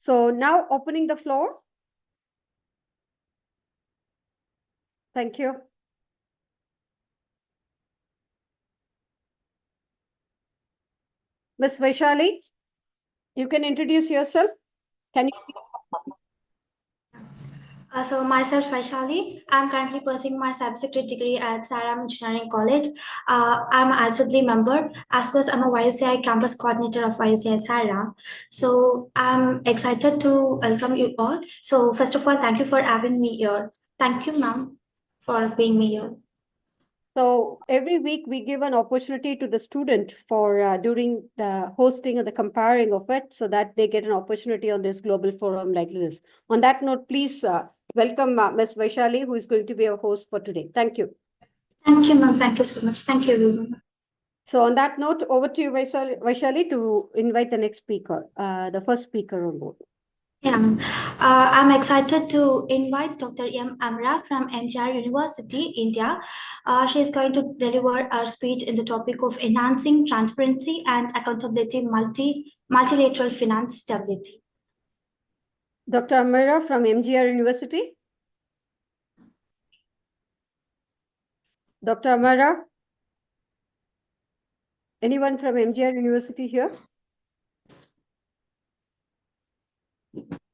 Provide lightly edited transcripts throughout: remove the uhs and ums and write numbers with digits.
So now opening the floor. Thank you. Ms. Vaishali, you can introduce yourself. Can you? So myself, Vaishali, I'm currently pursuing my cybersecurity degree at Saram Engineering College. I'm an Assembly member, as well as I'm a YUCI campus coordinator of YUCI Saram. So I'm excited to welcome you all. So first of all, thank you for having me here. Thank you, ma'am, for being me here. So every week we give an opportunity to the student for during the hosting and the comparing of it, so that they get an opportunity on this global forum like this. On that note, please welcome Ms. Vaishali, who is going to be our host for today. Thank you. Thank you, ma'am. Thank you so much. Thank you, everyone. So on that note, over to you, Vaishali, to invite the next speaker, the first speaker on board. Yeah, I'm excited to invite Dr. M. Amra from MGR University, India. She is going to deliver a speech in the topic of enhancing transparency and accountability, multilateral finance stability. Dr. Amira from MGR University. Dr. Amara? Anyone from MGR University here?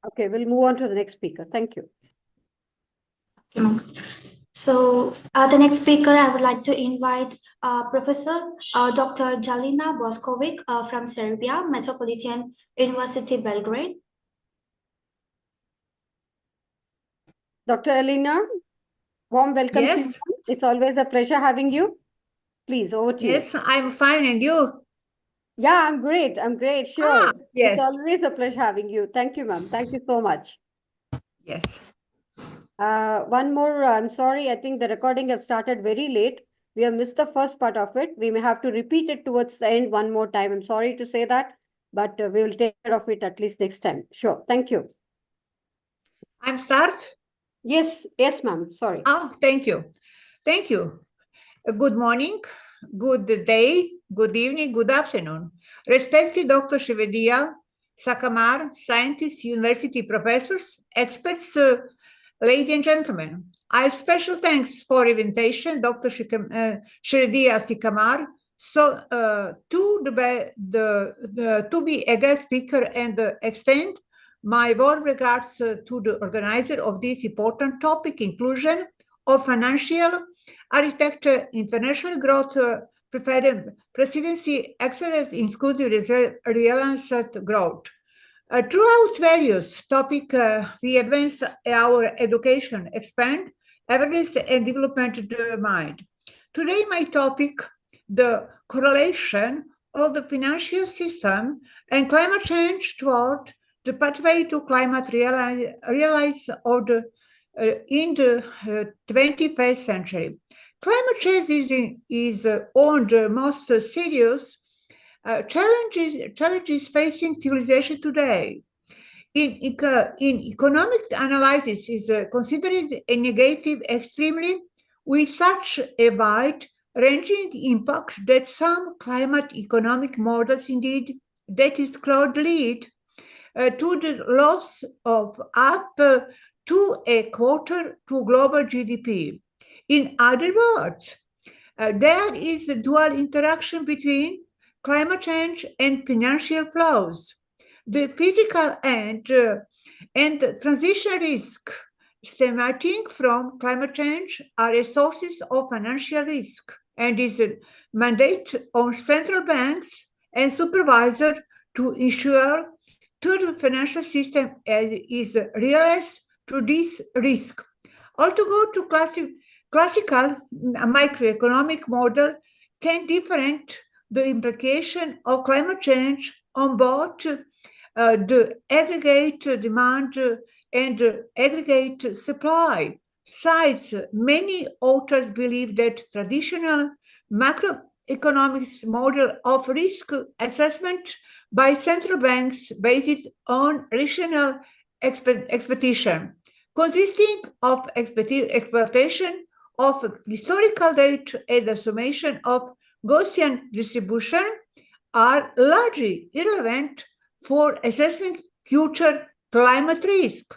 Okay, we'll move on to the next speaker. Thank you. So the next speaker, I would like to invite Professor Dr. Jalina Boskovic from Serbia, Metropolitan University, Belgrade. Dr. Elena, warm welcome to Yes. you. It's always a pleasure having you. Please, over to you. Yes, I'm fine. And you? Yeah, I'm great. I'm great. Sure. Yes. It's always a pleasure having you. Thank you, ma'am. Thank you so much. Yes. One more, I'm sorry, I think the recording has started very late. We have missed the first part of it. We may have to repeat it towards the end one more time. I'm sorry to say that, but we will take care of it at least next time. Sure. Thank you. I'm start? Yes, ma'am. Sorry. Oh, thank you. Thank you. Good morning, good day, good evening, good afternoon. Respected Dr. Shrividya Sakamar, scientists, university professors, experts, ladies and gentlemen, I have special thanks for invitation, Dr. Shrividya Sakamar, so to be a guest speaker and extend my warm regards to the organizer of this important topic, inclusion of financial architecture, international growth, presidency, excellence, inclusive resilience growth. Throughout various topics, we advance our education, expand awareness and development of the mind. Today, my topic, the correlation of the financial system and climate change toward the pathway to climate realize of the in the 21st century. Climate change is on the most serious challenges facing civilization today. In economic analysis is considered a negative extremely with such a wide-ranging impact that some climate economic models indeed that is could lead to the loss of up to a quarter to global GDP. In other words, there is a dual interaction between climate change and financial flows. The physical and transition risk stemming from climate change are sources of financial risk and is a mandate on central banks and supervisors to ensure to the financial system is realized to this risk. Or to go to classical microeconomic model can different the implication of climate change on both the aggregate demand and aggregate supply sides. Many authors believe that traditional macroeconomics model of risk assessment by central banks based on rational expectation, consisting of exploitation of historical data and the summation of Gaussian distribution, are largely irrelevant for assessing future climate risk.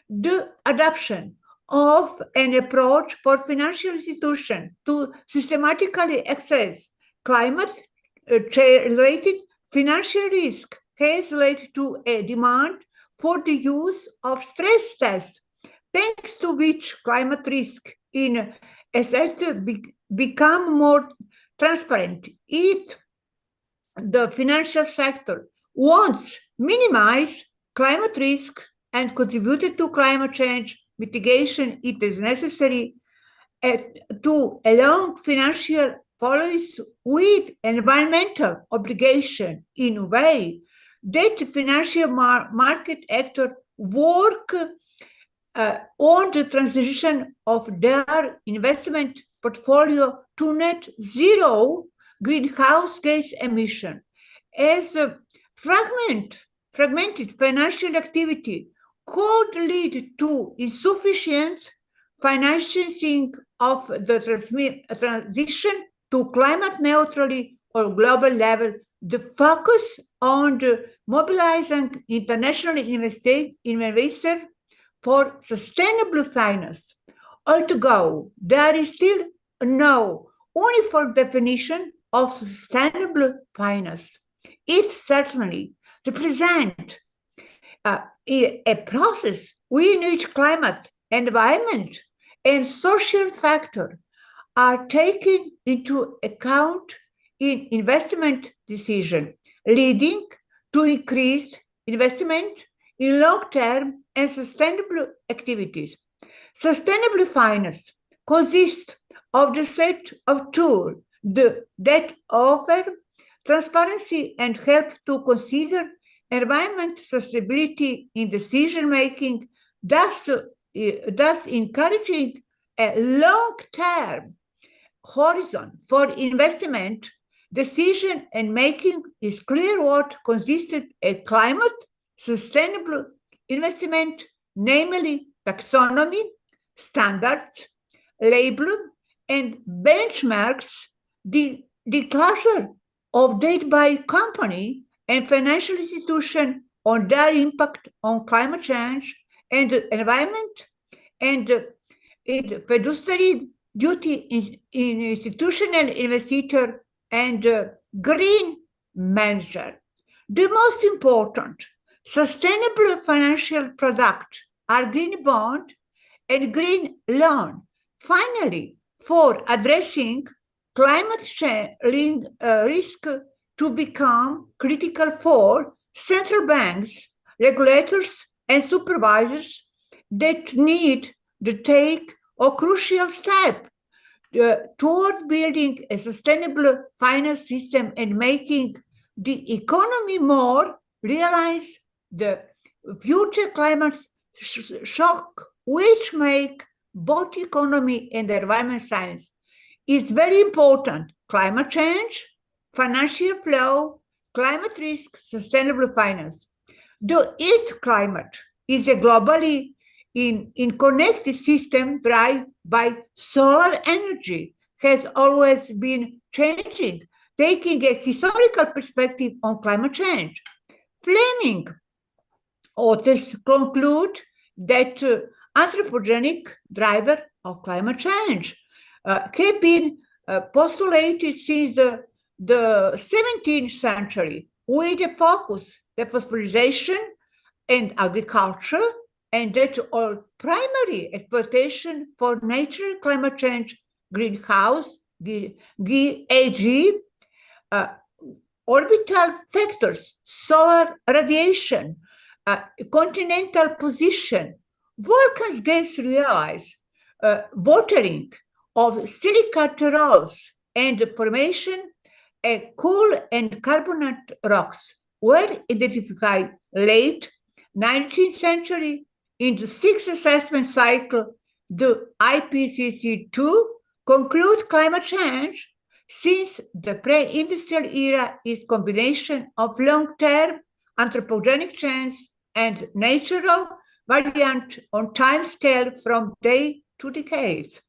The adoption of an approach for financial institutions to systematically assess climate-related financial risk has led to a demand for the use of stress tests, thanks to which climate risk in assets become more transparent. If the financial sector wants minimize climate risk and contributed to climate change mitigation, it is necessary to along financial policies with environmental obligation in a way that financial market actors work on the transition of their investment portfolio to net zero greenhouse gas emission. As a fragmented financial activity could lead to insufficient financing of the transition to climate neutrality or global level, the focus on the mobilizing international investors for sustainable finance. Altogether, there is still no uniform definition of sustainable finance. It certainly represents a process in which climate, environment, and social factors are taken into account in investment decisions, leading to increased investment in long-term and sustainable activities. Sustainable finance consists of the set of tools that offer transparency and help to consider environment sustainability in decision-making, thus encouraging a long-term horizon for investment decision and making is clear what consisted a climate sustainable investment, namely taxonomy, standards, label, and benchmarks, the disclosure of data by company and financial institution on their impact on climate change and environment, and fiduciary duty in institutional investor and green manager. The most important sustainable financial products are green bond and green loan. Finally, for addressing climate change risk to become critical for central banks, regulators, and supervisors that need to take a crucial step toward building a sustainable finance system and making the economy more realize the future climate shock, which make both economy and environment science is very important. Climate change, financial flow, climate risk, sustainable finance. The Earth climate is a globally in connected system driven by solar energy, has always been changing, taking a historical perspective on climate change. Fleming authors conclude that anthropogenic driver of climate change have been postulated since the 17th century with a focus deforestation and agriculture, and that all primary exploitation for natural climate change, greenhouse, GHG, orbital factors, solar radiation, continental position, volcans gas realize, watering of silica terroirs and the formation of coal and carbonate rocks were identified late 19th century in the sixth assessment cycle. The IPCC2 conclude climate change since the pre-industrial era is combination of long-term anthropogenic change and natural variant on time scale from day to decades.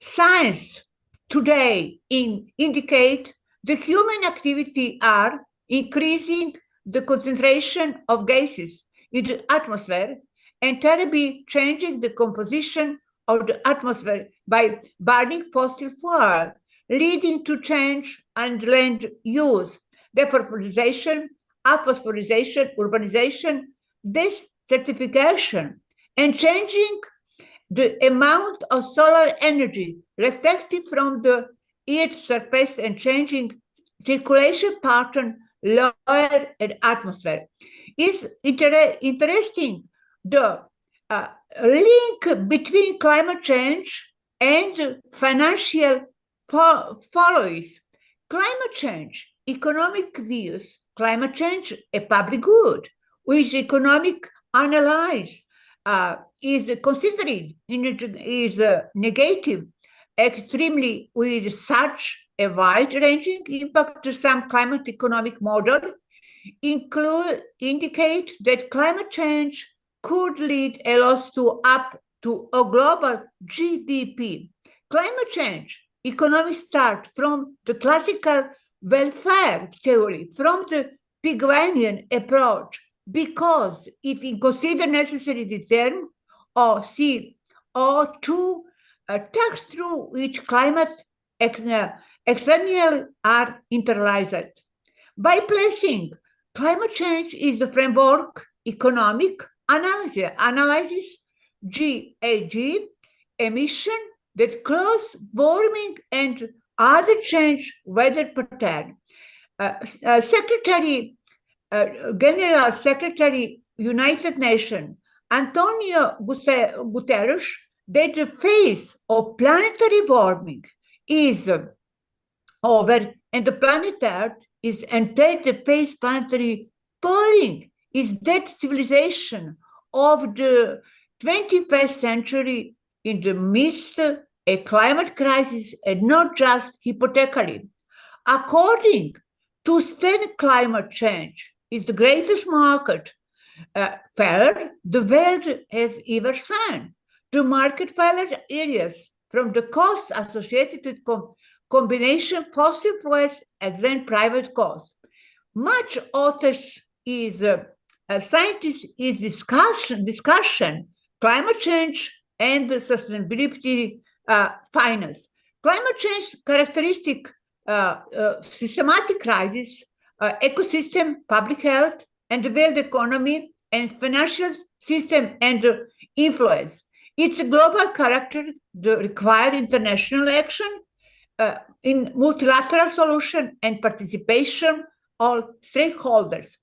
Science today indicate the human activity are increasing the concentration of gases in the atmosphere and terribly changing the composition of the atmosphere by burning fossil fuel, leading to change and land use, deforestation, aphosphorization, urbanization, desertification, and changing the amount of solar energy reflected from the Earth's surface and changing circulation pattern lower in atmosphere. It's interesting the link between climate change and financial follows. Climate change, economic views, climate change a public good, which economic analysis is considered is negative extremely with such a wide-ranging impact. Some climate economic model indicate that climate change could lead a loss to up to a global GDP. Climate change economics start from the classical welfare theory, from the Pygmalion approach, because it considers necessary the term or CO2 tax through which climate external are internalized. By placing climate change is the framework economic analysis GHG emission that cause warming and other change weather pattern. General Secretary United Nations Antonio Guterres, that the phase of planetary warming is over and the planet Earth is entered the phase planetary cooling, is that civilization of the 21st century in the midst of a climate crisis and not just hypothetically. According to stand climate change is the greatest market failure the world has ever seen. The market failure areas from the costs associated with combination fossil fuels and then private costs. Much authors is scientists is discussion climate change and sustainability finance. Climate change characteristic systematic crisis, ecosystem, public health, and the world economy and financial system and influence. Its global character requires international action in multilateral solution and participation of stakeholders.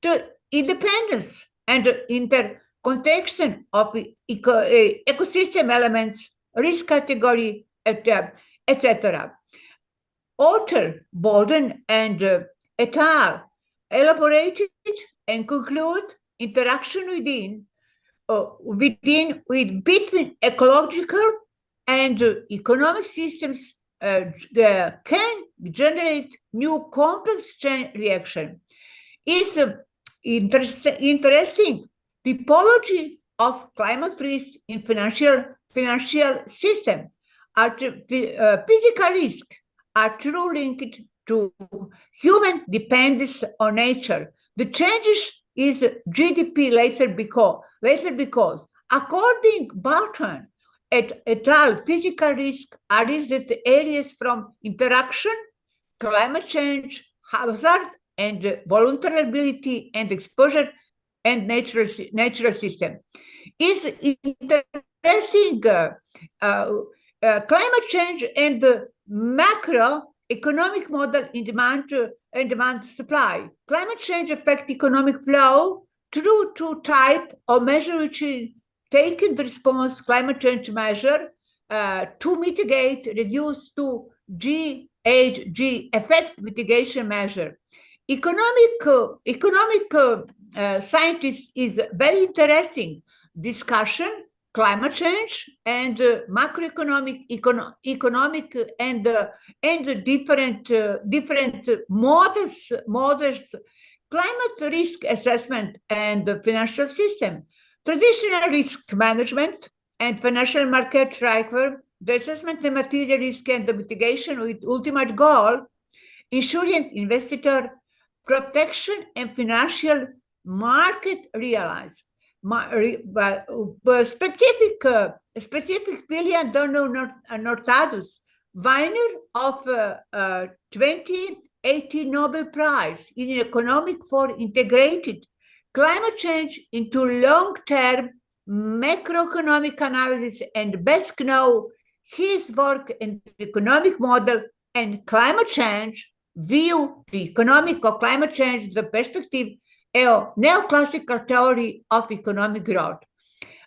The independence and interconnection of ecosystem elements, risk category, etc. Author Bolden and et al. Elaborated and conclude interaction between ecological and economic systems can generate new complex chain reaction. It's interesting typology of climate risk in financial system. Physical risk are true linked to human dependence on nature. The changes is GDP later because according Barton et al., physical risk are listed areas from interaction, climate change, hazard, and vulnerability and exposure and natural system. Is interesting climate change and the macroeconomic model in demand supply. Climate change affects economic flow through two types of measure which is taken to response climate change measure to mitigate, reduce to GHG effect mitigation measure. Economic scientist is very interesting discussion climate change and macroeconomic economic and different models climate risk assessment and the financial system, traditional risk management and financial market driver, the assessment of material risk and the mitigation with ultimate goal ensuring investor protection and financial market realize. Specific William Donald Nordhaus, winner of 2018 Nobel Prize in Economics for integrated climate change into long-term macroeconomic analysis, and best know his work in the economic model and climate change view the economic of climate change, the perspective of neoclassical theory of economic growth.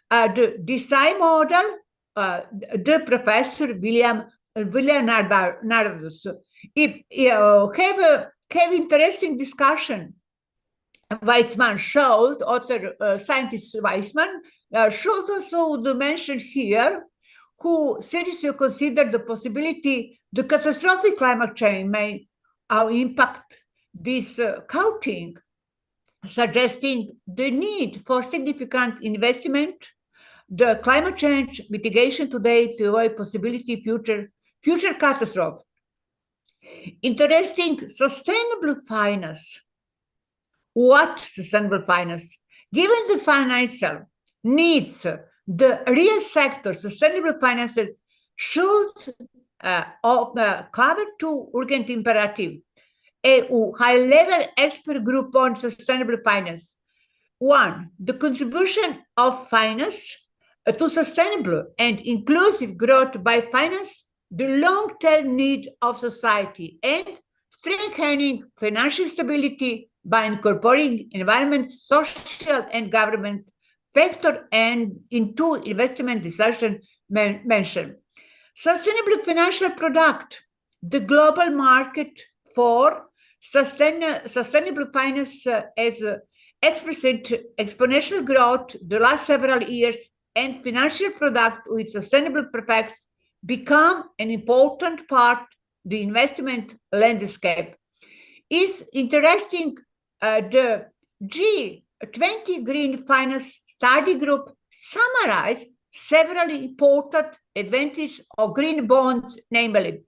The design model, the professor William Nordhaus, have interesting discussion. Weizmann, Schultz, author, scientist Weizmann, Schultz also would mention here, who seriously consider the possibility the catastrophic climate change may impact this counting, suggesting the need for significant investment, the climate change mitigation today to avoid possibility future catastrophe. Interesting, sustainable finance. What sustainable finance? Given the financial needs, the real sector, sustainable finance should cover two urgent imperatives. A high-level expert group on sustainable finance. One, the contribution of finance to sustainable and inclusive growth by finance, the long-term need of society, and strengthening financial stability by incorporating environment, social, and government factor and into investment decision mentioned. Sustainable financial product, the global market for sustainable finance as expressed exponential growth the last several years, and financial product with sustainable effects become an important part of the investment landscape. It's interesting, the G20 Green Finance Study Group summarized several important advantages of green bonds, namely,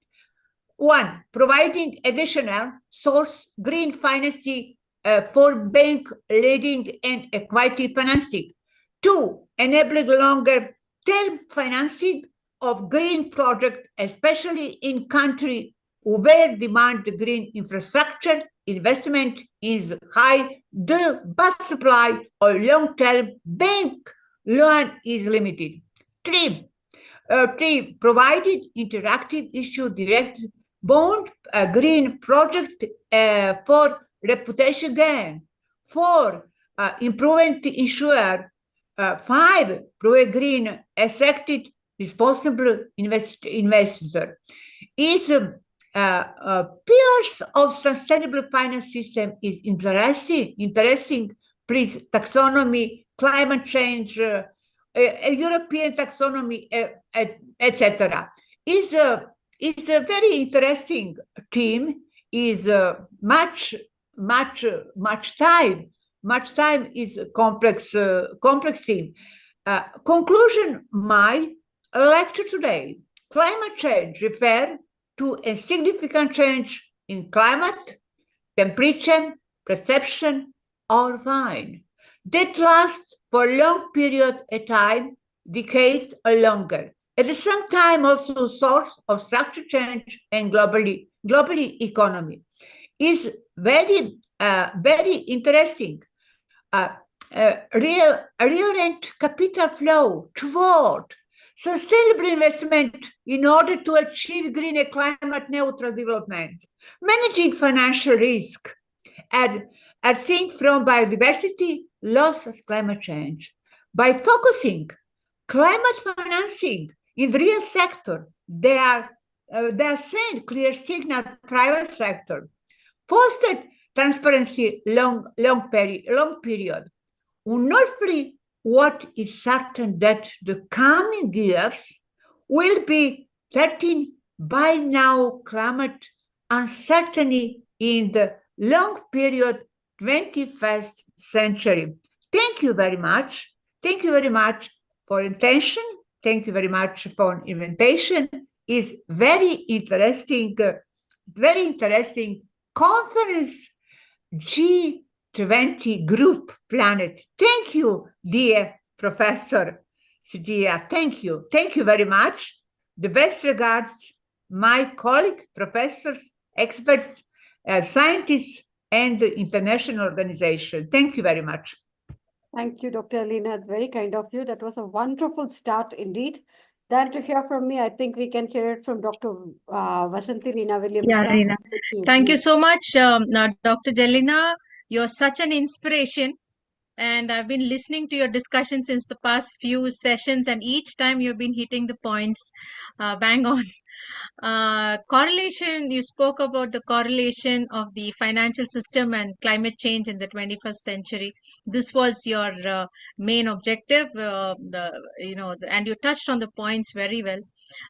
one, providing additional source green financing for bank lending and equity financing. Two, enabling longer term financing of green projects, especially in countries where demand the green infrastructure investment is high, but supply of long-term bank loan is limited. Three, provided interactive issue direct bond green project for reputation gain. Four, improving the issuer. Five, provide green accepted responsible investor. Is pillars of sustainable finance system is interesting. Please, taxonomy, climate change, European taxonomy, etc. Is a very interesting theme. Is much time. Much time is a complex theme. Conclusion, my lecture today: climate change refer to a significant change in climate, temperature, perception, or wine that lasts for a long period of time, decades or longer. At the same time, also a source of structural change and globally economy. Is very interesting. Reorient capital flow toward sustainable investment in order to achieve green and climate neutral development, managing financial risk, and think from biodiversity, loss of climate change. By focusing climate financing in the real sector, they are send clear signal private sector, fostered transparency long period. Unfortunately, what is certain that the coming years will be threatened by now climate uncertainty in the long period 21st century. Thank you very much. Thank you very much for attention. Thank you very much for invitation. It's very interesting conference G20 20 group planet. Thank you, dear Professor Sidia. Thank you. Thank you very much. The best regards, my colleague, professors, experts, scientists, and the international organization. Thank you very much. Thank you, Dr. Alina. Very kind of you. That was a wonderful start indeed. Then to hear from me, I think we can hear it from Dr. Vasanthi Reena Williams. Yeah, Start Reena. with you, Thank you please. so much, Dr. Jelena. You're such an inspiration. And I've been listening to your discussion since the past few sessions, and each time you've been hitting the points bang on. Correlation, you spoke about the correlation of the financial system and climate change in the 21st century. This was your main objective, and you touched on the points very well.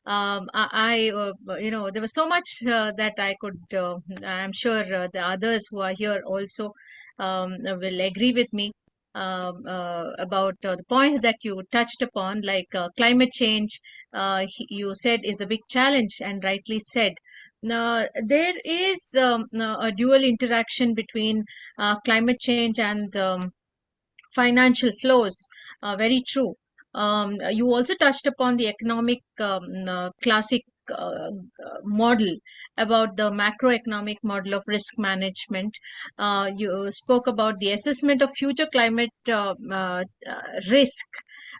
There was so much that I could, I'm sure the others who are here also will agree with me about the points that you touched upon, like climate change. You said is a big challenge, and rightly said. Now, there is a dual interaction between climate change and financial flows. Very true. You also touched upon the economic classic model about the macroeconomic model of risk management. You spoke about the assessment of future climate risk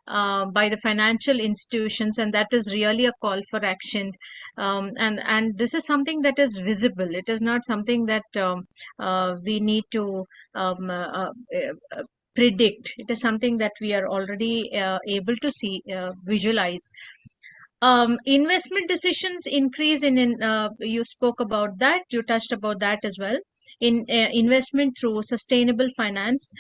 by the financial institutions, and that is really a call for action. And this is something that is visible. It is not something that we need to predict. It is something that we are already able to see, visualize. Investment decisions increase you spoke about that, you touched about that as well, in investment through sustainable finance.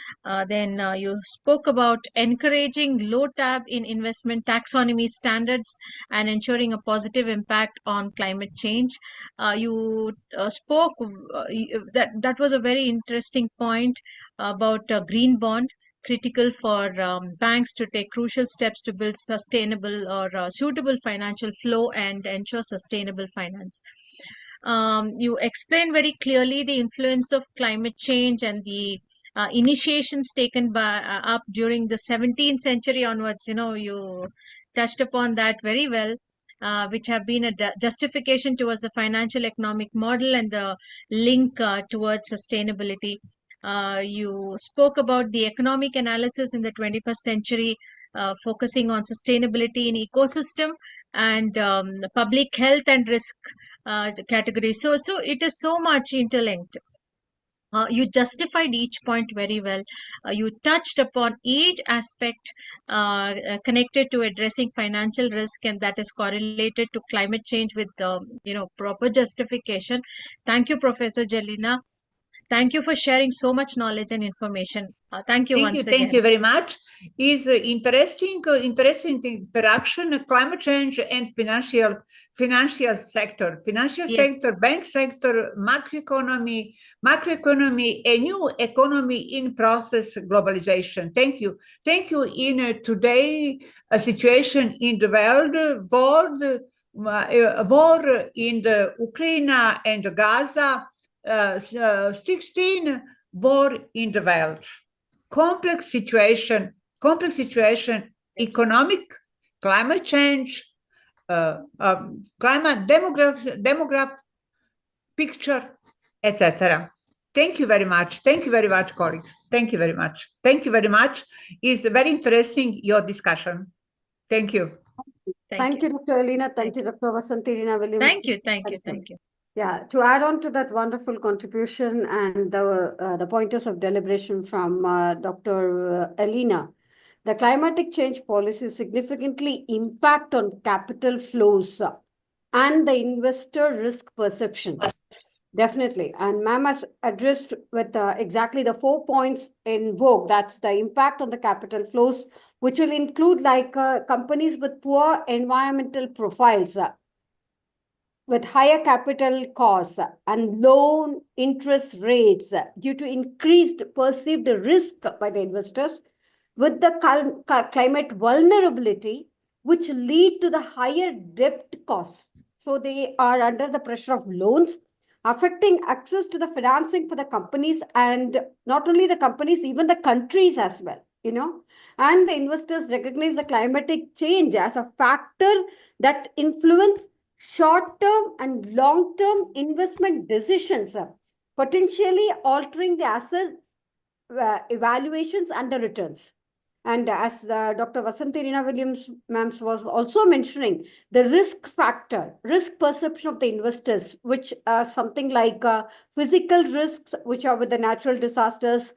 Then you spoke about encouraging low tab in investment taxonomy standards and ensuring a positive impact on climate change. You spoke that was a very interesting point about green bond, critical for banks to take crucial steps to build sustainable or suitable financial flow and ensure sustainable finance. You explained very clearly the influence of climate change and the initiations taken up during the 17th century onwards. You touched upon that very well. Which have been a justification towards the financial economic model and the link towards sustainability. You spoke about the economic analysis in the 21st century, focusing on sustainability in ecosystem and public health and risk categories. So it is so much interlinked. You justified each point very well. You touched upon each aspect connected to addressing financial risk, and that is correlated to climate change with proper justification. Thank you, Professor Jelena. Thank you for sharing so much knowledge and information. Thank you once again. Thank you very much. Is interesting interaction, climate change and financial sector, Yes. sector, bank sector, macroeconomy, a new economy in process, globalization. Thank you. In today situation in the world, war in the Ukraine and Gaza. 16 war in the world, complex situation, Yes. economic, climate change, climate demograph picture, etc. Thank you very much, colleagues. Thank you very much. It's very interesting, your discussion. Thank you. Thank you, Dr. Alina. Thank you, Dr. Vasanthi Reena Williams. Thank you. Yeah, to add on to that wonderful contribution and the pointers of deliberation from Dr. Alina, the climatic change policy significantly impact on capital flows and the investor risk perception. Definitely. And ma'am has addressed with exactly the 4 points in vogue. That's the impact on the capital flows, which will include like companies with poor environmental profiles, with higher capital costs and low interest rates due to increased perceived risk by the investors, with the climate vulnerability, which lead to the higher debt costs. So they are under the pressure of loans, affecting access to the financing for the companies, and not only the companies, even the countries as well, and the investors recognize the climatic change as a factor that influence short-term and long-term investment decisions, potentially altering the asset evaluations and the returns. And as Dr. Vasanthi Rina Williams ma'am was also mentioning, the risk factor, risk perception of the investors, which are something like physical risks, which are with the natural disasters,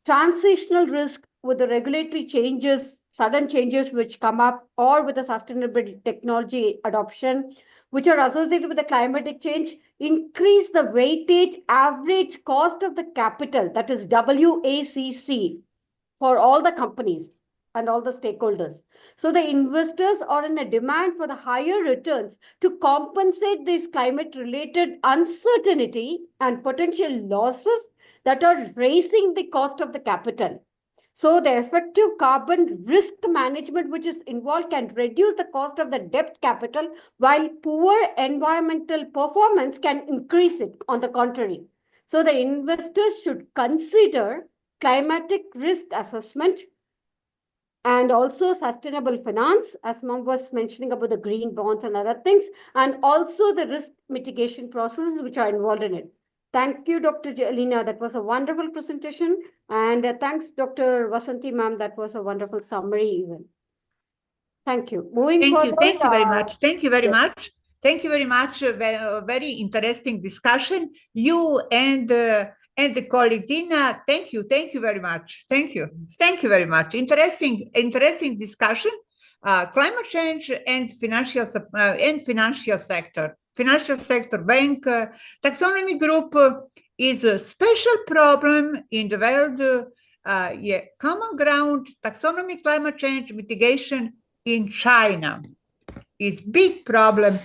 transitional risk with the regulatory changes, sudden changes which come up, or with the sustainable technology adoption, which are associated with the climatic change, increase the weightage average cost of the capital, that is WACC, for all the companies and all the stakeholders. So the investors are in a demand for the higher returns to compensate this climate-related uncertainty and potential losses that are raising the cost of the capital. So the effective carbon risk management which is involved can reduce the cost of the debt capital, while poor environmental performance can increase it, on the contrary. So the investors should consider climatic risk assessment and also sustainable finance, as Mom was mentioning about the green bonds and other things, and also the risk mitigation processes which are involved in it. Thank you, Dr. Alina. That was a wonderful presentation. And thanks, Dr. Vasanthi, ma'am. That was a wonderful summary even. Thank you. Moving forward. Thank you very much. Thank you very yes. much. Thank you very much. Very interesting discussion. You and the colleague Dina, thank you very much. Thank you very much. Interesting discussion. Climate change and financial sector. Financial sector bank taxonomy group is a special problem in the world. Common ground taxonomy climate change mitigation in China is big problem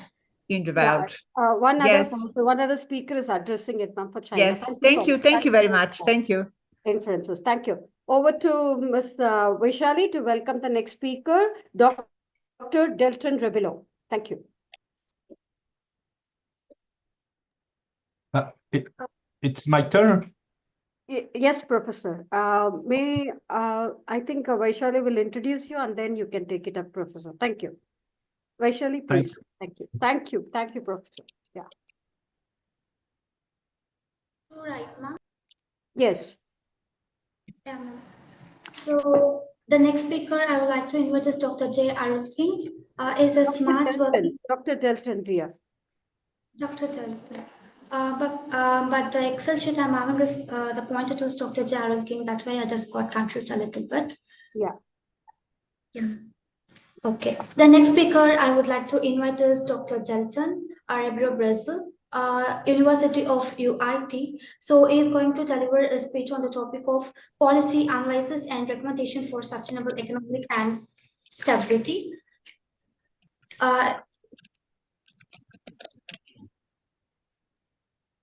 in the world. One other speaker is addressing it, ma'am, for China. Yes, thank you very much. Thank you. Inferences. Thank you. Over to Ms. Vaishali to welcome the next speaker, Dr. Delton Rebelo. Thank you. It's my turn. Yes, Professor. I think Vaishali will introduce you and then you can take it up, Professor. Thank you. Vaishali, please. Thank you. Thank you, Professor. Yeah. All right, ma'am. Yes. Yeah, ma'am. So the next speaker I would like to invite is Dr. J. Arul Singh. Is a smart working. Dr. Delton, dear. Dr. Delton. But the Excel sheet I'm having is the pointer to Dr. J. Arul King. That's why I just got confused a little bit. Yeah. Okay. The next speaker I would like to invite is Dr. Delton Rebelo, Brazil, University of UIT. So he is going to deliver a speech on the topic of policy analysis and recommendation for sustainable economic and stability.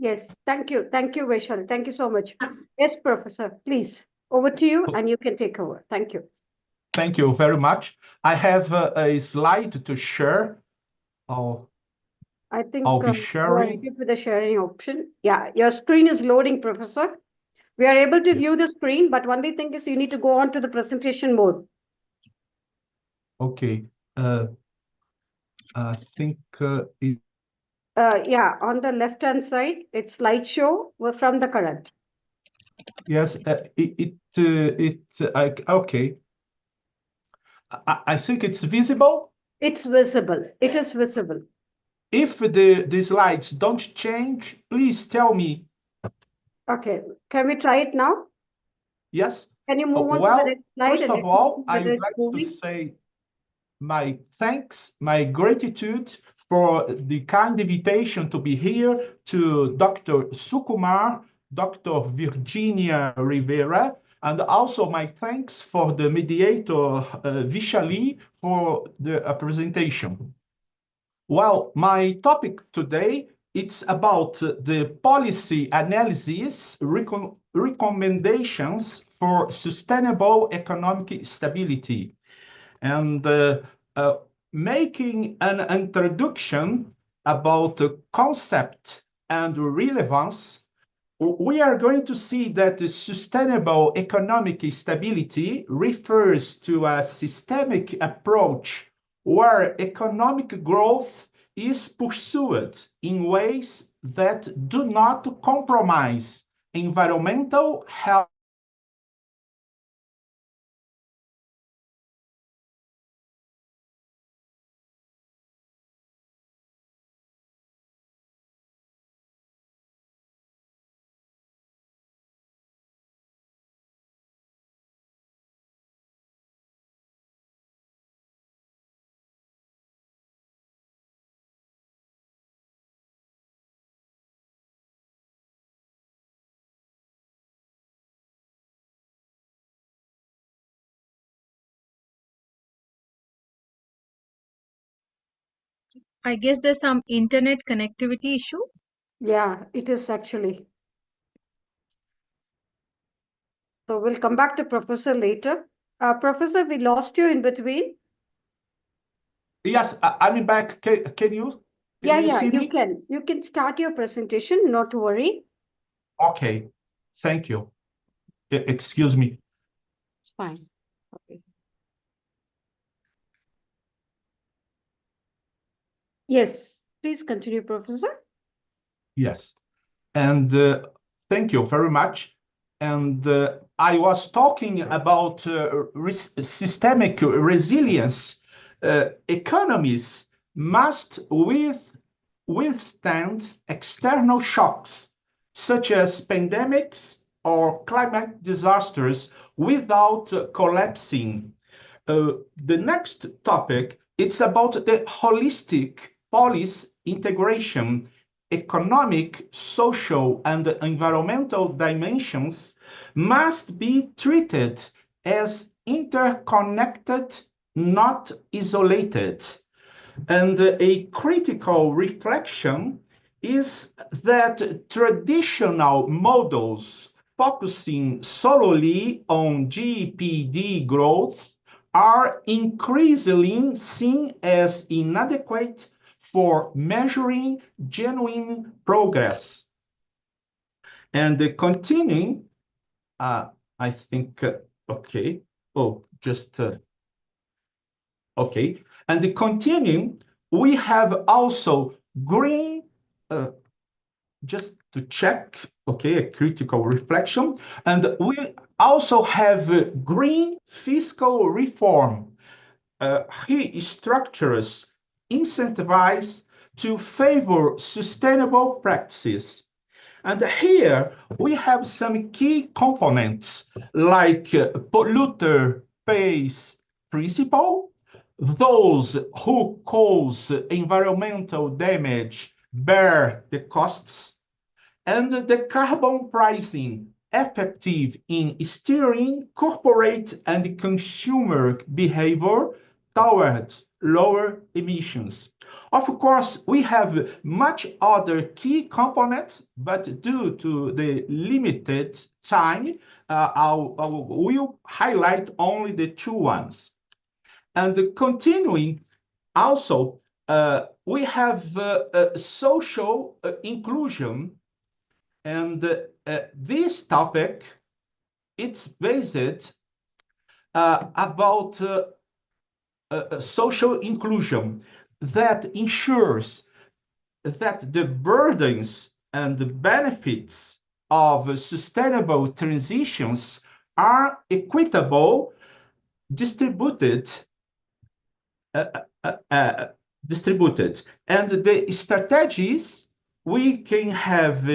Yes, thank you, Vaishali. Thank you so much. Yes, Professor, please, over to you and you can take over. Thank you. Thank you very much. I have a slide to share. I think I'll be sharing. with the sharing option. Yeah, your screen is loading, Professor. We are able to view the screen, but only thing is you need to go on to the presentation mode. Okay. I think yeah, on the left-hand side, it's slideshow from the current. Yes, okay. I think it's visible. It's visible. It is visible. If the slides don't change, please tell me. Okay. Can we try it now? Yes. Can you move on to the next slide? First of all, I would like to say my thanks, my gratitude for the kind invitation to be here to Dr. Sukumar, Dr. Virginia Rivera, and also my thanks for the mediator, Vaishali, for the presentation. Well, my topic today, it's about the policy analysis recommendations for sustainable economic stability. And making an introduction about the concept and relevance, we are going to see that the sustainable economic stability refers to a systemic approach where economic growth is pursued in ways that do not compromise environmental health. I guess there's some internet connectivity issue. Yeah, it is actually. So we'll come back to Professor later. Professor, we lost you in between. Yes, I'm back. Can you Yeah, see you me? can. You can start your presentation, not to worry. Okay, thank you. Excuse me. It's fine. Okay. Yes, please continue, Professor. Yes, and thank you very much. And I was talking about systemic resilience. Economies must withstand external shocks, such as pandemics or climate disasters, without collapsing. The next topic, it's about the holistic policy integration. Economic, social, and environmental dimensions must be treated as interconnected, not isolated. And a critical reflection is that traditional models focusing solely on GDP growth are increasingly seen as inadequate for measuring genuine progress. And continuing, I think, okay. Oh, just, okay. And continuing, we have also green, just to check, okay, a critical reflection. And we also have green fiscal reform. He structures incentivize to favor sustainable practices. And here we have some key components like polluter pays principle. Those who cause environmental damage bear the costs, and the carbon pricing effective in steering corporate and consumer behavior towards lower emissions. Of course, we have much other key components, but due to the limited time, I will highlight only the two ones. And continuing, also, we have social inclusion. And this topic, it's based about social inclusion that ensures that the burdens and the benefits of sustainable transitions are equitable, distributed, and the strategies we can have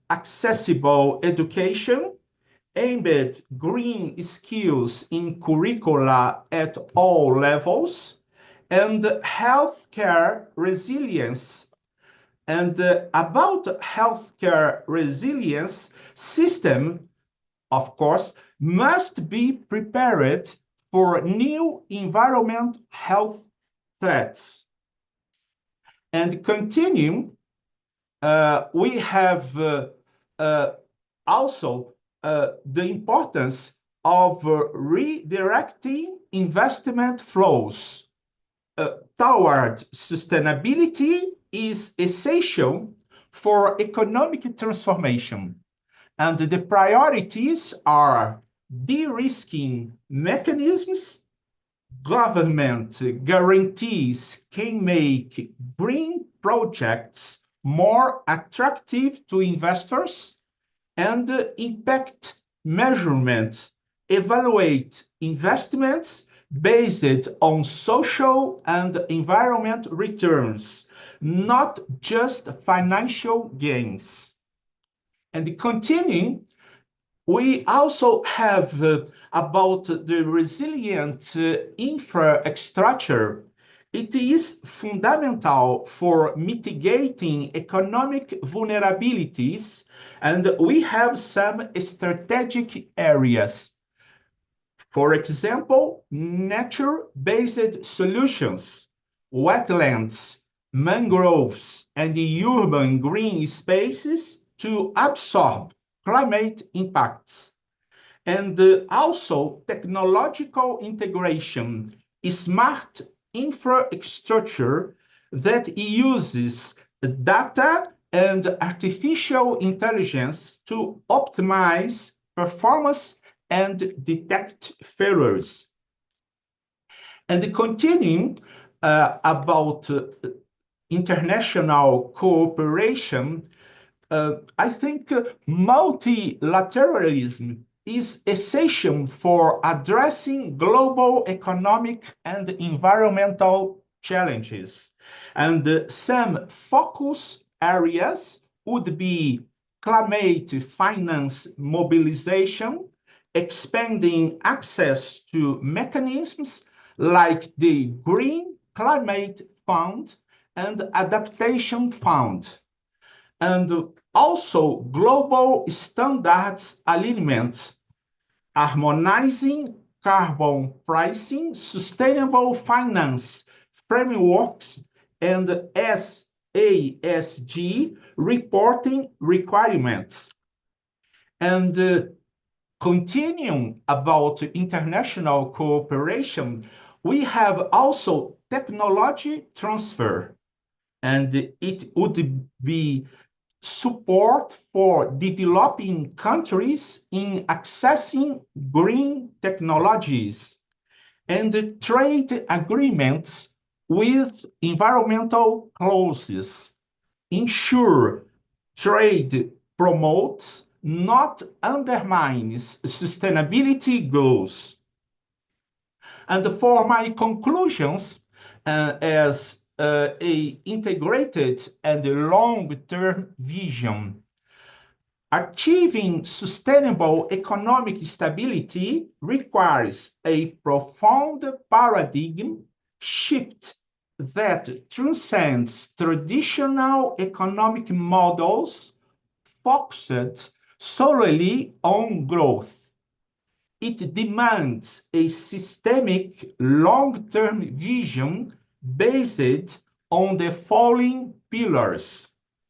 accessible education, aimed green skills in curricula at all levels, and healthcare resilience. And about healthcare resilience, system, of course, must be prepared for new environment health threats. And continuing, we have also the importance of redirecting investment flows toward sustainability is essential for economic transformation. And the priorities are de-risking mechanisms, government guarantees can make green projects more attractive to investors, and impact measurement evaluate investments based on social and environment returns, not just financial gains. And continuing, we also have about the resilient infrastructure. It is fundamental for mitigating economic vulnerabilities, and we have some strategic areas. For example, nature-based solutions, wetlands, mangroves, and the urban green spaces to absorb climate impacts. And also technological integration, smart infrastructure that uses data and artificial intelligence to optimize performance and detect failures. And continuing about international cooperation, I think multilateralism is essential for addressing global economic and environmental challenges. And some focus areas would be climate finance mobilization, expanding access to mechanisms like the Green Climate Fund and Adaptation Fund, and also global standards alignment, harmonizing carbon pricing, sustainable finance frameworks, and SASG reporting requirements. And continuing about international cooperation, we have also technology transfer, and it would be support for developing countries in accessing green technologies, and trade agreements with environmental clauses ensure trade promotes, not undermines sustainability goals. And for my conclusions, as a integrated and long-term vision, achieving sustainable economic stability requires a profound paradigm shift that transcends traditional economic models focused solely on growth. It demands a systemic long-term vision based on the following pillars.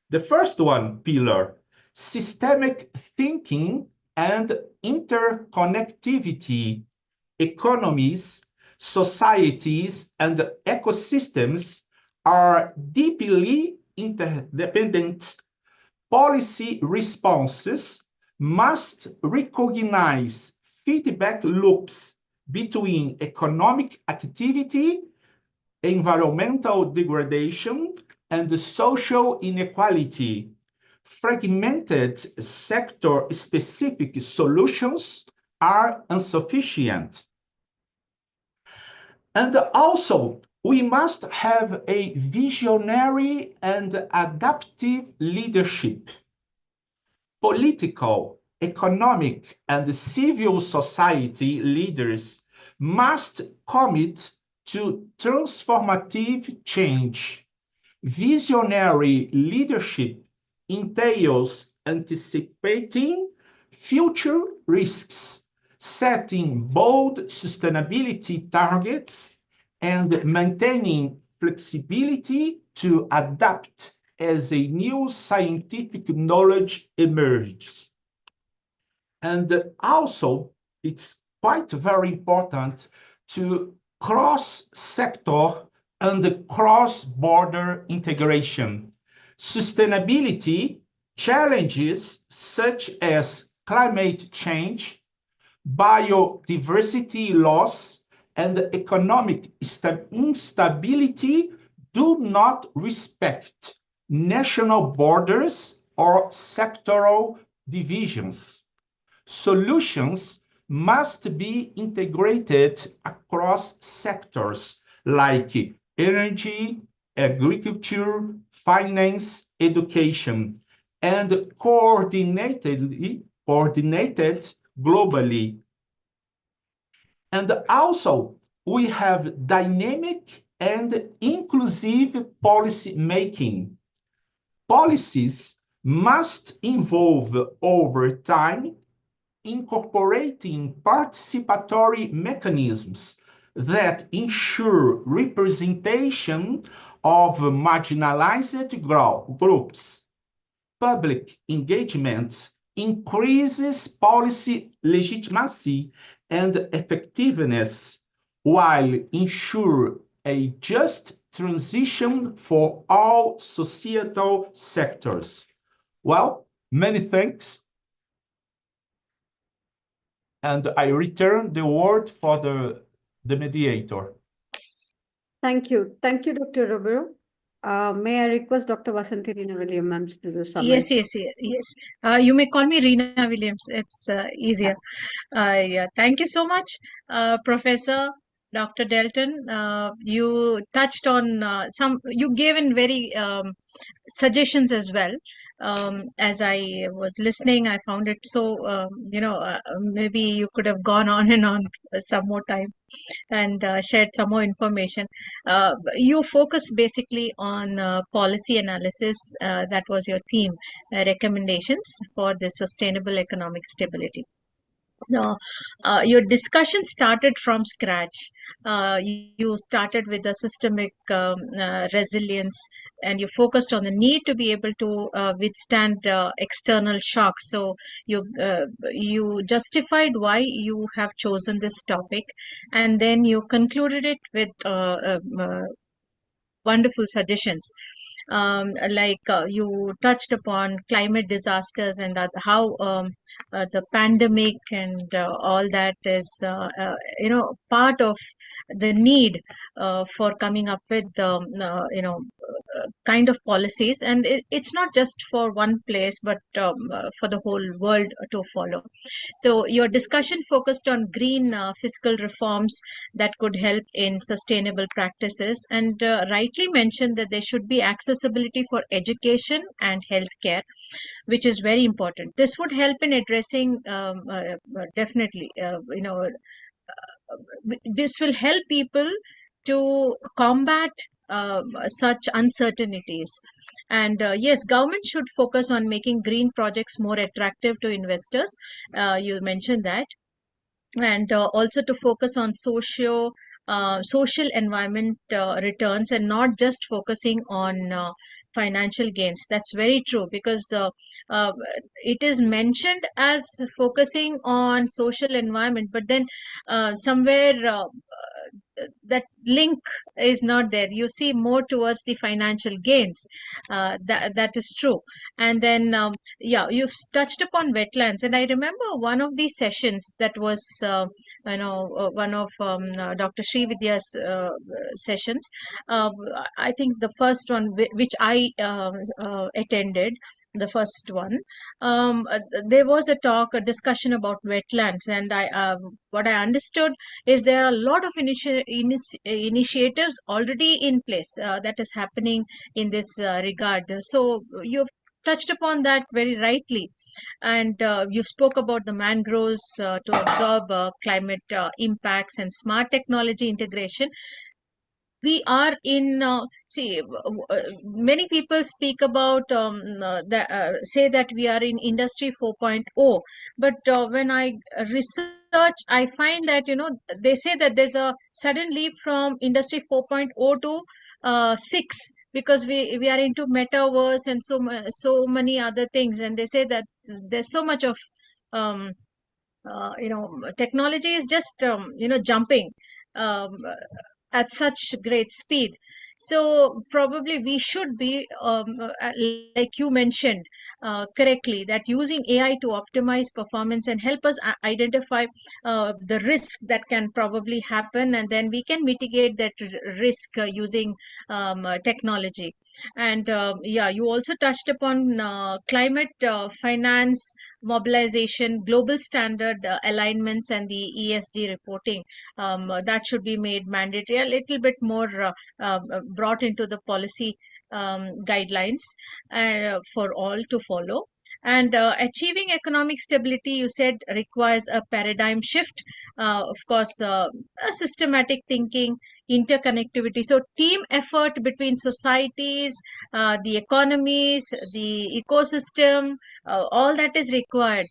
The first one pillar, systemic thinking and interconnectivity. Economies, societies, and ecosystems are deeply interdependent. Policy responses must recognize feedback loops between economic activity, environmental degradation, and social inequality. Fragmented sector-specific solutions are insufficient. And also, we must have a visionary and adaptive leadership. Political, economic, and civil society leaders must commit to transformative change. Visionary leadership entails anticipating future risks, setting bold sustainability targets, and maintaining flexibility to adapt as a new scientific knowledge emerges. And also, it's quite very important to cross-sector and cross-border integration. Sustainability challenges such as climate change, biodiversity loss, and economic instability do not respect national borders or sectoral divisions. Solutions must be integrated across sectors like energy, agriculture, finance, education, and coordinated globally. And also, we have dynamic and inclusive policy making. Policies must evolve over time, incorporating participatory mechanisms that ensure representation of marginalized groups. Public engagement increases policy legitimacy and effectiveness while ensure a just transition for all societal sectors. Well, many thanks. And I return the word for the mediator. Thank you. Thank you, Dr. Romero. May I request Dr. Vasanthi Reena Williams to do summary? Yes. You may call me Reena Williams. It's easier. Yeah. Thank you so much, Professor Dr. Delton. You touched on you gave in very suggestions as well. As I was listening, I found it so, maybe you could have gone on and on some more time and shared some more information. You focus basically on policy analysis. That was your theme, recommendations for the sustainable economic stability. Now, your discussion started from scratch. You started with the systemic resilience, and you focused on the need to be able to withstand external shocks. So you justified why you have chosen this topic, and then you concluded it with wonderful suggestions. You touched upon climate disasters and how the pandemic and all that is part of the need for coming up with kind of policies, and it's not just for one place but for the whole world to follow. So your discussion focused on green fiscal reforms that could help in sustainable practices, and rightly mentioned that there should be accessibility for education and healthcare, which is very important. This would help in addressing definitely, this will help people to combat such uncertainties. And yes, government should focus on making green projects more attractive to investors. You mentioned that. And also to focus on social environment returns, and not just focusing on financial gains. That's very true, because it is mentioned as focusing on social environment, but then somewhere that link is not there. You see more towards the financial gains. That is true. And then you've touched upon wetlands, and I remember one of these sessions that was one of Dr. Srividya's sessions. I think the first one which I attended, the first one, there was a discussion about wetlands, and what I understood is there are a lot of initiatives already in place that is happening in this regard. So you've touched upon that very rightly, and you spoke about the mangroves to absorb climate impacts and smart technology integration. We are in many people speak about say that we are in industry 4.0, but when I research, I find that they say that there's a sudden leap from industry 4.0 to 6, because we are into metaverse and so many other things, and they say that there's so much of technology is just jumping at such great speed. So probably we should be, like you mentioned correctly, that using AI to optimize performance and help us identify the risk that can probably happen, and then we can mitigate that risk using technology. And yeah, you also touched upon climate finance mobilization, global standard alignments, and the ESG reporting. That should be made mandatory, a little bit more brought into the policy guidelines for all to follow. And achieving economic stability, you said, requires a paradigm shift. Of course, a systematic thinking, interconnectivity. So team effort between societies, the economies, the ecosystem, all that is required.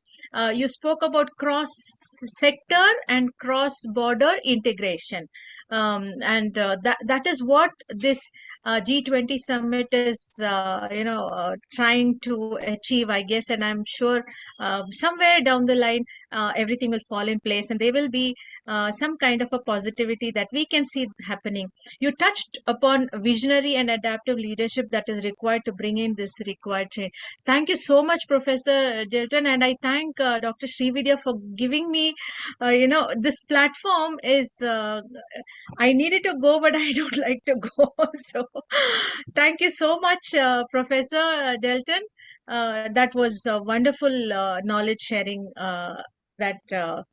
You spoke about cross sector and cross border integration. And that is what this G20 summit is trying to achieve, I guess. And I'm sure somewhere down the line everything will fall in place, and there will be some kind of a positivity that we can see happening. You touched upon visionary and adaptive leadership that is required to bring in this required change. Thank you so much, Professor Dilton, and I thank Dr. Srividya for giving me, this platform is, I needed to go, but I don't like to go. So thank you so much, Professor Dilton. That was a wonderful knowledge sharing that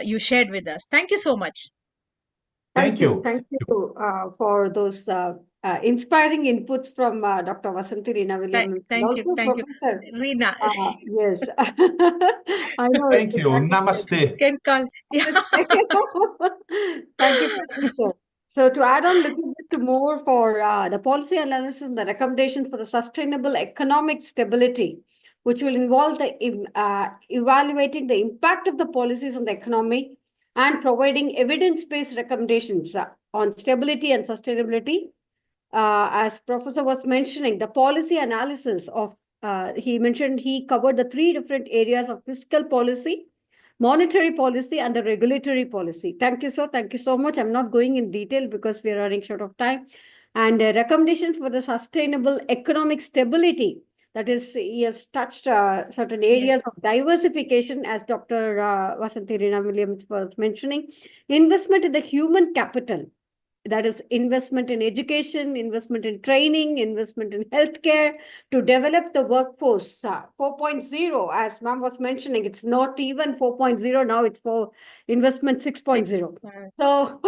you shared with us. Thank you so much. Thank you. Thank you for those inspiring inputs from Dr. Vasanthi Reena Williams. Thank you. Thank you. Professor. Reena. Yes. I know. Thank you. Namaste. Can call. Yeah. Thank you, Professor. So to add on a little bit to more for the policy analysis and the recommendations for the sustainable economic stability, which will involve the evaluating the impact of the policies on the economy and providing evidence-based recommendations on stability and sustainability. As Professor was mentioning, the policy analysis of, he covered the 3 different areas of fiscal policy, monetary policy, and the regulatory policy. Thank you, sir. Thank you so much. I'm not going in detail because we are running short of time. And recommendations for the sustainable economic stability. That is, he has touched certain areas of diversification, as Dr. Vasanthi Reena Williams was mentioning. Investment in the human capital. That is investment in education, investment in training, investment in healthcare to develop the workforce. 4.0, as ma'am was mentioning, it's not even 4.0 now, it's for investment 6.0. So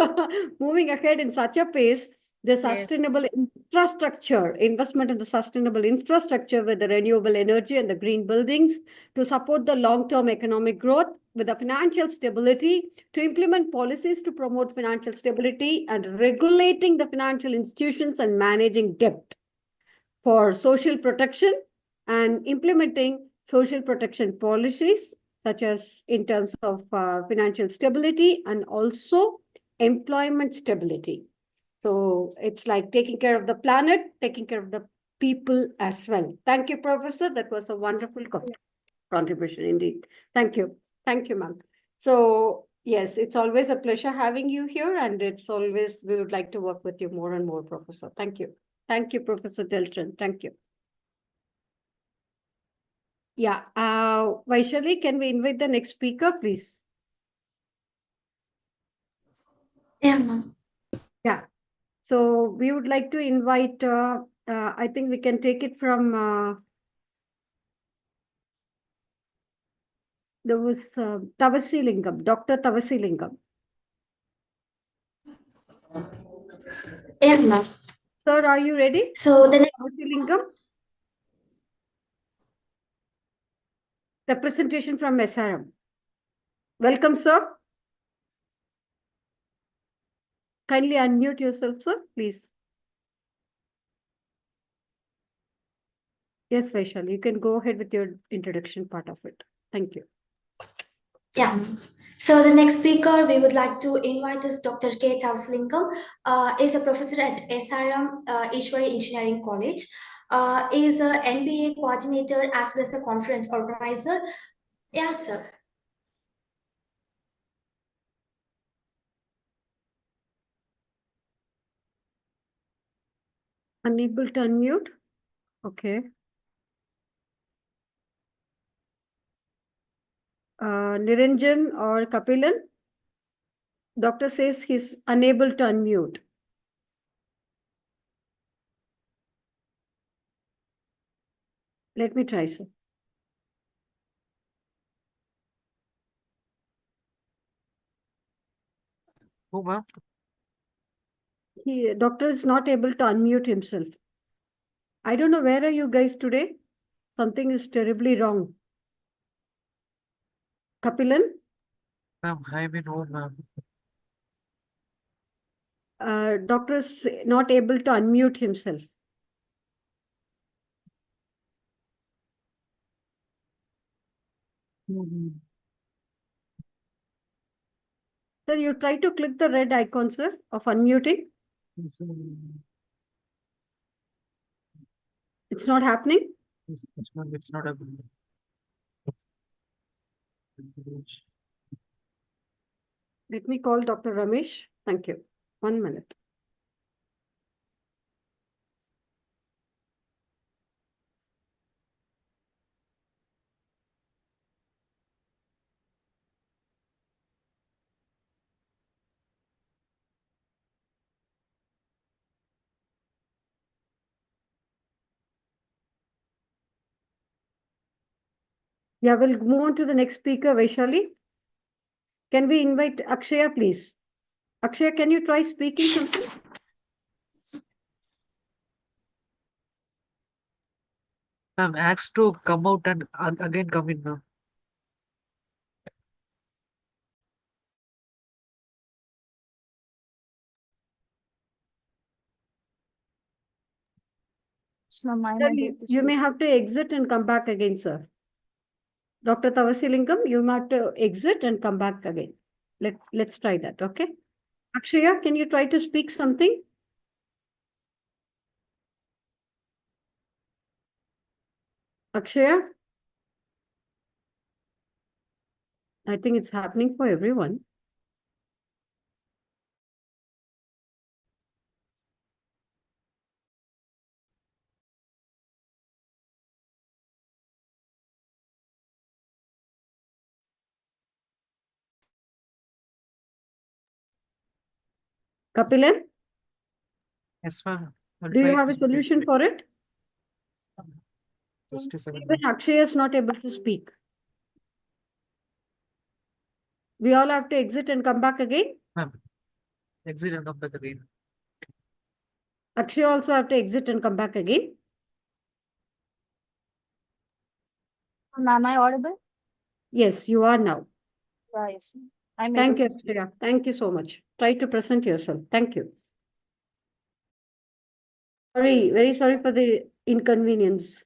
moving ahead in such a pace, the sustainable infrastructure, investment in the sustainable infrastructure with the renewable energy and the green buildings to support the long-term economic growth, with the financial stability, to implement policies to promote financial stability and regulating the financial institutions and managing debt, for social protection and implementing social protection policies, such as in terms of financial stability and also employment stability. So it's like taking care of the planet, taking care of the people as well. Thank you, Professor. That was a wonderful contribution indeed. Thank you. Thank you, ma'am. So yes, it's always a pleasure having you here, and it's always, we would like to work with you more and more, Professor. Thank you. Thank you, Professor Dilton. Thank you. Yeah, Vaishali, can we invite the next speaker, please? Yeah, ma'am. Yeah. So we would like to invite, I think we can take it from, there was Tavasilingam, Dr. Tavasilingam. Yes, ma'am. Sir, are you ready? So the next Tavasilingam? Representation from SRM. Welcome, sir. Kindly unmute yourself, sir, please. Yes, Vaishali, you can go ahead with your introduction part of it. Thank you. Yeah. So the next speaker we would like to invite is Dr. K. Tavasilingam. Is a professor at SRM Ishwari Engineering College. Is a NBA coordinator as well as a conference organizer. Yeah, sir. Unable to unmute. Okay. Niranjan or Kapilan? Doctor says he's unable to unmute. Let me try, sir. Who, ma'am? Doctor is not able to unmute himself. I don't know, where are you guys today? Something is terribly wrong. Kapilan? Ma'am, I'm in home, ma'am. Doctor is not able to unmute himself. Sir, you try to click the red icon, sir, of unmuting. It's not happening. Yes, ma'am, it's not a. Let me call Dr. Ramesh. Thank you. 1 minute. Yeah, we'll move on to the next speaker, Vaishali. Can we invite Akshaya, please? Akshaya, can you try speaking something? Ma'am, asked to come out and again come in, ma'am. Sir, you may have to exit and come back again, sir. Dr. Tavasilingam, you may have to exit and come back again. Let's try that, okay? Akshaya, can you try to speak something? Akshaya? I think it's happening for everyone. Kapilan, Yes, ma'am. I'll do you try have to a speak. solution for it? Just a second. Even Akshaya is not able to speak. We all have to exit and come back again. Ma'am, exit and come back again. Akshaya also have to exit and come back again. Am I audible? Yes, you are now. Yes. I'm Thank you, able to speak. Akshaya. Thank you so much. Try to present yourself. Thank you. Sorry, very sorry for the inconvenience.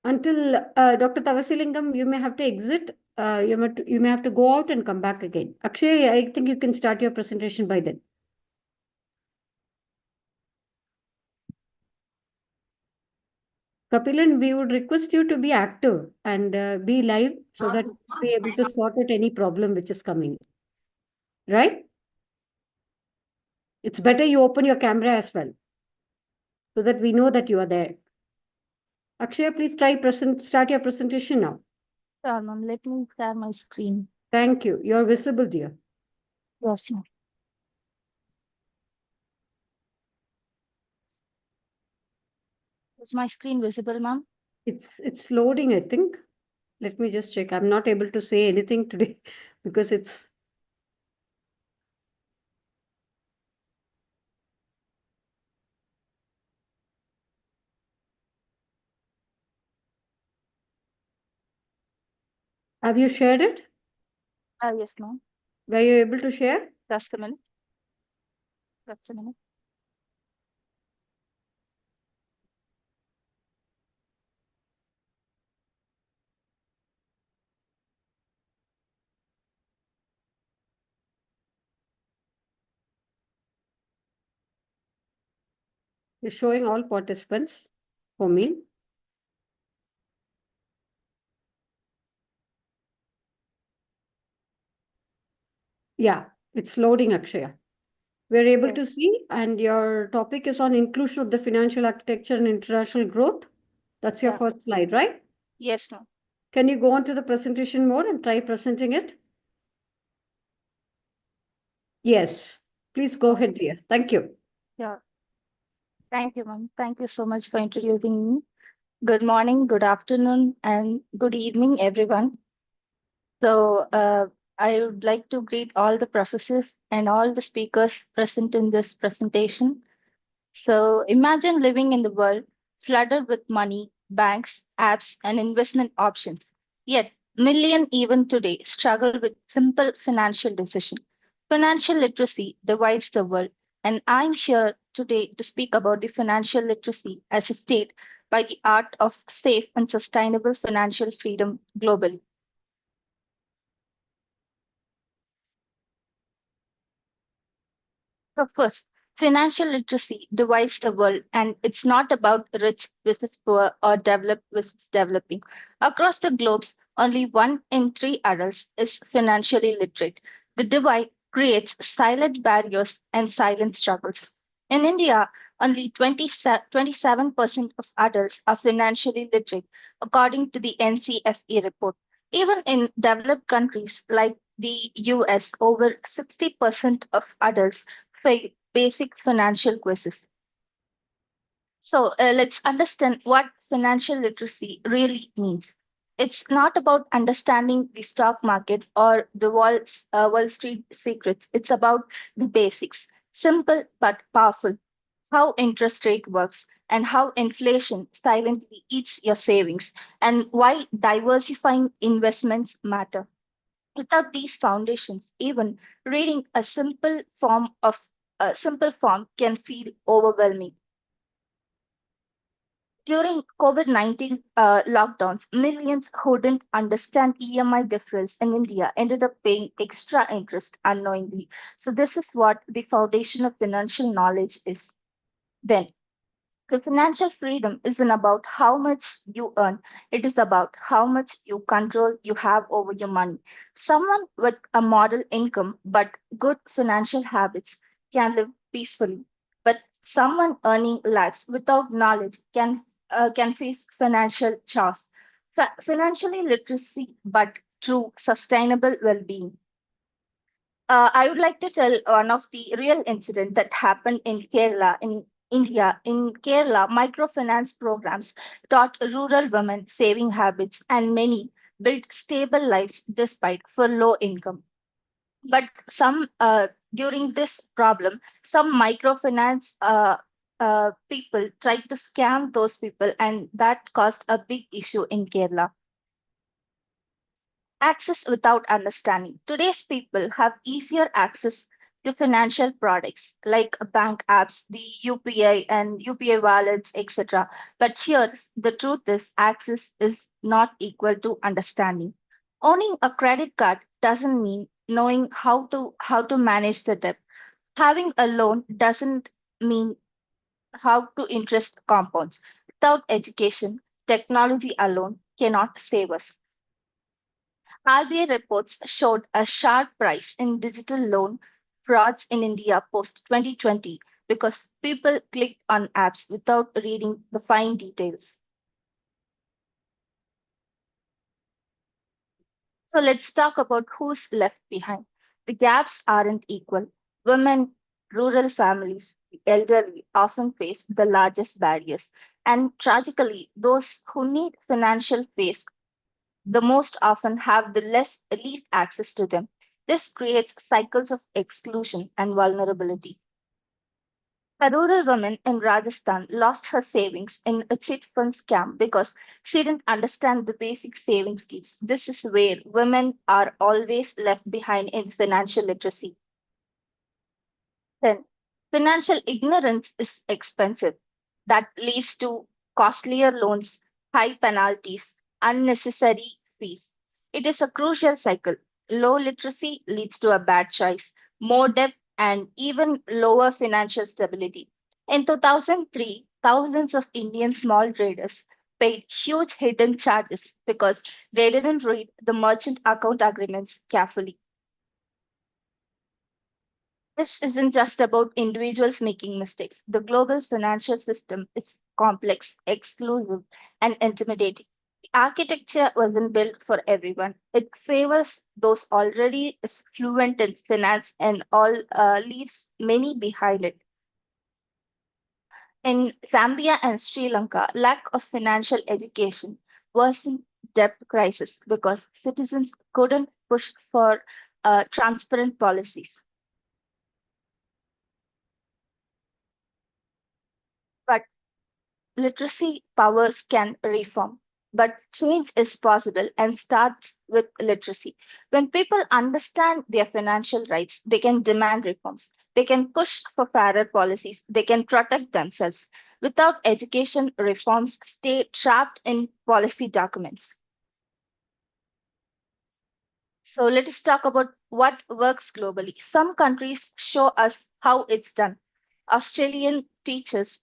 Until Dr. Tavasilingam, you may have to exit. You may have to go out and come back again. Akshay, I think you can start your presentation by then. Kapilan, we would request you to be active and be live so that we'll be able to sort out any problem which is coming. Right? It's better you open your camera as well so that we know that you are there. Akshay, please start your presentation now. Sure, ma'am. Let me share my screen. Thank you. You're visible, dear. Yes, ma'am. Is my screen visible, ma'am? It's loading, I think. Let me just check. I'm not able to say anything today because it's. Have you shared it? Yes, ma'am. Were you able to share? Just a minute. Just a minute. You're showing all participants for me. Yeah, it's loading, Akshaya. we're able Yes. to see, and your topic is on inclusion of the financial architecture and international growth. That's your Yeah. first slide, right? Yes, ma'am. Can you go on to the presentation mode and try presenting it? Yes, please go ahead, dear. Thank you. Yeah. Thank you, ma'am. Thank you so much for introducing me. Good morning, good afternoon, and good evening, everyone. So, I would like to greet all the professors and all the speakers present in this presentation. So, imagine living in the world flooded with money, banks, apps, and investment options. Yet, millions even today struggle with simple financial decisions. Financial literacy divides the world, and I'm here today to speak about the financial literacy as a state by the art of safe and sustainable financial freedom globally. So first, financial literacy divides the world, and it's not about rich versus poor or developed versus developing. Across the globe, only 1 in 3 adults is financially literate. The divide creates silent barriers and silent struggles. In India, only 27% of adults are financially literate, according to the NCFE report. Even in developed countries like the US, over 60% of adults basic financial quizzes. So let's understand what financial literacy really means. It's not about understanding the stock market or the Wall Street secrets. It's about the basics, simple but powerful. How interest rate works and how inflation silently eats your savings, and why diversifying investments matter. Without these foundations, even reading a simple form can feel overwhelming. During COVID-19 lockdowns, millions who didn't understand EMI difference in India ended up paying extra interest unknowingly. So this is what the foundation of financial knowledge is. Then the financial freedom isn't about how much you earn, it is about how much you control you have over your money. Someone with a model income but good financial habits can live peacefully, but someone earning less without knowledge can face financial chaos. Financially literacy, but true sustainable well-being. I would like to tell one of the real incident that happened in Kerala, in India. In Kerala, microfinance programs taught rural women saving habits, and many built stable lives despite for low income. But some during this problem, some microfinance people tried to scam those people, and that caused a big issue in Kerala. Access without understanding. Today's people have easier access to financial products like bank apps, the UPI and UPI wallets, etc. But here, the truth is, access is not equal to understanding. Owning a credit card doesn't mean knowing how to manage the debt. Having a loan doesn't mean how to interest compounds. Without education, technology alone cannot save us. RBI reports showed a sharp rise in digital loan frauds in India post 2020 because people clicked on apps without reading the fine details. So let's talk about who's left behind. The gaps aren't equal. Women, rural families, the elderly often face the largest barriers. And tragically, those who need financial face the most often have the least access to them. This creates cycles of exclusion and vulnerability. A rural woman in Rajasthan lost her savings in a chit fund scam because she didn't understand the basic savings schemes. This is where women are always left behind in financial literacy. Then, financial ignorance is expensive. That leads to costlier loans, high penalties, unnecessary fees. It is a crucial cycle. Low literacy leads to a bad choice, more debt, and even lower financial stability. In 2003, thousands of Indian small traders paid huge hidden charges because they didn't read the merchant account agreements carefully. This isn't just about individuals making mistakes. The global financial system is complex, exclusive, and intimidating. The architecture wasn't built for everyone. It favors those already fluent in finance and all leaves many behind it. In Zambia and Sri Lanka, lack of financial education worsened debt crisis because citizens couldn't push for transparent policies. But literacy powers can reform. But change is possible and starts with literacy. When people understand their financial rights, they can demand reforms. They can push for fairer policies. They can protect themselves. Without education, reforms stay trapped in policy documents. So let us talk about what works globally. Some countries show us how it's done. Australia teaches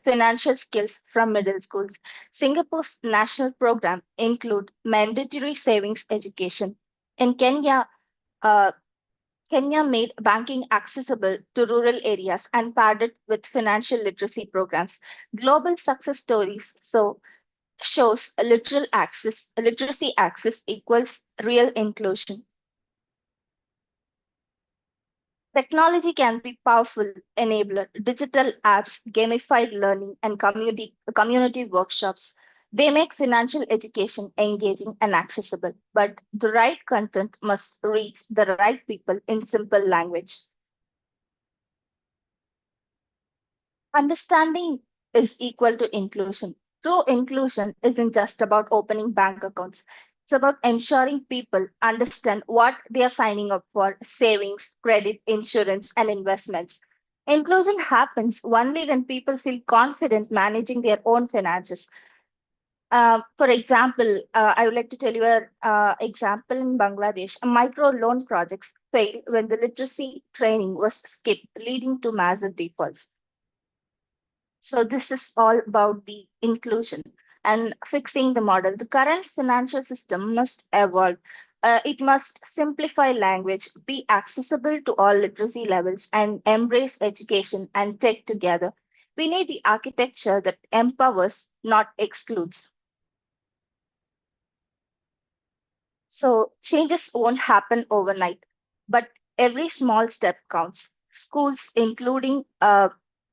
financial skills from middle schools. Singapore's national program include mandatory savings education. In Kenya, uh, Kenya made banking accessible to rural areas and paired it with financial literacy programs. Global success stories shows literacy access equals real inclusion. Technology can be powerful enabler. Digital apps, gamified learning, and community workshops. They make financial education engaging and accessible, but the right content must reach the right people in simple language. Understanding is equal to inclusion. True inclusion isn't just about opening bank accounts. It's about ensuring people understand what they are signing up for: savings, credit, insurance, and investments. Inclusion happens only when people feel confident managing their own finances. For example, I would like to tell you an example in Bangladesh. Micro loan projects failed when the literacy training was skipped, leading to massive defaults. So this is all about the inclusion and fixing the model. The current financial system must evolve. It must simplify language, be accessible to all literacy levels, and embrace education and tech together. We need the architecture that empowers, not excludes. So changes won't happen overnight, but every small step counts. Schools, including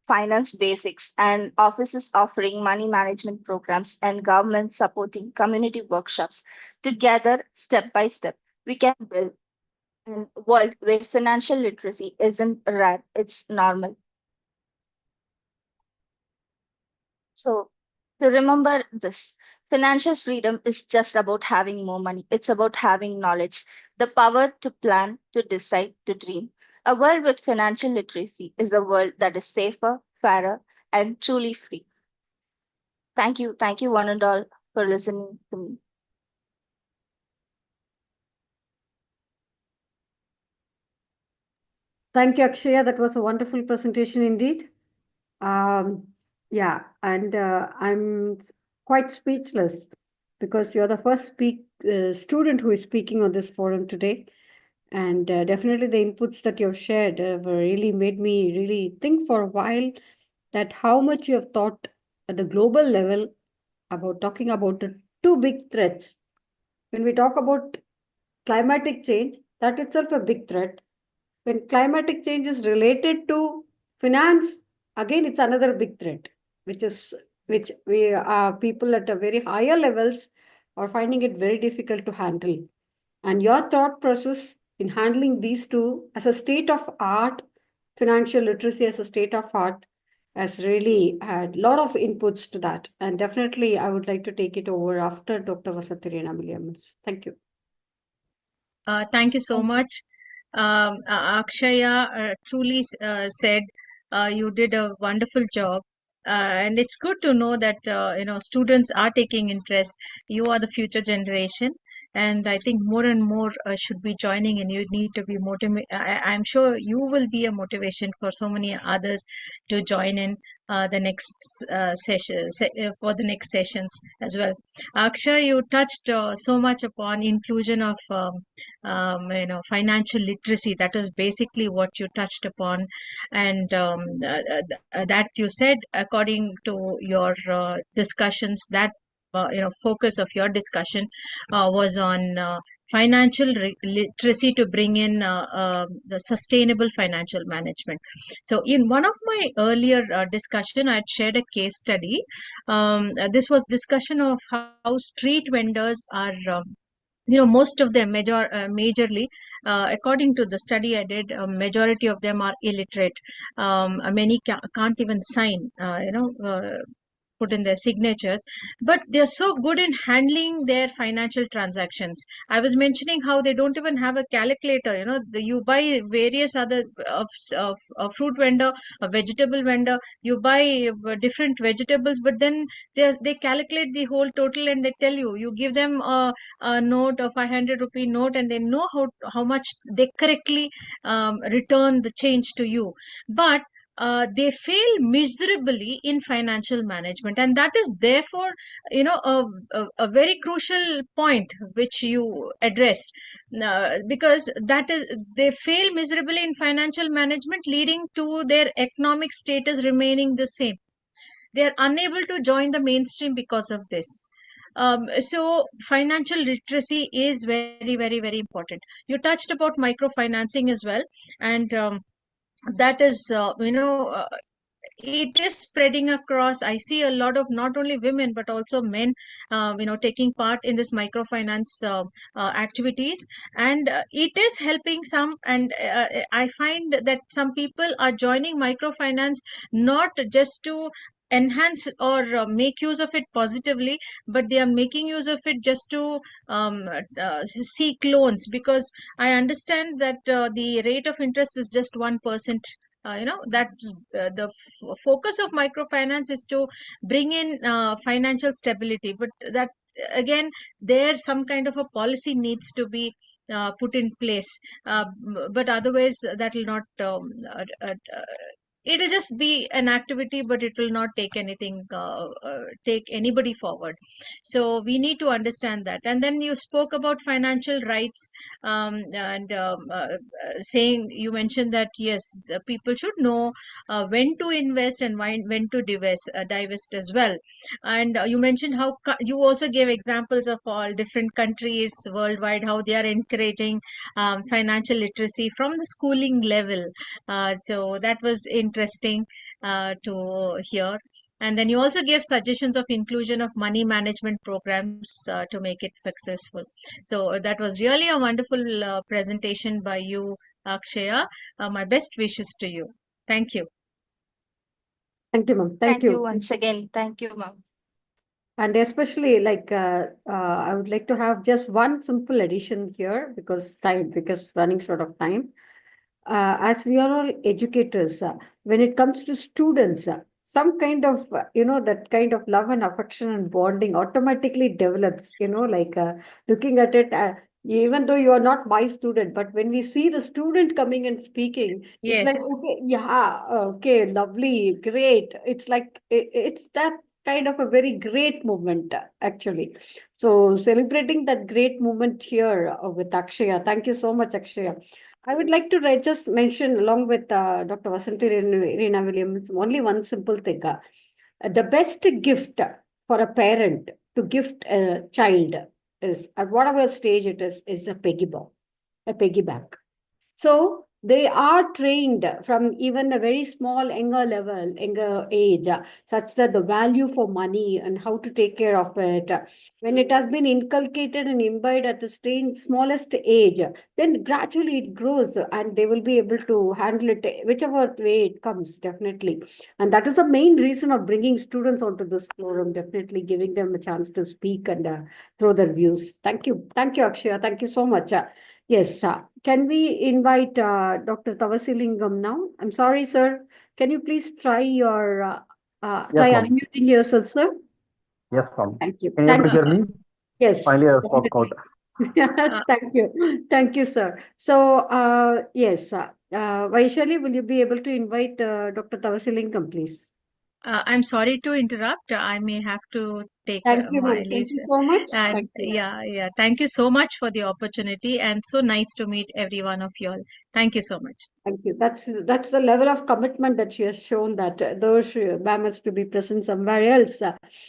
finance basics, and offices offering money management programs, and government supporting community workshops. Together, step by step, we can build a world where financial literacy isn't rare, it's normal. So, to remember this, financial freedom is just about having more money. It's about having knowledge, the power to plan, to decide, to dream. A world with financial literacy is a world that is safer, fairer, and truly free. Thank you. Thank you, one and all, for listening to me. Thank you, Akshaya. That was a wonderful presentation indeed. Yeah, and I'm quite speechless because you're the first student who is speaking on this forum today. And definitely the inputs that you've shared were really made me really think for a while that how much you have thought at the global level about talking about the two big threats. When we talk about climatic change, that itself a big threat. When climatic change is related to finance, again, it's another big threat, which we people at a very higher levels are finding it very difficult to handle. And your thought process in handling these two as a state of art, financial literacy as a state of art, has really had a lot of inputs to that. And definitely, I would like to take it over after Dr. Vasanthi Rena Williams. Thank you. Thank you so much. Akshaya truly said you did a wonderful job. And it's good to know that students are taking interest. You are the future generation, and I think more and more should be joining, and you need to be motivated. I'm sure you will be a motivation for so many others to join in the next for the next sessions as well. Akshay, you touched so much upon inclusion of financial literacy. That is basically what you touched upon, and that you said, according to your discussions, that focus of your discussion was on financial literacy to bring in the sustainable financial management. So in one of my earlier discussion, I had shared a case study. This was discussion of how street vendors are most of them majorly, according to the study I did, majority of them are illiterate. Many can't even sign, put in their signatures, but they're so good in handling their financial transactions. I was mentioning how they don't even have a calculator. You buy various other of fruit vendor, a vegetable vendor, you buy different vegetables, but then they calculate the whole total and they tell you give them a note, a 500 rupee note, and they know how much they correctly return the change to you. But they fail miserably in financial management, and that is therefore a very crucial point which you addressed, because that is, they fail miserably in financial management, leading to their economic status remaining the same. They are unable to join the mainstream because of this. So financial literacy is very, very, very important. You touched about microfinancing as well, and that is it is spreading across. I see a lot of not only women but also men taking part in this microfinance activities, and it is helping some, and I find that some people are joining microfinance not just to enhance or make use of it positively, but they are making use of it just to seek loans, because I understand that the rate of interest is just 1%. That the focus of microfinance is to bring in financial stability, but that again, there some kind of a policy needs to be put in place, but otherwise that will not it will just be an activity, but it will not take anything, take anybody forward. So we need to understand that. And then you spoke about financial rights, and saying, you mentioned that yes, the people should know when to invest and when to divest as well. And you mentioned how you also gave examples of all different countries worldwide, how they are encouraging financial literacy from the schooling level. So that was interesting to hear. And then you also gave suggestions of inclusion of money management programs to make it successful. So that was really a wonderful presentation by you, Akshaya. My best wishes to you. Thank you. Thank you, ma'am. Thank you once again. Thank you, ma'am. And especially I would like to have just one simple addition here, because running short of time. As we are all educators, when it comes to students, some kind of, that kind of love and affection and bonding automatically develops, looking at it, even though you are not my student, but when we see the student coming and speaking, it's like, Yes. okay, yeah, okay, lovely, great. It's like, it's that kind of a very great moment, actually. So celebrating that great moment here with Akshaya. Thank you so much, Akshaya. I would like to just mention, along with Dr. Vasanthi Reena Williams, only one simple thing. The best gift for a parent to gift a child is, at whatever stage it is a piggy bank. So they are trained from even a very small, younger age, such that the value for money and how to take care of it, when it has been inculcated and imbibed at the smallest age, then gradually it grows and they will be able to handle it whichever way it comes, definitely. And that is the main reason of bringing students onto this forum, definitely giving them a chance to speak and throw their views. Thank you. Thank you, Akshaya. Thank you so much. Yes, can we invite Dr. Tavasilingam now? I'm sorry, sir. Can you please try your Yes, try ma'am. unmuting yourself, sir? Yes, ma'am. Thank you. Can you able to hear me? Yes. Finally, I spoke out. Thank you. Thank you, sir. So, yes, Vaishali, will you be able to invite Dr. Tavasilingam, please? I'm sorry to interrupt. I may have to take Thank you, my ma'am. Thank leaves. you so much. And Thank you. yeah. Thank you so much for the opportunity, and so nice to meet every one of you all. Thank you so much. Thank you. That's the level of commitment that she has shown, that though ma'am has to be present somewhere else,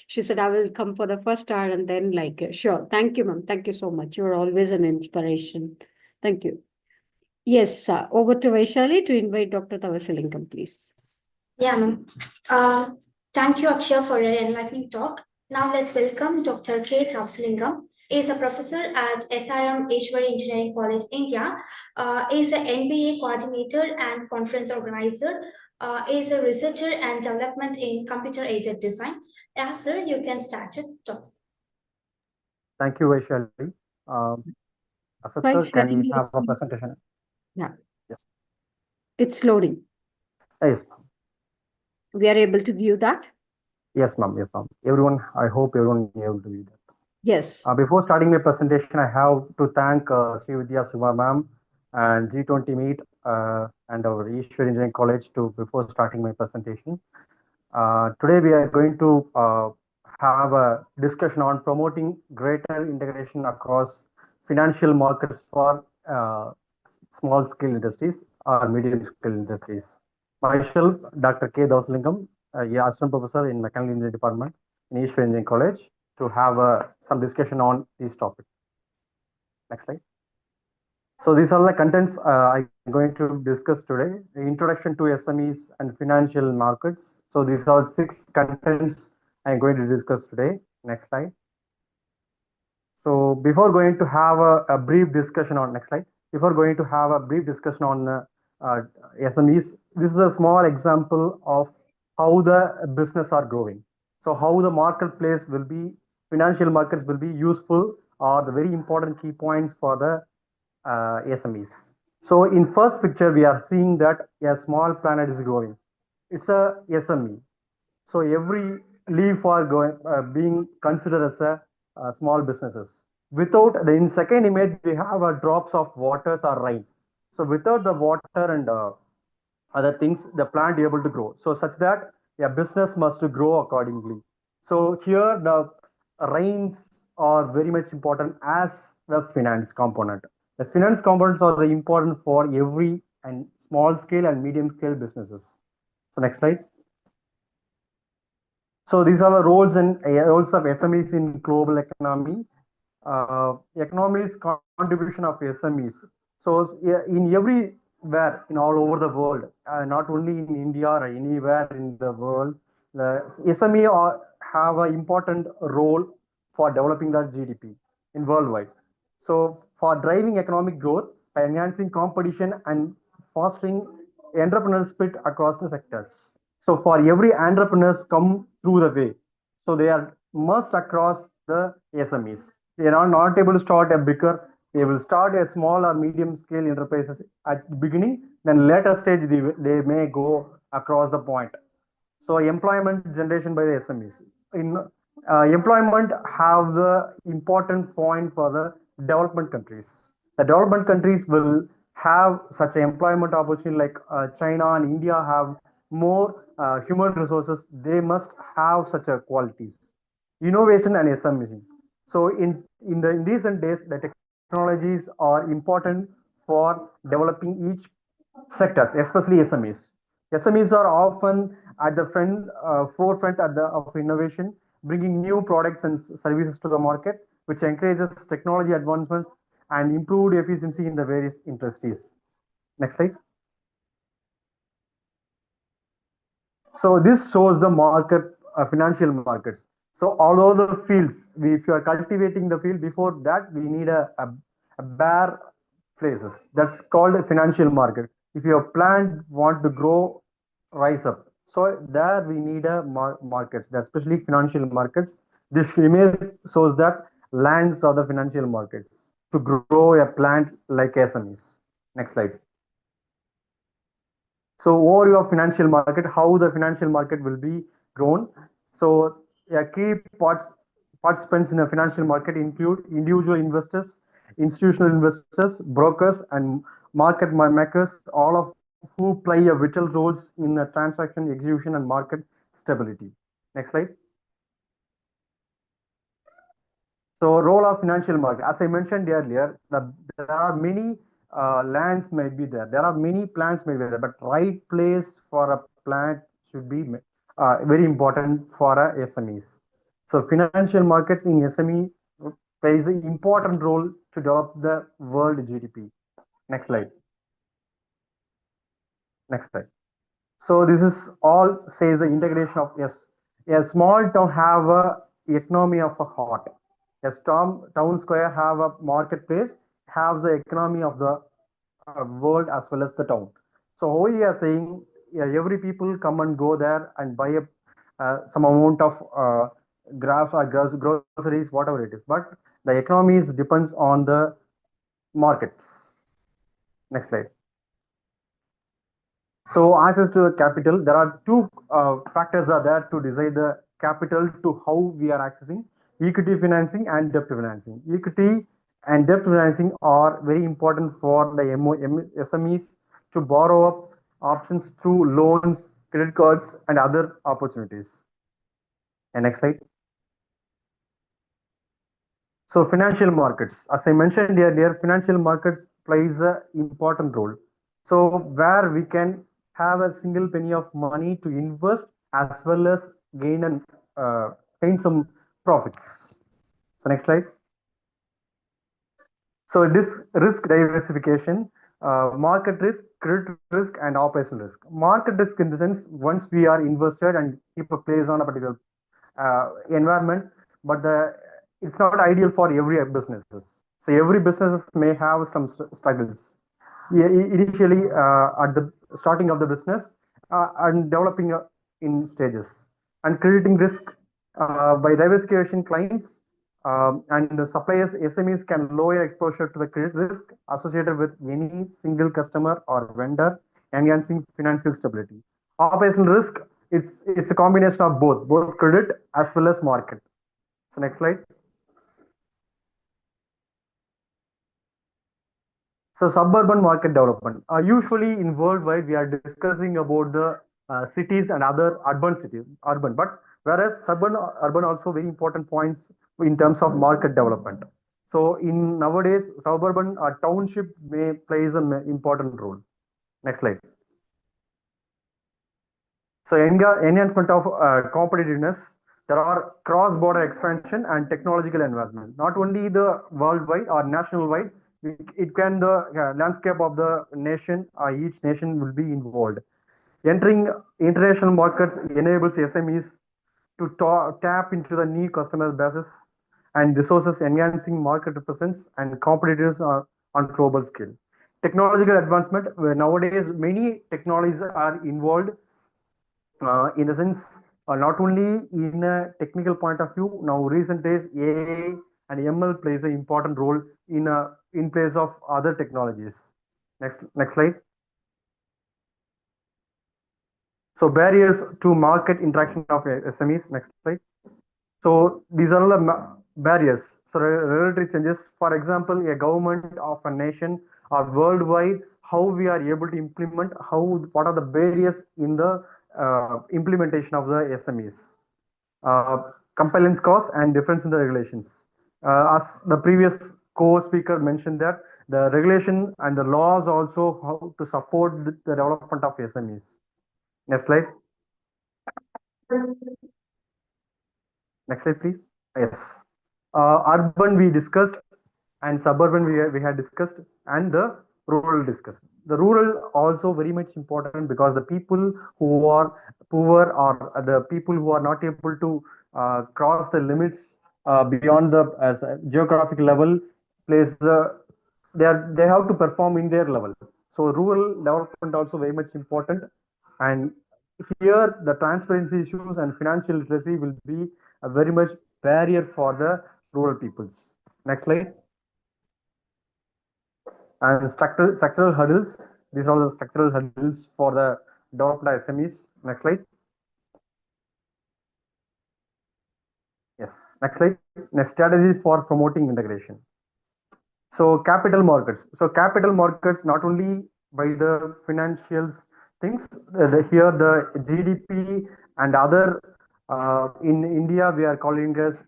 she said, I will come for the first hour, and then sure. Thank you, ma'am. Thank you so much. You're always an inspiration. Thank you. Yes, over to Vaishali to invite Dr. Tavasilingam, please. Yeah, ma'am. Thank you, Akshay, for your enlightening talk. Now let's welcome Dr. K. Tavasilingam. He is a professor at SRM Ishwari Engineering College, India. He is an NBA coordinator and conference organizer. He is a researcher and development in computer-aided design. Yeah, sir, you can start your talk. Thank you, Vaishali. Asad sir, can we have a presentation? Yeah. Yes. It's loading. Yes, ma'am. We are able to view that? Yes, ma'am. Yes, ma'am. Everyone, I hope everyone is able to view that. Yes. Before starting my presentation, I have to thank Sri Vidya Suma ma'am and G20 Meet and our Ishwari Engineering College before starting my presentation. Today we are going to have a discussion on promoting greater integration across financial markets for small scale industries or medium scale industries. Myself, Dr. K. Tavasilingam, assistant professor in Mechanical Engineering Department in Ishwari Engineering College, to have some discussion on this topic. Next slide. So these are the contents I'm going to discuss today. The introduction to SMEs and financial markets. So these are 6 contents I'm going to discuss today. Next slide. So before going to have a brief discussion on next slide, before going to have a brief discussion on SMEs, this is a small example of how the business are growing. So how the marketplace will be, financial markets will be useful, or the very important key points for the SMEs. So in first picture, we are seeing that a small planet is growing. It's a SME. So every leaf are being considered as a small businesses. Without in second image, we have drops of waters or rain. So without the water and other things, the plant is able to grow. So such that a business must grow accordingly. So here the rains are very much important as the finance component. The finance components are very important for every and small scale and medium scale businesses. So next slide. So these are the roles and roles of SMEs in global economy. Economy's contribution of SMEs. So in everywhere, in all over the world, not only in India or anywhere in the world, the SME have an important role for developing the GDP in worldwide. So for driving economic growth by enhancing competition and fostering entrepreneurial spirit across the sectors. So for every entrepreneurs come through the way. So they are must across the SMEs. They are not able to start a bigger. They will start a small or medium scale enterprises at the beginning. Then later stage they may go across the point. So employment generation by the SMEs. In employment have the important point for the development countries. The development countries will have such an employment opportunity like China and India have more human resources. They must have such a qualities. Innovation and SMEs. So in recent days, the technologies are important for developing each sectors, especially SMEs. SMEs are often at the forefront of innovation, bringing new products and services to the market, which encourages technology advancements and improved efficiency in the various industries. Next slide. So this shows the market, financial markets. So all over the fields, if you are cultivating the field, before that we need a bare places. That's called a financial market. If your plant want to grow, rise up. So there we need a markets, especially financial markets. This image shows that lands are the financial markets to grow a plant like SMEs. Next slide. So overview of financial market, how the financial market will be grown. So key participants in the financial market include individual investors, institutional investors, brokers, and market makers, all of who play a vital roles in the transaction execution and market stability. Next slide. So role of financial market, as I mentioned earlier, there are many lands may be there. There are many plants may be there, but right place for a plant should be very important for SMEs. So financial markets in SME plays an important role to develop the world GDP. Next slide. Next slide. So this is all says the integration of a small town have a economy of a heart. A town square have a marketplace, have the economy of the world as well as the town. So we are saying every people come and go there and buy some amount of graphs or groceries, whatever it is. But the economies depends on the markets. Next slide. So access to the capital, there are two factors are there to decide the capital to how we are accessing: equity financing and debt financing. Equity and debt financing are very important for the SMEs to borrow up options through loans, credit cards, and other opportunities. And next slide. So financial markets, as I mentioned earlier, financial markets plays an important role. So where we can have a single penny of money to invest as well as gain some profits. So next slide. So this risk diversification, market risk, credit risk, and operational risk. Market risk in the sense, once we are invested and keep a place on a particular environment, but it's not ideal for every businesses. So every businesses may have some struggles. Initially, at the starting of the business and developing in stages, and creating risk by diversification clients and the suppliers. SMEs can lower exposure to the credit risk associated with any single customer or vendor, enhancing financial stability. Operational risk, it's a combination of both credit as well as market. So next slide. So suburban market development. Usually in worldwide, we are discussing about the cities and other urban, but whereas urban also very important points in terms of market development. So in nowadays, suburban township plays an important role. Next slide. So enhancement of competitiveness. There are cross-border expansion and technological advancement. Not only the worldwide or national-wide, it can the landscape of the nation, each nation will be involved. Entering international markets enables SMEs to tap into the new customer bases and resources, enhancing market presence and competitors on global scale. Technological advancement, where nowadays many technologies are involved in the sense not only in a technical point of view. Now recent days AI and ML plays an important role in place of other technologies. Next slide. So barriers to market interaction of SMEs. Next slide. So these are all the barriers. So regulatory changes, for example, a government of a nation or worldwide, how we are able to implement, what are the barriers in the implementation of the SMEs. Compliance cost and difference in the regulations. As the previous co-speaker mentioned, that the regulation and the laws also how to support the development of SMEs. Next slide. Next slide, please. Yes. Urban we discussed, and suburban we had discussed, and the rural discussed. The rural also very much important because the people who are poor or the people who are not able to cross the limits beyond the geographic level plays they have to perform in their level. So rural development also very much important, and here the transparency issues and financial literacy will be a very much barrier for the rural peoples. Next slide. And structural hurdles. These are the structural hurdles for the developed SMEs. Next slide. Yes. Next slide. Next strategy for promoting integration. So capital markets. So capital markets not only by the financials things here the GDP and other in India we are calling as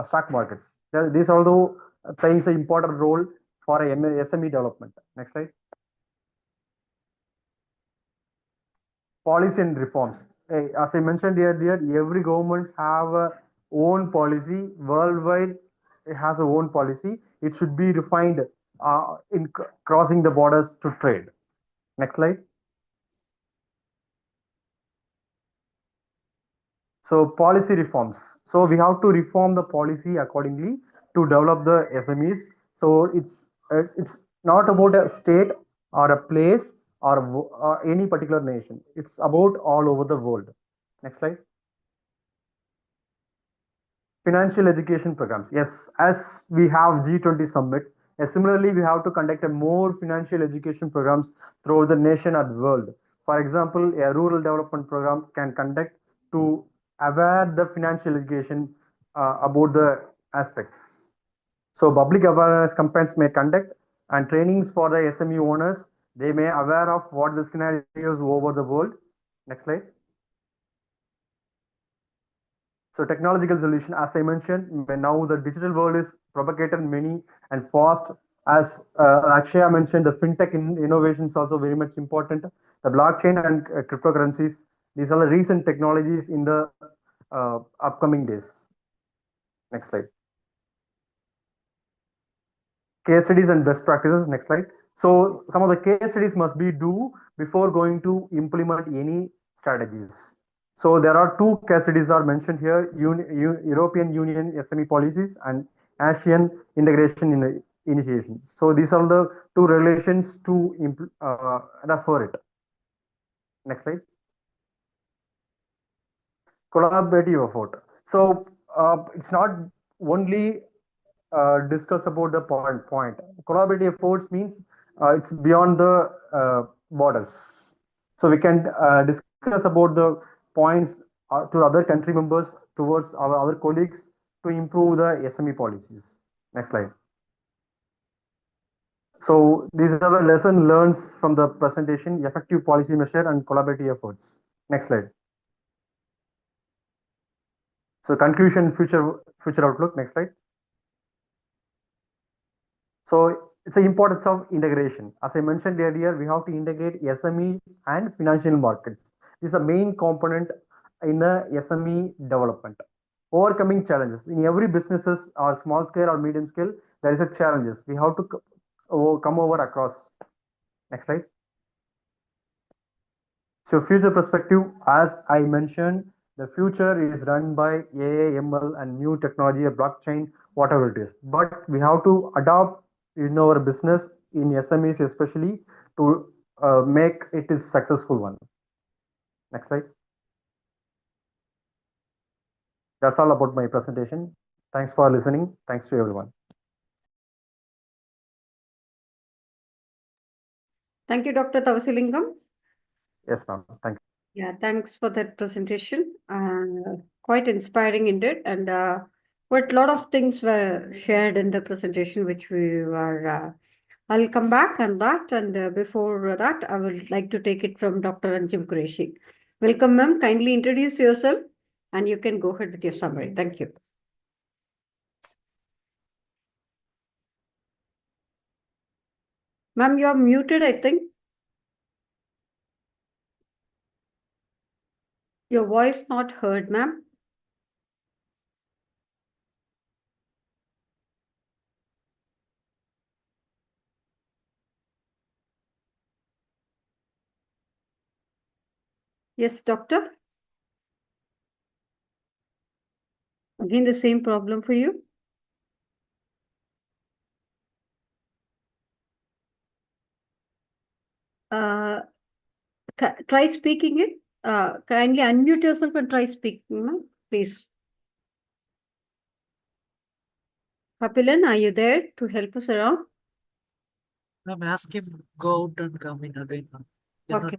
stock markets. This also plays an important role for a SME development. Next slide. Policy and reforms. As I mentioned earlier, every government have a own policy worldwide. It has a own policy. It should be refined in crossing the borders to trade. Next slide. So policy reforms. So we have to reform the policy accordingly to develop the SMEs. So it's not about a state or a place or any particular nation. It's about all over the world. Next slide. Financial education programs. Yes, as we have G20 summit, similarly we have to conduct a more financial education programs throughout the nation and the world. For example, a rural development program can conduct to aware the financial education about the aspects. So public awareness campaigns may conduct and trainings for the SME owners. They may aware of what the scenarios over the world. Next slide. So technological solution, as I mentioned, now the digital world is propagated many and fast. As Akshaya mentioned, the fintech innovation is also very much important. The blockchain and cryptocurrencies, these are the recent technologies in the upcoming days. Next slide. Case studies and best practices. Next slide. So some of the case studies must be do before going to implement any strategies. So there are two case studies are mentioned here: European Union SME policies and ASEAN integration initiation. So these are the two relations to refer it. Next slide. Collaborative effort. So it's not only discuss about the point. Collaborative efforts means it's beyond the borders. So we can discuss about the points to other country members towards our other colleagues to improve the SME policies. Next slide. So these are the lesson learned from the presentation: effective policy measure and collaborative efforts. Next slide. So conclusion, future outlook. Next slide. So it's the importance of integration. As I mentioned earlier, we have to integrate SME and financial markets. This is a main component in the SME development. Overcoming challenges in every businesses or small scale or medium scale, there is a challenges. We have to come over across. Next slide. So future perspective, as I mentioned, the future is run by AI, ML, and new technology, blockchain, whatever it is. But we have to adopt in our business, in SMEs especially, to make it a successful one. Next slide. That's all about my presentation. Thanks for listening. Thanks to everyone. Thank you, Dr. Tavasilingam. Yes, ma'am. Thank you. Yeah, thanks for that presentation. Quite inspiring indeed. And but a lot of things were shared in the presentation, which we were. I'll come back on that. And before that, I would like to take it from Dr. Anjum Qureshi. Welcome, ma'am. Kindly introduce yourself, and you can go ahead with your summary. Thank you. Ma'am, you are muted, I think. Your voice not heard, ma'am. Yes, doctor. Again, the same problem for you. Try speaking it. Kindly unmute yourself and try speaking, ma'am, please. Kapilan, are you there to help us around? I'm asking go out and come in again. Okay.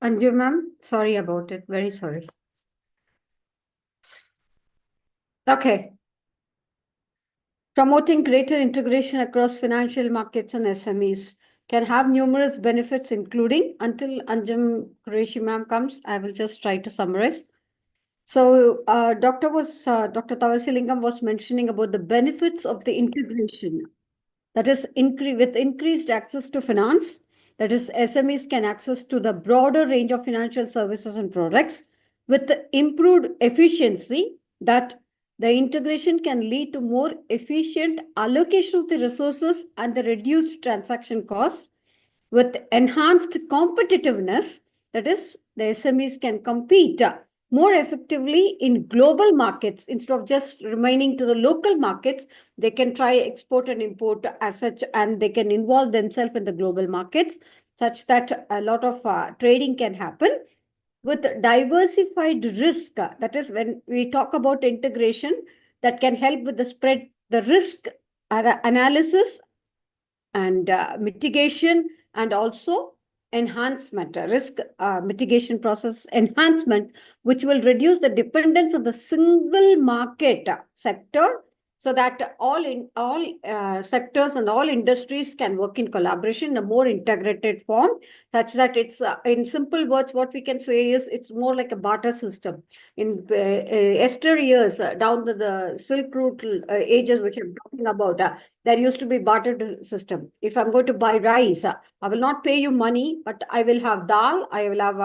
Anju, ma'am, sorry about it. Very sorry. Okay. Promoting greater integration across financial markets and SMEs. can have numerous benefits, including, until Anjum Qureshi ma'am comes, I will just try to summarize. So Dr. Tavasilingam was mentioning about the benefits of the integration. That is, with increased access to finance, that is, SMEs can access to the broader range of financial services and products. With the improved efficiency, that the integration can lead to more efficient allocation of the resources and the reduced transaction costs. With enhanced competitiveness, that is, the SMEs can compete more effectively in global markets. Instead of just remaining to the local markets, they can try export and import as such, and they can involve themselves in the global markets such that a lot of trading can happen. With diversified risk, that is, when we talk about integration, that can help with the risk analysis and mitigation, and also enhancement, risk mitigation process enhancement, which will reduce the dependence of the single market sector, so that all sectors and all industries can work in collaboration in a more integrated form, such that it's, in simple words, what we can say is it's more like a barter system. In years, down the Silk Route ages, which I'm talking about, there used to be barter system. If I'm going to buy rice, I will not pay you money, but I will have dal, I will have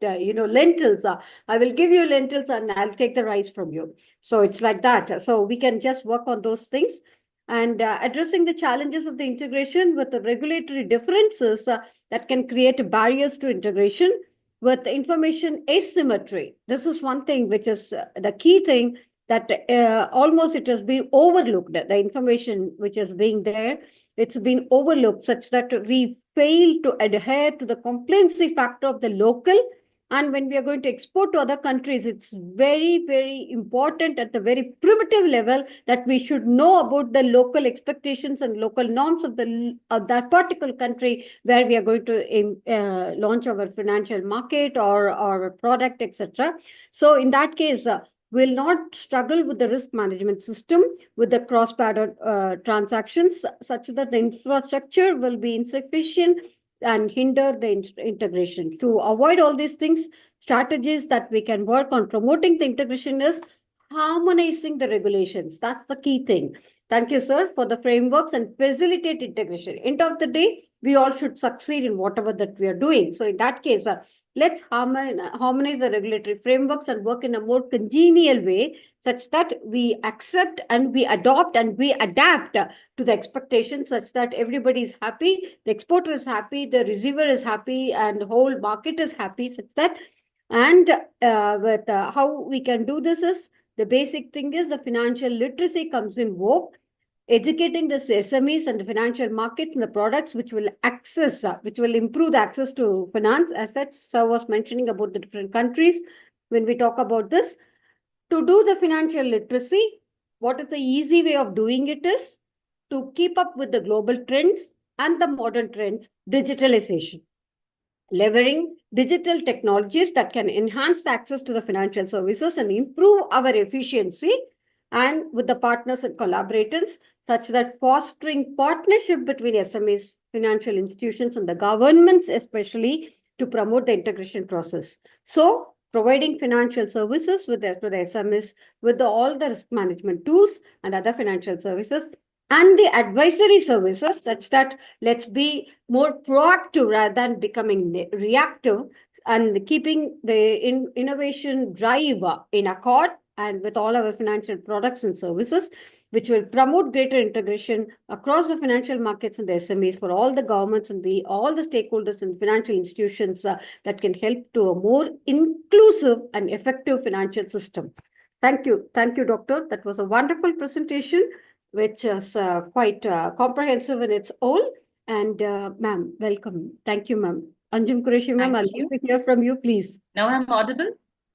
lentils. I will give you lentils and I'll take the rice from you. So it's like that. So we can just work on those things. And addressing the challenges of the integration with the regulatory differences that can create barriers to integration. With information asymmetry, this is one thing which is the key thing, that almost it has been overlooked. The information which is being there, it's been overlooked, such that we fail to adhere to the compliancy factor of the local. And when we are going to export to other countries, it's very, very important at the very primitive level that we should know about the local expectations and local norms of that particular country where we are going to launch our financial market or product, etc. So in that case, will not struggle with the risk management system, with the cross-border transactions, such that the infrastructure will be insufficient and hinder the integration. To avoid all these things, strategies that we can work on promoting the integration is harmonizing the regulations. That's the key thing. Thank you, sir, for the frameworks and facilitate integration. End of the day, we all should succeed in whatever that we are doing. So in that case, let's harmonize the regulatory frameworks and work in a more congenial way, such that we accept and we adopt and we adapt to the expectations, such that everybody is happy, the exporter is happy, the receiver is happy, and the whole market is happy, such that. And with how we can do this is, the basic thing is the financial literacy comes in vogue, educating the SMEs and the financial markets and the products which will improve the access to finance. As such, sir was mentioning about the different countries. When we talk about this, to do the financial literacy, what is the easy way of doing it is to keep up with the global trends and the modern trends, digitalization. Leveraging digital technologies that can enhance the access to the financial services and improve our efficiency, and with the partners and collaborators, such that fostering partnership between SMEs, financial institutions, and the governments, especially to promote the integration process. So providing financial services to the SMEs with all the risk management tools and other financial services, and the advisory services, such that let's be more proactive rather than becoming reactive, and keeping the innovation drive in accord and with all our financial products and services, which will promote greater integration across the financial markets and the SMEs for all the governments and all the stakeholders and financial institutions that can help to a more inclusive and effective financial system. Thank you. Thank you, Doctor. That was a wonderful presentation, which is quite comprehensive in its own. And ma'am, welcome. Thank you, ma'am. Anjum Qureshi, ma'am, I'll like to hear from you, please. Now I'm audible?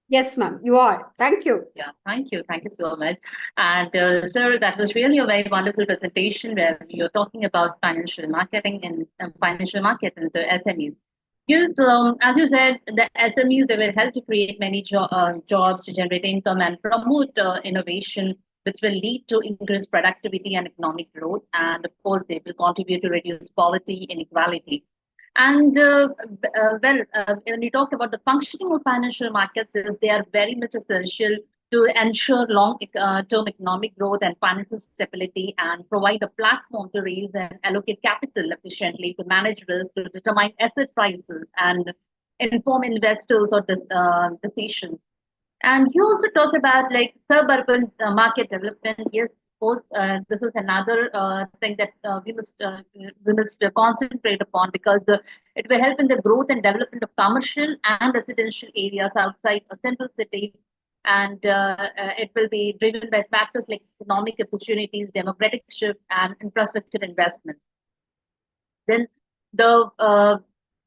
Yes, ma'am, you are. Thank you. Yeah, thank you. Thank you so much. And sir, that was really a very wonderful presentation where you're talking about financial marketing and financial market and the SMEs. Yes, as you said, the SMEs, they will help to create many jobs to generate income and promote innovation which will lead to increased productivity and economic growth. And of course, they will contribute to reduce poverty, inequality. And when we talk about the functioning of financial markets, they are very much essential to ensure long-term economic growth and financial stability, and provide a platform to raise and allocate capital efficiently, to manage risk, to determine asset prices, and inform investors or decisions. And you also talk about like suburban market development. Yes, of course, this is another thing that we must concentrate upon, because it will help in the growth and development of commercial and residential areas outside a central city. And it will be driven by factors like economic opportunities, demographic shift, and infrastructure investment. Then the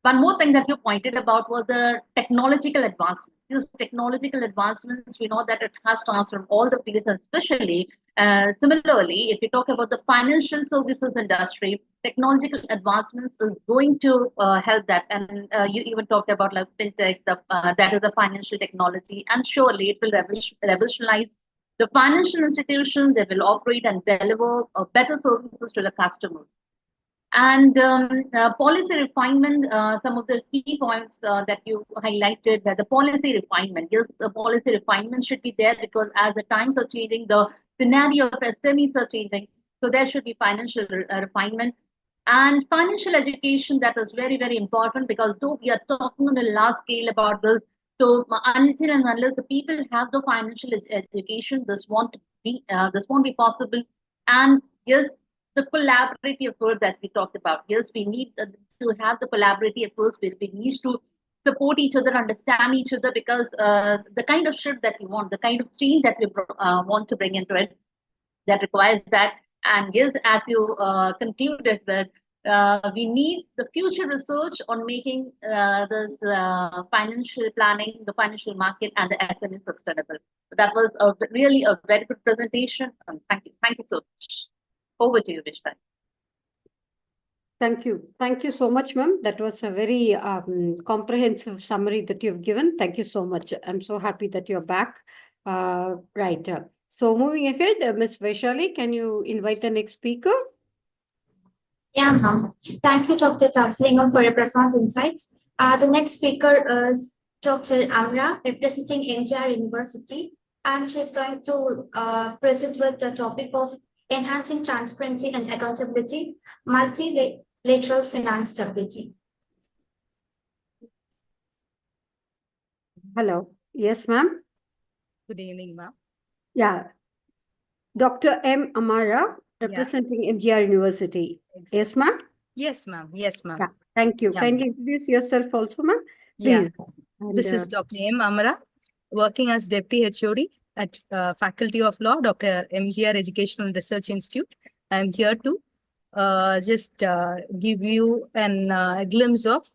one more thing that you pointed about was the technological advancements. These technological advancements, we know that it has transformed all the fields, especially similarly, if you talk about the financial services industry, technological advancements is going to help that. And you even talked about like fintech, that is the financial technology, and surely it will revolutionize the financial institutions. They will operate and deliver better services to the customers. And policy refinement, some of the key points that you highlighted, that the policy refinement, yes, the policy refinement should be there, because as the times are changing, the scenario of SMEs are changing. So there should be financial refinement. And financial education, that is very, very important, because though we are talking on a large scale about this, so until and unless the people have the financial education, this won't be possible. And yes, the collaborative approach that we talked about. Yes, we need to have the collaborative approach. We need to support each other, understand each other, because the kind of shift that we want, the kind of change that we want to bring into it, that requires that. And yes, as you concluded with, we need the future research on making this financial planning, the financial market, and the SME sustainable. So that was really a very good presentation. Thank you. Thank you so much. Over to you, Vishta. Thank you. Thank you so much, ma'am. That was a very comprehensive summary that you've given. Thank you so much. I'm so happy that you're back. Right. So moving ahead, Ms. Vaishali, can you invite the next speaker? Yeah, ma'am. Thank you, Dr. Tagslingam, for your profound insights. The next speaker is Dr. Amra, representing MGR University, and she's going to present with the topic of enhancing transparency and accountability, multilateral finance stability. Hello. Yes, ma'am. Good evening, ma'am. Yeah. Dr. M. Amara, representing MGR University. Exactly. Yes, ma'am? Yes, ma'am. Yes, ma'am. Yeah. Thank you. Yeah, Kindly introduce yourself also, ma'am. Please. Yeah. This is Dr. M. Amara, working as Deputy HOD at Faculty of Law, Dr. MGR Educational Research Institute. I'm here to just give you a glimpse of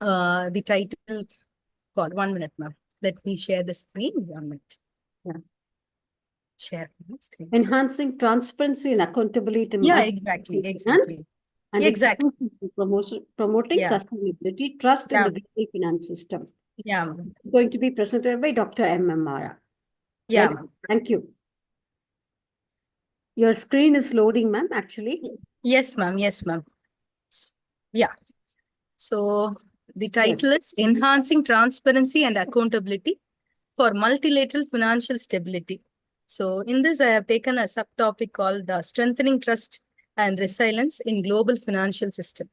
the title called. 1 minute, ma'am. Let me share the screen. 1 minute. Yeah. Share the screen. Enhancing transparency and accountability. Yeah, exactly. And exactly. Promoting sustainability, trust in the retail finance system. Yeah. It's going to be presented by Dr. M. Amara. Yeah. Right? Thank you. Your screen is loading, ma'am, actually. Yes, ma'am. Yes, ma'am. Yeah. So the title is Enhancing Transparency and Accountability for Multilateral Financial Stability. So in this, I have taken a subtopic called Strengthening Trust and Resilience in Global Financial System.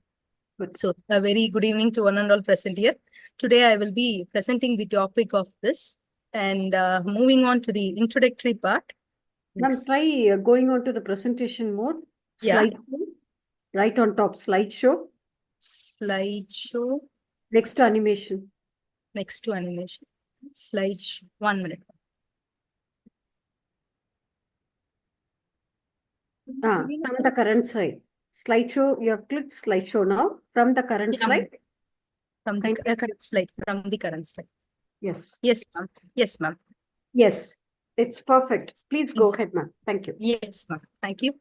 So a very good evening to one and all present here. Today, I will be presenting the topic of this and moving on to the introductory part. Ma'am, try going on to the presentation mode. Slideshow. Right on top, slideshow. Slideshow. Next to animation. Next to animation. Slideshow. 1 minute. From the current slide. Slideshow, you have clicked slideshow now. From the current slide. From the current slide. From the current slide. Yes. Yes, ma'am. Yes, ma'am. Yes, it's perfect. Please go ahead, ma'am. Thank you. Yes, ma'am. Thank you.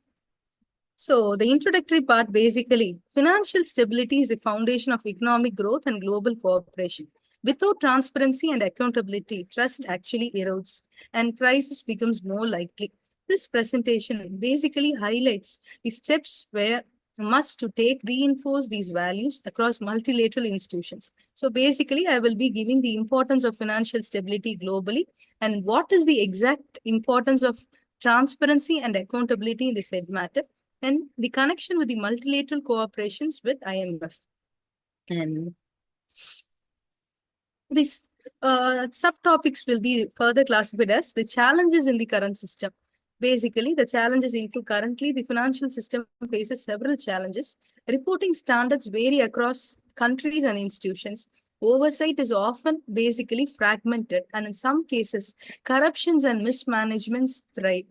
So the introductory part, basically, financial stability is a foundation of economic growth and global cooperation. Without transparency and accountability, trust actually erodes and crisis becomes more likely. This presentation basically highlights the steps where must to take reinforce these values across multilateral institutions. So basically, I will be giving the importance of financial stability globally and what is the exact importance of transparency and accountability in this said matter, and the connection with the multilateral cooperations with IMF. And these subtopics will be further classified as the challenges in the current system. Basically, the challenges include currently the financial system faces several challenges. Reporting standards vary across countries and institutions. Oversight is often basically fragmented, and in some cases, corruptions and mismanagements thrive.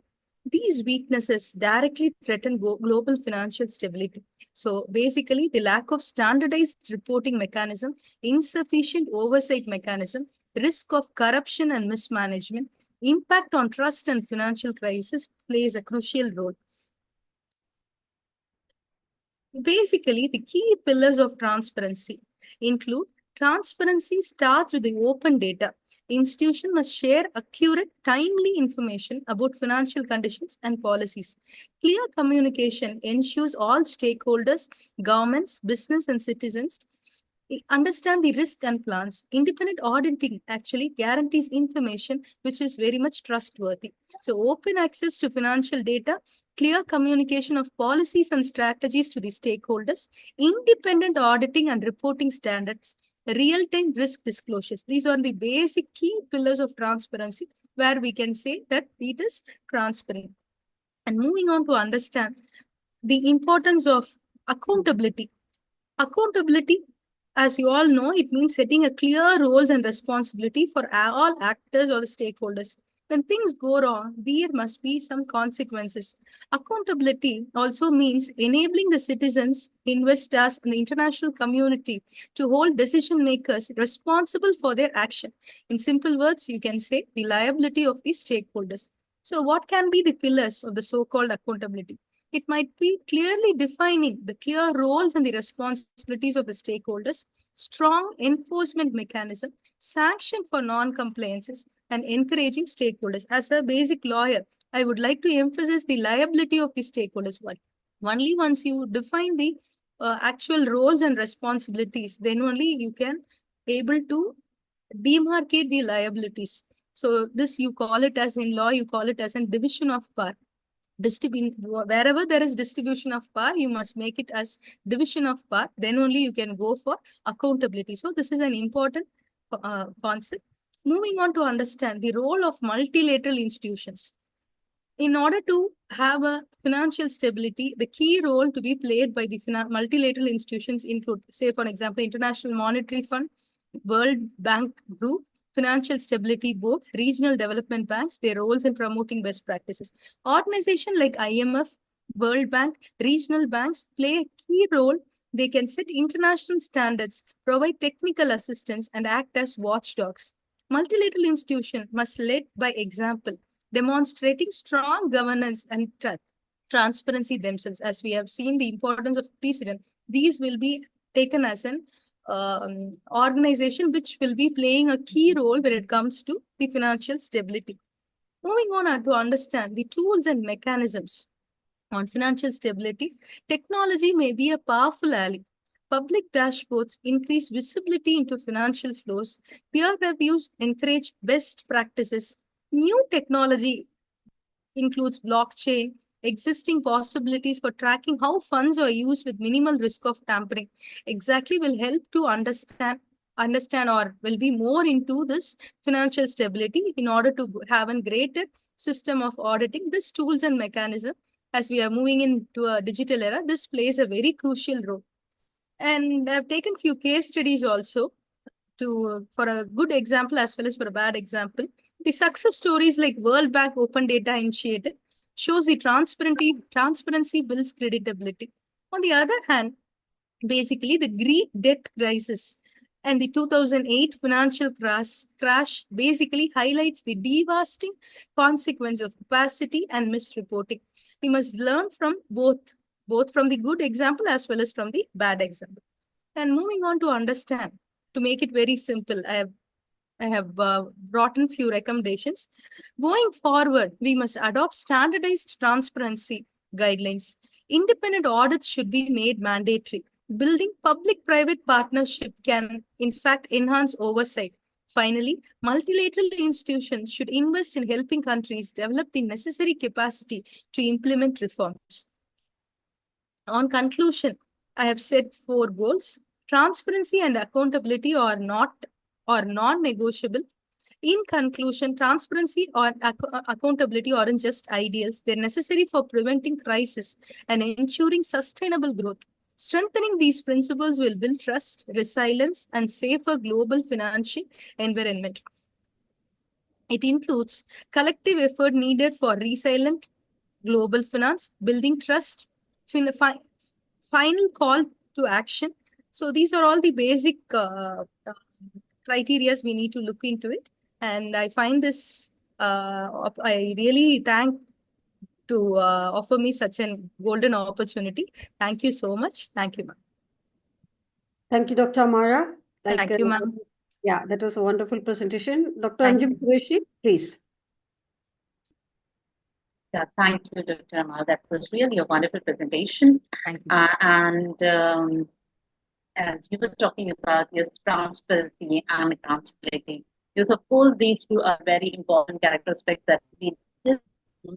These weaknesses directly threaten global financial stability. So basically, the lack of standardized reporting mechanism, insufficient oversight mechanism, risk of corruption and mismanagement, impact on trust and financial crisis plays a crucial role. Basically, the key pillars of transparency include transparency starts with the open data. Institution must share accurate, timely information about financial conditions and policies. Clear communication ensures all stakeholders, governments, business, and citizens understand the risk and plans. Independent auditing actually guarantees information which is very much trustworthy. So open access to financial data, clear communication of policies and strategies to the stakeholders, independent auditing and reporting standards, real-time risk disclosures. These are the basic key pillars of transparency where we can say that it is transparent. And moving on to understand the importance of accountability. Accountability, as you all know, it means setting a clear roles and responsibility for all actors or the stakeholders. When things go wrong, there must be some consequences. Accountability also means enabling the citizens, investors, and the international community to hold decision makers responsible for their action. In simple words, you can say the liability of the stakeholders. So what can be the pillars of the so-called accountability? It might be clearly defining the clear roles and the responsibilities of the stakeholders, strong enforcement mechanism, sanction for non-compliances, and encouraging stakeholders. As a basic lawyer, I would like to emphasize the liability of the stakeholders. Only once you define the actual roles and responsibilities, then only you can able to demarcate the liabilities. So this you call it as in law, you call it as a division of power. Wherever there is distribution of power, you must make it as division of power. Then only you can go for accountability. So this is an important concept. Moving on to understand the role of multilateral institutions. In order to have a financial stability, the key role to be played by the multilateral institutions include, say, for example, International Monetary Fund, World Bank Group, Financial Stability Board, regional development banks, their roles in promoting best practices. Organizations like IMF, World Bank, regional banks play a key role. They can set international standards, provide technical assistance, and act as watchdogs. Multilateral institutions must lead by example, demonstrating strong governance and transparency themselves. As we have seen the importance of precedent, these will be taken as an organization which will be playing a key role when it comes to the financial stability. Moving on to understand the tools and mechanisms on financial stability, technology may be a powerful ally. Public dashboards increase visibility into financial flows. Peer reviews encourage best practices. New technology includes blockchain, existing possibilities for tracking how funds are used with minimal risk of tampering. Exactly will help to understand or will be more into this financial stability in order to have a greater system of auditing. This tools and mechanism, as we are moving into a digital era, this plays a very crucial role. And I've taken few case studies also for a good example as well as for a bad example. The success stories like World Bank Open Data Initiative shows the transparency builds credibility. On the other hand, basically the Greek debt crisis and the 2008 financial crash basically highlights the devastating consequence of opacity and misreporting. We must learn from both from the good example as well as from the bad example. And moving on to understand, to make it very simple, I have I have brought in few recommendations. Going forward, we must adopt standardized transparency guidelines. Independent audits should be made mandatory. Building public-private partnership can, in fact, enhance oversight. Finally, multilateral institutions should invest in helping countries develop the necessary capacity to implement reforms. On conclusion, I have set 4 goals. Transparency and accountability are non-negotiable. In conclusion, transparency or accountability aren't just ideals. They're necessary for preventing crisis and ensuring sustainable growth. Strengthening these principles will build trust, resilience, and safer global financial environment. It includes collective effort needed for resilient global finance, building trust, final call to action. So these are all the basic criteria we need to look into it. And I find this, I really thank to offer me such a golden opportunity. Thank you so much. Thank you, ma'am. Thank you, Dr. Amara. Thank you, ma'am. Yeah, that was a wonderful presentation. Dr. Thank Anjum Qureshi, please. Yeah, thank you, Dr. Amara. That was really a wonderful presentation. Thank you. And as you were talking about, yes, transparency and accountability. Yes, of course, these two are very important characteristics that we need,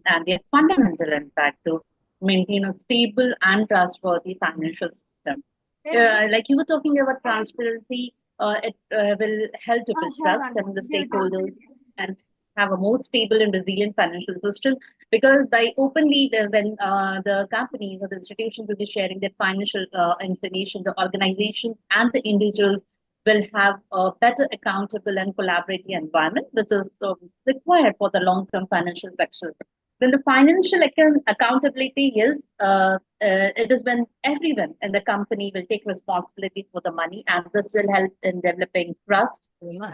and they're fundamental, in fact, to maintain a stable and trustworthy financial system. Like you were talking about transparency, it will help to build trust among the stakeholders and have a more stable and resilient financial system, because by openly when the companies or the institutions will be sharing their financial information, the organization and the individuals will have a better accountable and collaborative environment, which is required for the long-term financial success. When the financial accountability is, it is when everyone in the company will take responsibility for the money, and this will help in developing trust,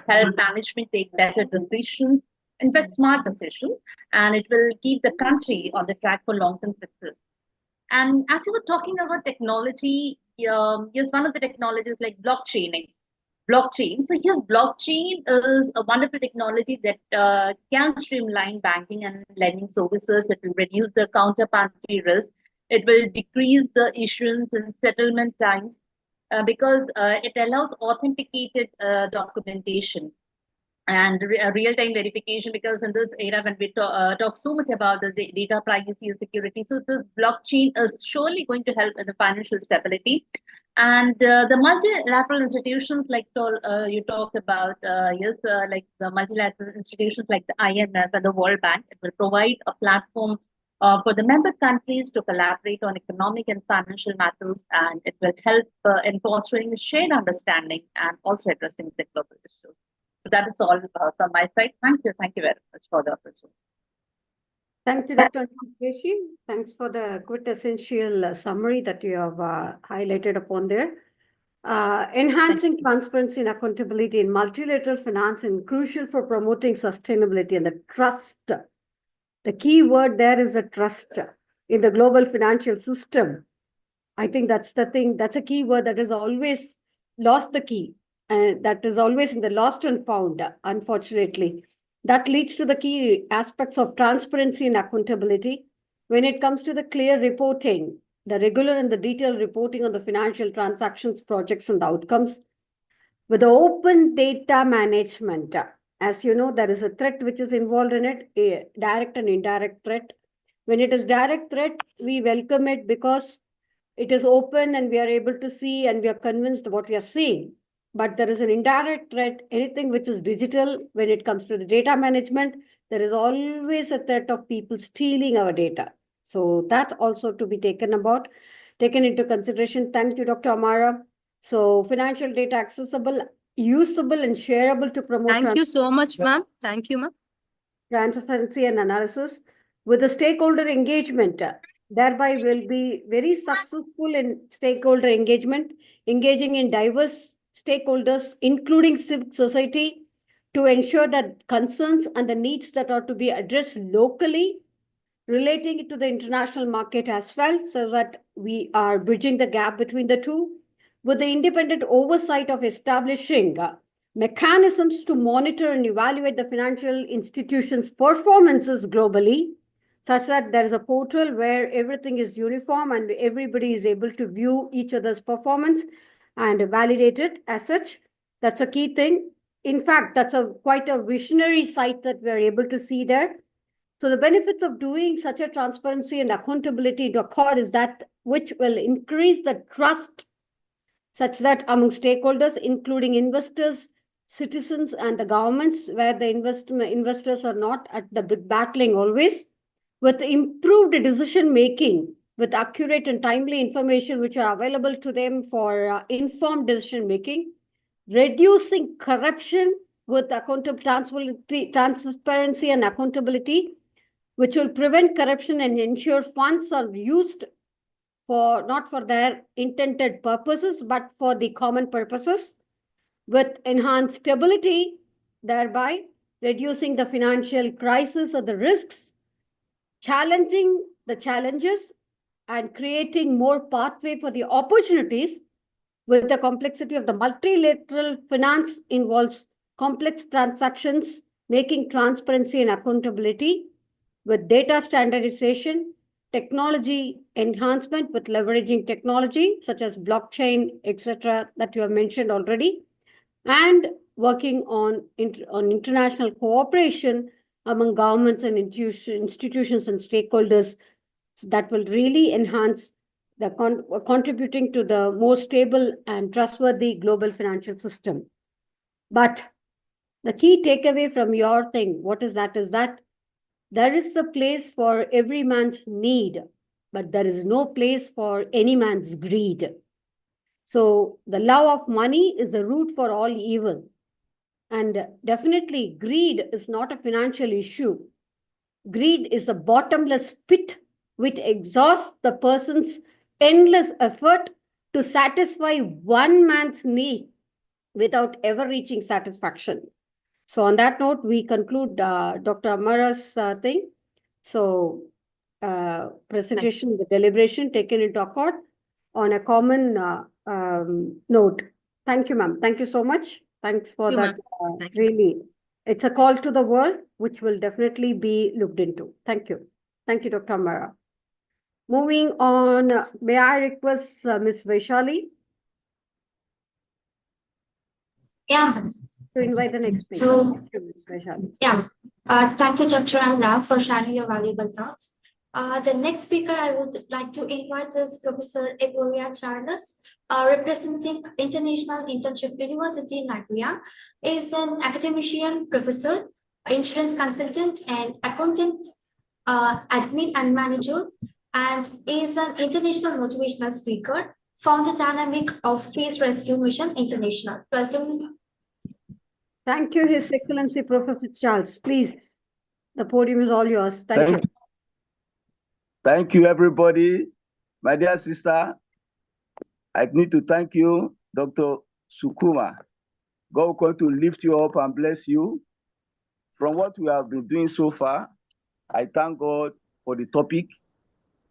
help management take better decisions, in fact, smart decisions, and it will keep the country on the track for long-term success. And as you were talking about technology, yes, one of the technologies like blockchain. So yes, blockchain is a wonderful technology that can streamline banking and lending services. It will reduce the counterparty risk. It will decrease the issuance and settlement times because it allows authenticated documentation and real-time verification, because in this era when we talk so much about the data privacy and security, so this blockchain is surely going to help in the financial stability. And the multilateral institutions like you talked about, yes, like the multilateral institutions like the IMF and the World Bank, it will provide a platform for the member countries to collaborate on economic and financial matters, and it will help in fostering a shared understanding and also addressing the global issues. So that is all from my side. Thank you very much for the opportunity. Thank you, Dr. Qureshi. Thanks for the quintessential summary that you have highlighted upon there. Enhancing transparency and accountability in multilateral finance is crucial for promoting sustainability and the trust. The key word there is the trust in the global financial system. I think that's the thing. That's a key word that has always lost the key, and that is always in the lost and found, unfortunately. That leads to the key aspects of transparency and accountability. When it comes to the clear reporting, the regular and the detailed reporting on the financial transactions, projects, and the outcomes. With the open data management, as you know, there is a threat which is involved in it, a direct and indirect threat. When it is direct threat, we welcome it because it is open and we are able to see and we are convinced what we are seeing. But there is an indirect threat, anything which is digital, when it comes to the data management, there is always a threat of people stealing our data. So that also to be taken into consideration. Thank you, Dr. Amara. So financial data accessible, usable, and shareable to promote. Thank you so much, ma'am. Thank you, ma'am. Transparency and analysis with the stakeholder engagement. Thereby will be very successful in stakeholder engagement, engaging in diverse stakeholders, including civic society, to ensure that concerns and the needs that are to be addressed locally, relating it to the international market as well, so that we are bridging the gap between the two, with the independent oversight of establishing mechanisms to monitor and evaluate the financial institutions' performances globally, such that there is a portal where everything is uniform and everybody is able to view each other's performance and validate it as such. That's a key thing. In fact, that's quite a visionary site that we're able to see there. So the benefits of doing such a transparency and accountability to occur is that which will increase the trust such that among stakeholders, including investors, citizens, and the governments, where the investors are not at the big battling always, with improved decision-making, with accurate and timely information which are available to them for informed decision-making, reducing corruption with transparency and accountability, which will prevent corruption and ensure funds are used for not for their intended purposes, but for the common purposes, with enhanced stability, thereby reducing the financial crisis or the risks, challenging the challenges, and creating more pathway for the opportunities. With the complexity of the multilateral finance involves complex transactions, making transparency and accountability, with data standardization, technology enhancement with leveraging technology such as blockchain, etc., that you have mentioned already, and working on international cooperation among governments and institutions and stakeholders that will really enhance the contributing to the more stable and trustworthy global financial system. But the key takeaway from your thing, what is that? Is that there is a place for every man's need, but there is no place for any man's greed. So the love of money is the root for all evil. And definitely greed is not a financial issue. Greed is a bottomless pit which exhausts the person's endless effort to satisfy one man's need without ever reaching satisfaction. So on that note, we conclude Dr. Amara's thing. So presentation, the deliberation taken into account on a common note. Thank you, ma'am. Thank you so much. Thanks for that. Really, it's a call to the world, which will definitely be looked into. Thank you. Thank you, Dr. Amara. Moving on, may I request Ms. Vaishali? Yeah. To invite the next speaker. So, Thank you, Ms. Vaishali. Yeah. Thank you, Dr. Amra, for sharing your valuable thoughts. The next speaker I would like to invite is Professor Eboria Charles, representing International Internship University in Nigeria, is an academician, professor, insurance consultant, and accountant, admin and manager, and is an international motivational speaker, founder dynamic of Peace Rescue Mission International. Welcome. Thank you, His Excellency Professor Charles. Please, the podium is all yours. Thank you. Thank you, everybody. My dear sister, I need to thank you, Dr. Sukuma. God is going to lift you up and bless you. From what we have been doing so far, I thank God for the topic.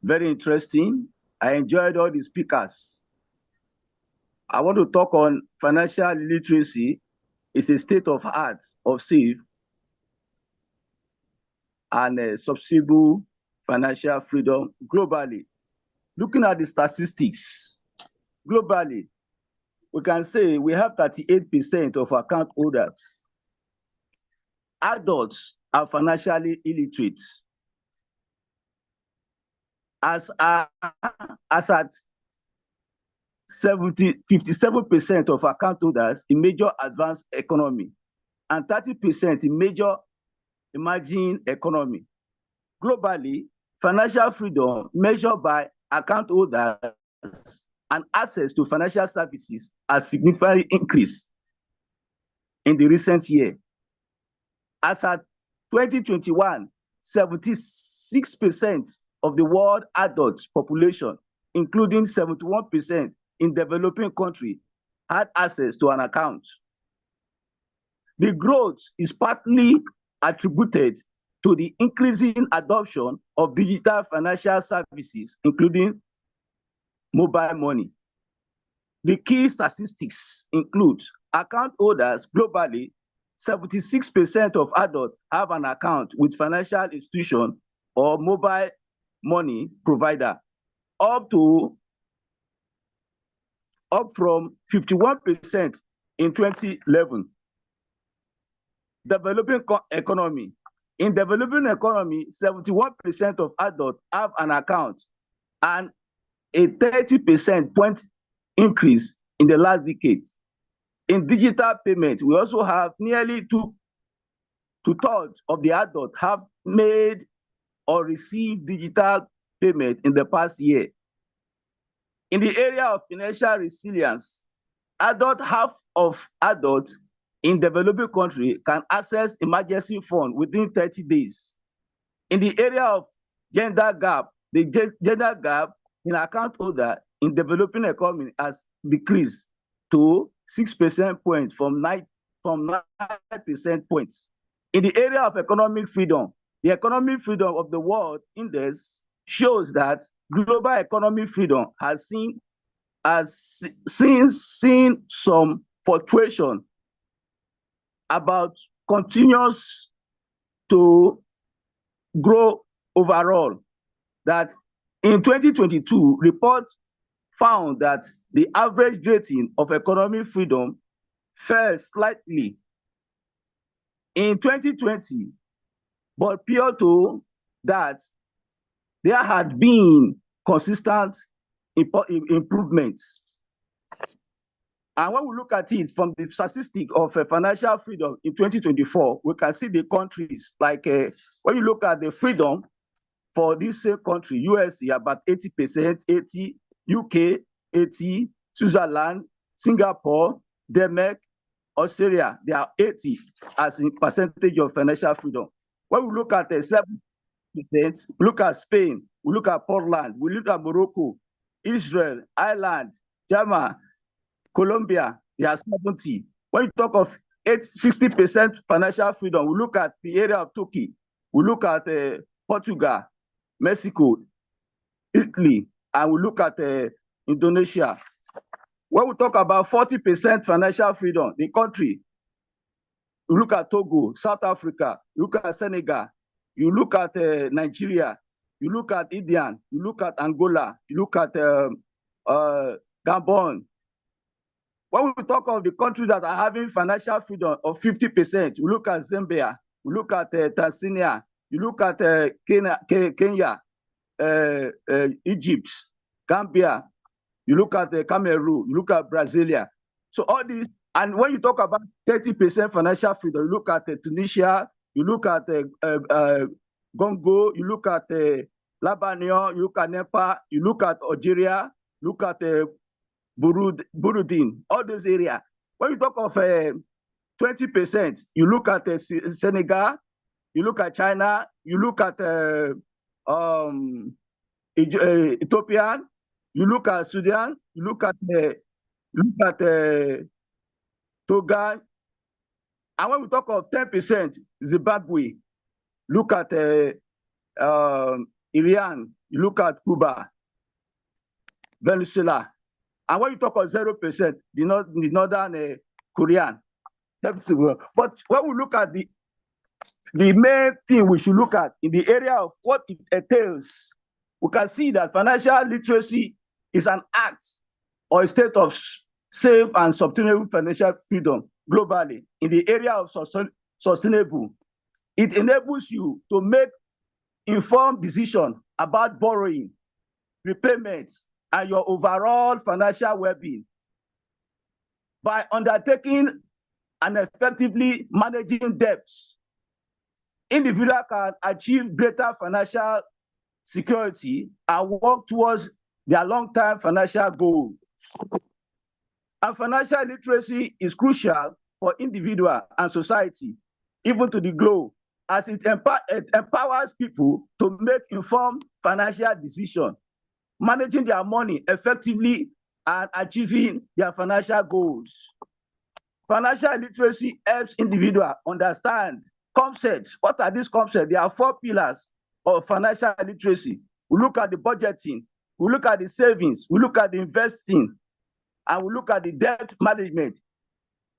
Very interesting. I enjoyed all the speakers. I want to talk on financial literacy. It's a state of art of safe and subsidiary financial freedom globally. Looking at the statistics, globally, we can say we have 38% of account holders. Adults are financially illiterate. As at 57% of account holders in major advanced economy and 30% in major emerging economy. Globally, financial freedom measured by account holders and access to financial services has significantly increased in the recent year. As at 2021, 76% of the world adult population, including 71% in developing countries, had access to an account. The growth is partly attributed to the increasing adoption of digital financial services, including mobile money. The key statistics include account holders globally, 76% of adults have an account with financial institution or mobile money provider, up from 51% in 2011. Developing economy. In developing economy, 71% of adults have an account, and a 30% point increase in the last decade. In digital payment, we also have nearly two-thirds of the adults have made or received digital payment in the past year. In the area of financial resilience, half of adults in developing countries can access emergency fund within 30 days. In the area of gender gap, the gender gap in account holder in developing economy has decreased to 6% points from 9% points. In the area of economic freedom, the Economic Freedom of the World Index shows that global economic freedom has seen some fluctuation about continues to grow overall. That in 2022, report found that the average rating of economic freedom fell slightly in 2020, but prior to that, there had been consistent improvements. And when we look at it from the statistic of financial freedom in 2024, we can see the countries like when you look at the freedom for this country, USA about 80%, 80, UK 80, Switzerland, Singapore, Denmark, Australia, they are 80 as in percentage of financial freedom. When we look at 7%, we look at Spain, we look at Portland, we look at Morocco, Israel, Ireland, Germany, Colombia, they are 70. When you talk of 60% financial freedom, we look at the area of Turkey, we look at Portugal, Mexico, Italy, and we look at Indonesia. When we talk about 40% financial freedom, the country, you look at Togo, South Africa, you look at Senegal, you look at Nigeria, you look at India, you look at Angola, you look at Gabon. When we talk of the countries that are having financial freedom of 50%, we look at Zambia, we look at Tanzania, you look at Kenya, Egypt, Gambia, you look at Cameroon, you look at Brasilia. So all these, and when you talk about 30% financial freedom, you look at Tunisia, you look at Congo, you look at Lebanon, you look at Nepal, you look at Algeria, look at Burundi, all those areas. When you talk of 20%, you look at Senegal, you look at China, you look at Ethiopia, you look at Sudan, you look at Togo, and when we talk of 10%, Zimbabwe, look at Iran, you look at Cuba, Venezuela. And when you talk of 0%, the Northern Korean. But when we look at the main thing we should look at in the area of what it entails, we can see that financial literacy is an act or a state of safe and sustainable financial freedom globally in the area of sustainable. It enables you to make informed decisions about borrowing, repayment, and your overall financial well-being. By undertaking and effectively managing debts, individuals can achieve greater financial security and work towards their long-term financial goals. And financial literacy is crucial for individuals and society, even to the globe, as it empowers people to make informed financial decisions, managing their money effectively and achieving their financial goals. Financial literacy helps individuals understand concepts. What are these concepts? There are 4 pillars of financial literacy. We look at the budgeting, we look at the savings, we look at the investing, and we look at the debt management.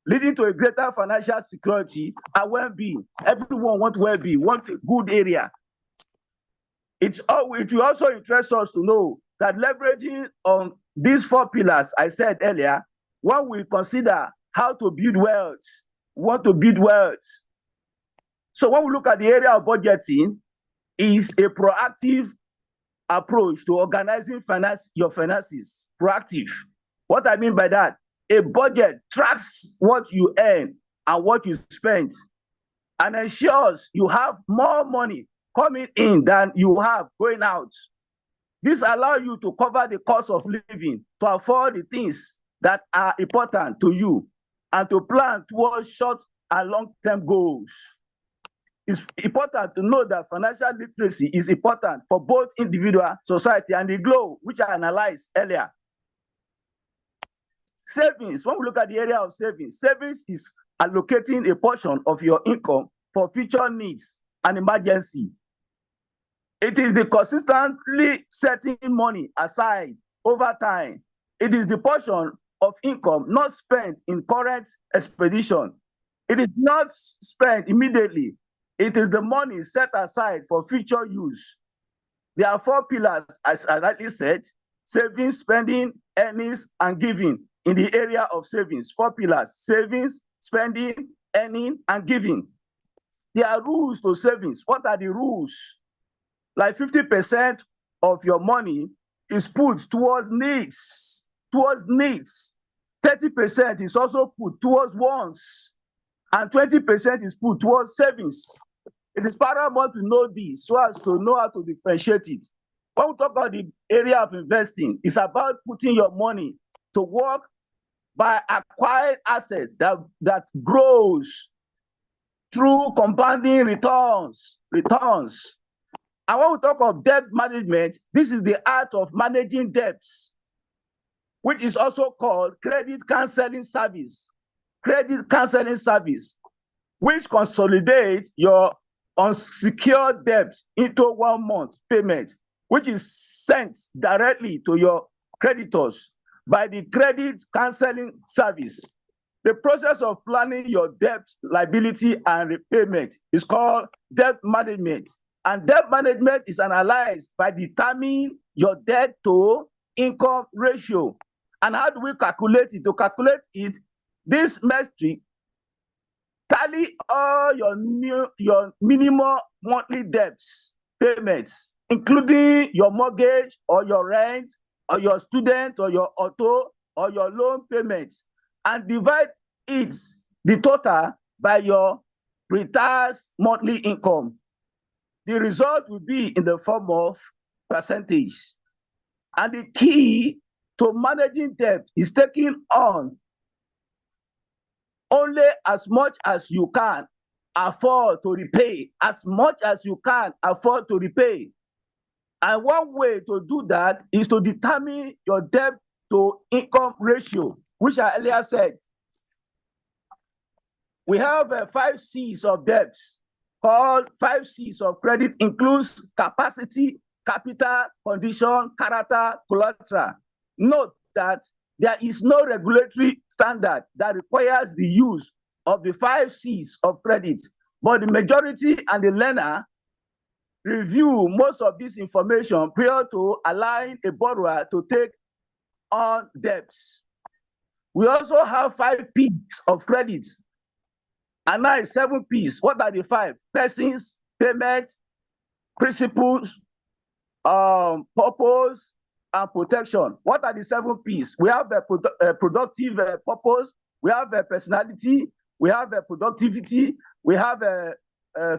leading to a greater financial security and well-being. Everyone wants well-being, want a good area. It will also interest us to know that leveraging on these 4 pillars I said earlier, one will consider how to build wealth, want to build wealth. So when we look at the area of budgeting, is a proactive approach to organizing your finances. Proactive. What I mean by that, a budget tracks what you earn and what you spend and ensures you have more money coming in than you have going out. This allows you to cover the cost of living, to afford the things that are important to you, and to plan towards short and long-term goals. It's important to know that financial literacy is important for both individual, society, and the globe, which I analyzed earlier. Savings, when we look at the area of savings, savings is allocating a portion of your income for future needs and emergency. It is the consistently setting money aside over time. It is the portion of income not spent in current expedition. It is not spent immediately. It is the money set aside for future use. There are 4 pillars, as I rightly said: savings, spending, earnings, and giving. In the area of savings, 4 pillars: savings, spending, earning, and giving. There are rules to savings. What are the rules? Like 50% of your money is put towards needs. 30% is also put towards wants, and 20% is put towards savings. It is paramount to know this so as to know how to differentiate it. When we talk about the area of investing, it's about putting your money to work by acquired asset that grows through compounding returns. And when we talk of debt management, this is the art of managing debts, which is also called credit counseling service. Credit counseling service, which consolidates your unsecured debt into 1 month payment, which is sent directly to your creditors by the credit counseling service. The process of planning your debt, liability, and repayment is called debt management. And debt management is analyzed by determining your debt to income ratio. And how do we calculate it? To calculate it, this metric tally all your minimum monthly debts payments, including your mortgage or your rent or your student or your auto or your loan payments, and divide the total by your pre-tax monthly income. The result will be in the form of percentage. And the key to managing debt is taking on only as much as you can afford to repay, as much as you can afford to repay. And one way to do that is to determine your debt to income ratio, which I earlier said. We have 5 C's of debts, called 5 C's of credit, includes capacity, capital, condition, character, collateral. Note that there is no regulatory standard that requires the use of the 5 C's of credit, but the majority and the learner review most of this information prior to allowing a borrower to take on debts. We also have 5 P's of credit, and now 7 P's. What are the 5? Persons, payment, principles, purpose, and protection. What are the 7 P's? We have a productive purpose, we have a personality, we have a productivity, we have a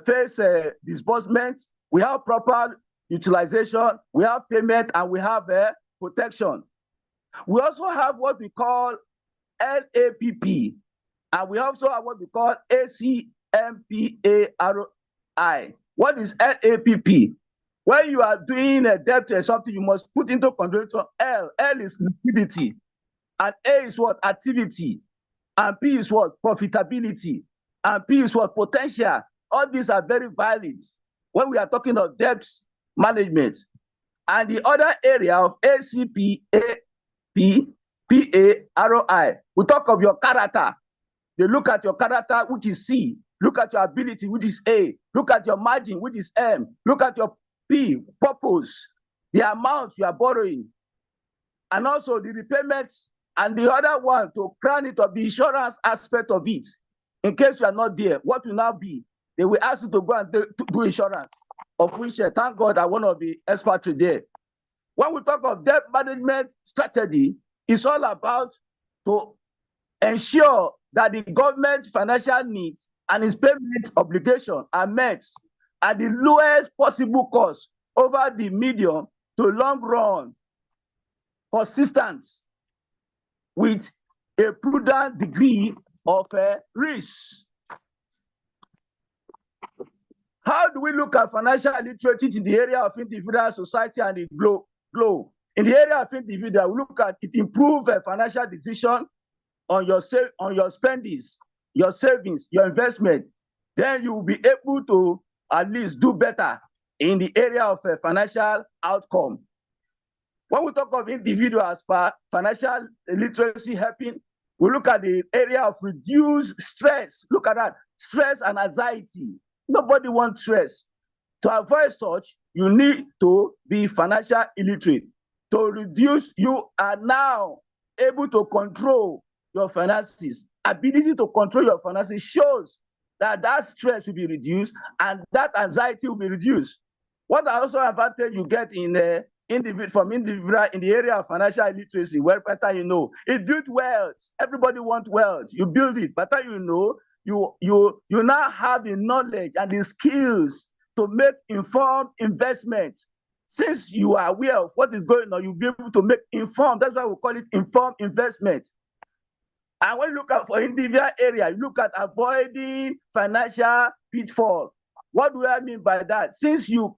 face disbursement, we have proper utilization, we have payment, and we have protection. We also have what we call LAPP, and we also have what we call ACMPARI. What is LAPP? When you are doing a debt or something, you must put into consideration L. L is liquidity, and A is what? Activity, and P is what? Profitability, and P is what? Potential. All these are very valid when we are talking of debt management. And the other area of ACPARI, we talk of your character. They look at your character, which is C. Look at your ability, which is A. Look at your margin, which is M. Look at your P, purpose, the amount you are borrowing, and also the repayments, and the other one to crown it up, the insurance aspect of it. In case you are not there, what will now be? They will ask you to go and do insurance, of which thank God I'm one of the experts there. When we talk of debt management strategy, it's all about to ensure that the government financial needs and its payment obligation are met at the lowest possible cost over the medium to long run, consistent with a prudent degree of risk. How do we look at financial literacy in the area of individual, society, and the globe? In the area of individual, we look at it improve financial decision on your spendings, your savings, your investment. Then you will be able to at least do better in the area of financial outcome. When we talk of individual as per financial literacy helping, we look at the area of reduced stress. Look at that, stress and anxiety. Nobody wants stress. To avoid such, you need to be financial illiterate. To reduce, you are now able to control your finances. Ability to control your finances shows that that stress will be reduced and that anxiety will be reduced. What are also advantage you get in from individual in the area of financial literacy? Well, better you know, it builds wealth. Everybody wants wealth. You build it. Better you know, you now have the knowledge and the skills to make informed investment. Since you are aware of what is going on, you'll be able to make informed. That's why we call it informed investment. And when you look at for individual area, you look at avoiding financial pitfall. What do I mean by that? Since you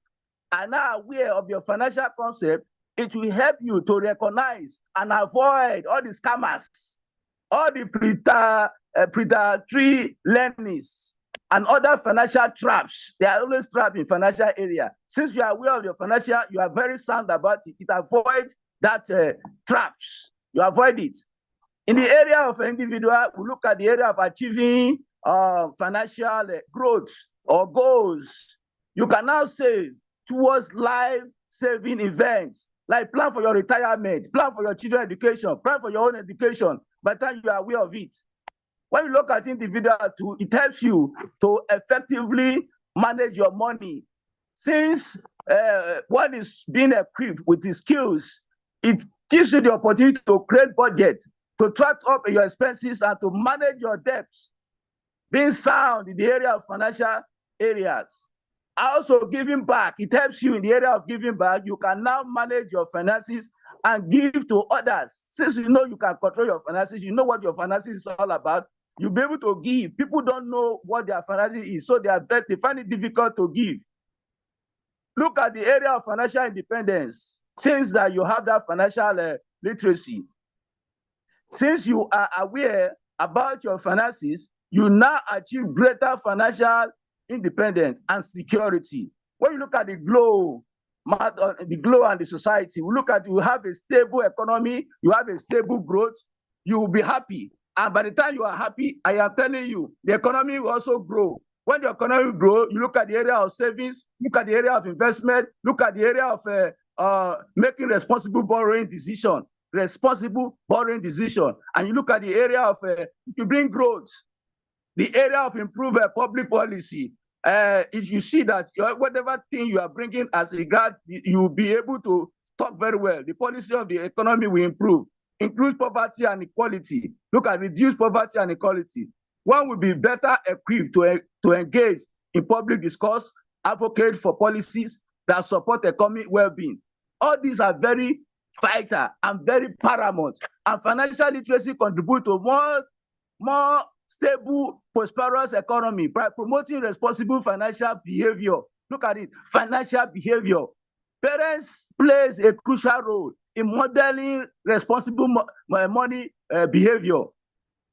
are now aware of your financial concept, it will help you to recognize and avoid all the scammers, all the predatory lendings, and other financial traps. They are always trapped in financial area. Since you are aware of your financial, you are very sound about it. It avoids that traps. You avoid it. In the area of individual, we look at the area of achieving financial growth or goals. You can now save towards life-saving events, like plan for your retirement, plan for your children's education, plan for your own education, by the time you are aware of it. When you look at individual too, it helps you to effectively manage your money. Since one is being equipped with the skills, it gives you the opportunity to create budget, to track up your expenses and to manage your debts, being sound in the area of financial areas. Also giving back, it helps you in the area of giving back. You can now manage your finances and give to others. Since you know you can control your finances, you know what your finances is all about, you'll be able to give. People don't know what their finances is, so they find it difficult to give. Look at the area of financial independence. Since that you have that financial literacy, since you are aware about your finances, you now achieve greater financial independence and security. When you look at the globe and the society, we look at you have a stable economy, you have a stable growth, you will be happy. And by the time you are happy, I am telling you, the economy will also grow. When the economy grows, you look at the area of savings, look at the area of investment, look at the area of making responsible borrowing decision, and you look at the area of you bring growth, the area of improved public policy. If you see that whatever thing you are bringing as regard, you will be able to talk very well. The policy of the economy will improve, include poverty and equality. Look at reduce poverty and equality. One will be better equipped to engage in public discourse, advocate for policies that support economic well-being. All these are very vital and very paramount. And financial literacy contribute to more stable, prosperous economy by promoting responsible financial behavior. Look at it, financial behavior. Parents plays a crucial role in modeling responsible money behavior.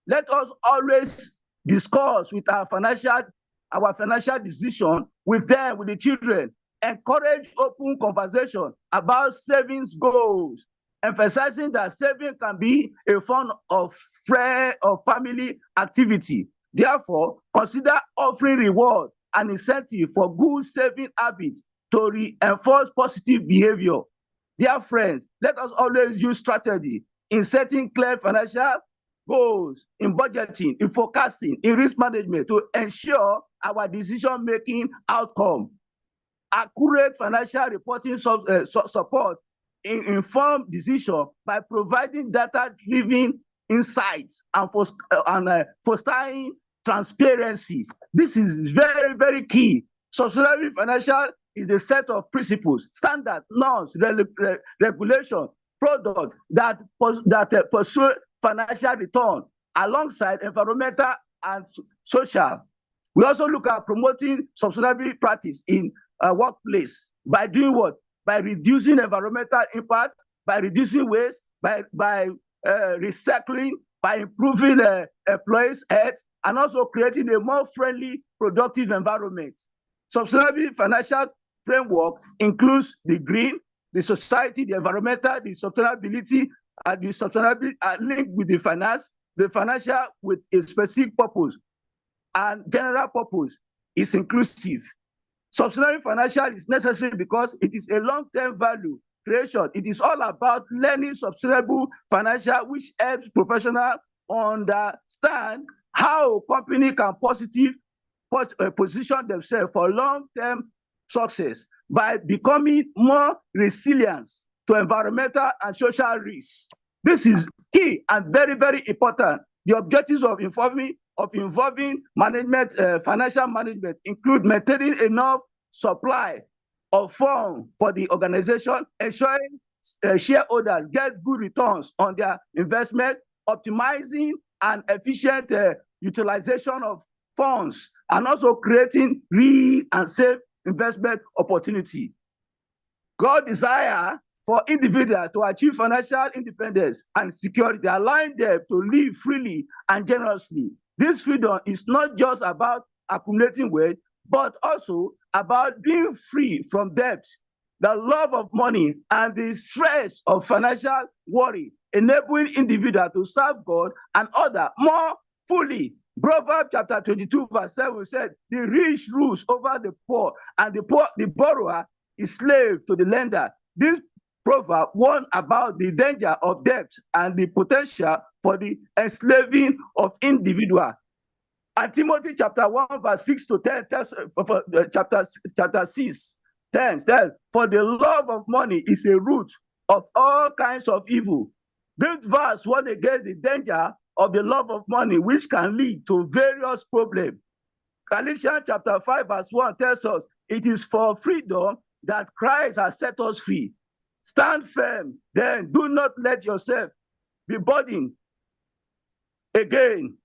Let us always discuss with our financial decision with them, with the children. Encourage open conversation about savings goals. emphasizing that saving can be a form of friend or family activity. Therefore, consider offering reward and incentive for good saving habits to reinforce positive behavior. Dear friends, let us always use strategy in setting clear financial goals, in budgeting, in forecasting, in risk management to ensure our decision-making outcome. Accurate financial reporting support in informed decision by providing data-driven insights and fostering transparency. This is very, very key. Sustainable financial is the set of principles, standards, norms, regulation, products that pursue financial return alongside environmental and social. We also look at promoting sustainable practice in workplace by doing what? By reducing environmental impact, by reducing waste, by recycling, by improving employees' health, and also creating a more friendly, productive environment. Sustainable financial framework includes the green, the society, the environmental, the sustainability, and the sustainability linked with the finance, the financial with a specific purpose and general purpose is inclusive. Sustainable financial is necessary because it is a long-term value creation. It is all about learning sustainable financial, which helps professionals understand how a company can position themselves for long-term success by becoming more resilient to environmental and social risks. This is key and very, very important. The objectives of involving management, financial management include maintaining enough supply of funds for the organization, ensuring shareholders get good returns on their investment, optimizing an efficient utilization of funds, and also creating real and safe investment opportunity. God desire for individuals to achieve financial independence and security, allowing them to live freely and generously. This freedom is not just about accumulating wealth, but also about being free from debt, the love of money, and the stress of financial worry, enabling individuals to serve God and others more fully. Proverbs chapter 22, verse 7 said, the rich rules over the poor, and the borrower is slave to the lender. This proverb warns about the danger of debt and the potential for the enslaving of individuals. And Timothy chapter 1, verse 6 to 10, chapter 6, 10, for the love of money is a root of all kinds of evil. This verse warns against the danger of the love of money, which can lead to various problems. Galatians chapter 5, verse 1 tells us, it is for freedom that Christ has set us free. Stand firm, then do not let yourself be burdened again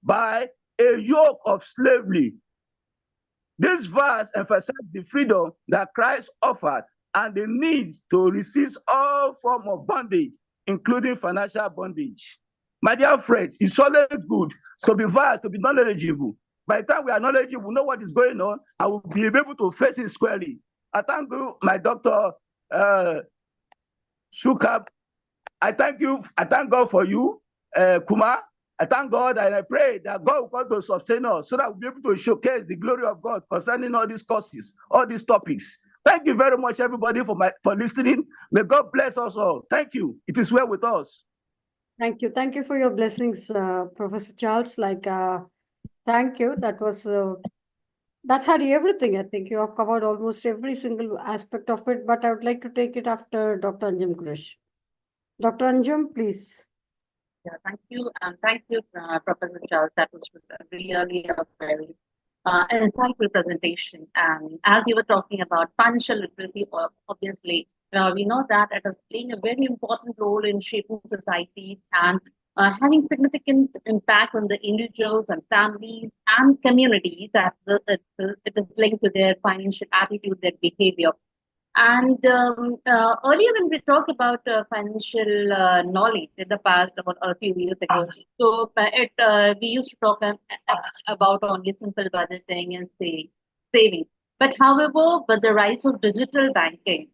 by a yoke of slavery. This verse emphasizes the freedom that Christ offered and the need to resist all forms of bondage, including financial bondage. My dear friends, it's always good to be vast, to be knowledgeable. By the time we are knowledgeable, we know what is going on, I will be able to face it squarely. I thank you, my Dr. Sukab. I thank God for you, Kumar. I thank God and I pray that God will come to sustain us so that we'll be able to showcase the glory of God concerning all these courses, all these topics. Thank you very much, everybody, for listening. May God bless us all. Thank you. It is well with us. Thank you. Thank you for your blessings, Professor Charles. Thank you. That had everything. I think you have covered almost every single aspect of it, but I would like to take it after Dr. Anjum Krish. Dr. Anjum, please. Yeah, thank you. And thank you, Professor Charles. That was really a very insightful presentation. And as you were talking about financial literacy, obviously, we know that it is playing a very important role in shaping societies and having significant impact on the individuals and families and communities that it is linked to their financial attitude, their behavior. And earlier when we talked about financial knowledge in the past, about a few years ago, so we used to talk about only simple budgeting and saving. But however, with the rise of digital banking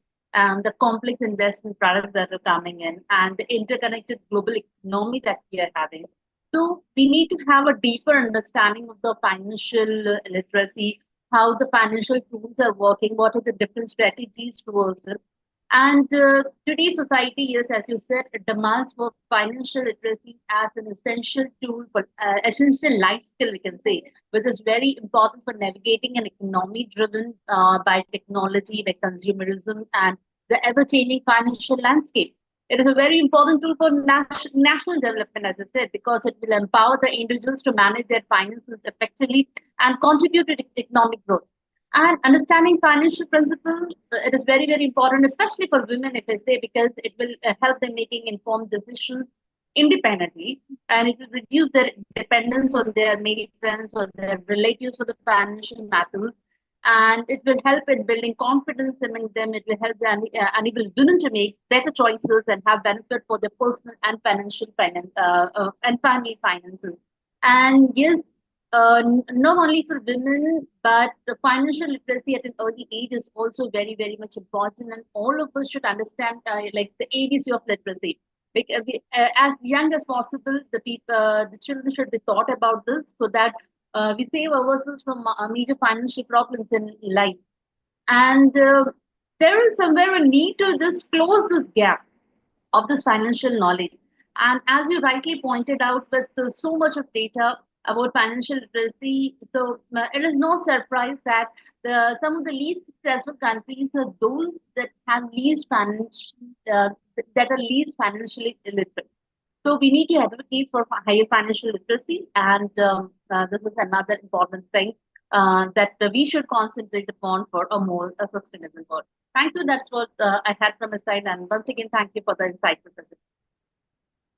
the complex investment products that are coming in, and the interconnected global economy that we are having. So we need to have a deeper understanding of the financial literacy, how the financial tools are working, what are the different strategies towards it. And today's society, yes, as you said, it demands for financial literacy as an essential tool for essential life skill, we can say, which is very important for navigating an economy driven by technology, by consumerism, and the ever-changing financial landscape. It is a very important tool for national development, as I said, because it will empower the individuals to manage their finances effectively and contribute to economic growth. And understanding financial principles, it is very, very important, especially for women, if I say, because it will help them making informed decisions independently, and it will reduce their dependence on their male friends or their relatives for the financial matters. And it will help in building confidence among them. It will help enable women to make better choices and have benefit for their personal and and family finances. And yes, not only for women, but the financial literacy at an early age is also very, very much important. And all of us should understand like the ABC of literacy. Because as young as possible, the children should be taught about this so that we save ourselves from major financial problems in life. And there is somewhere a need to just close this gap of this financial knowledge. And as you rightly pointed out, with so much of data about financial literacy, so it is no surprise that some of the least successful countries are those that have that are least financially illiterate. So we need to advocate for higher financial literacy, and this is another important thing that we should concentrate upon for a more sustainable world. Thank you. That's what I had from my side, and once again, thank you for the insightful presentation.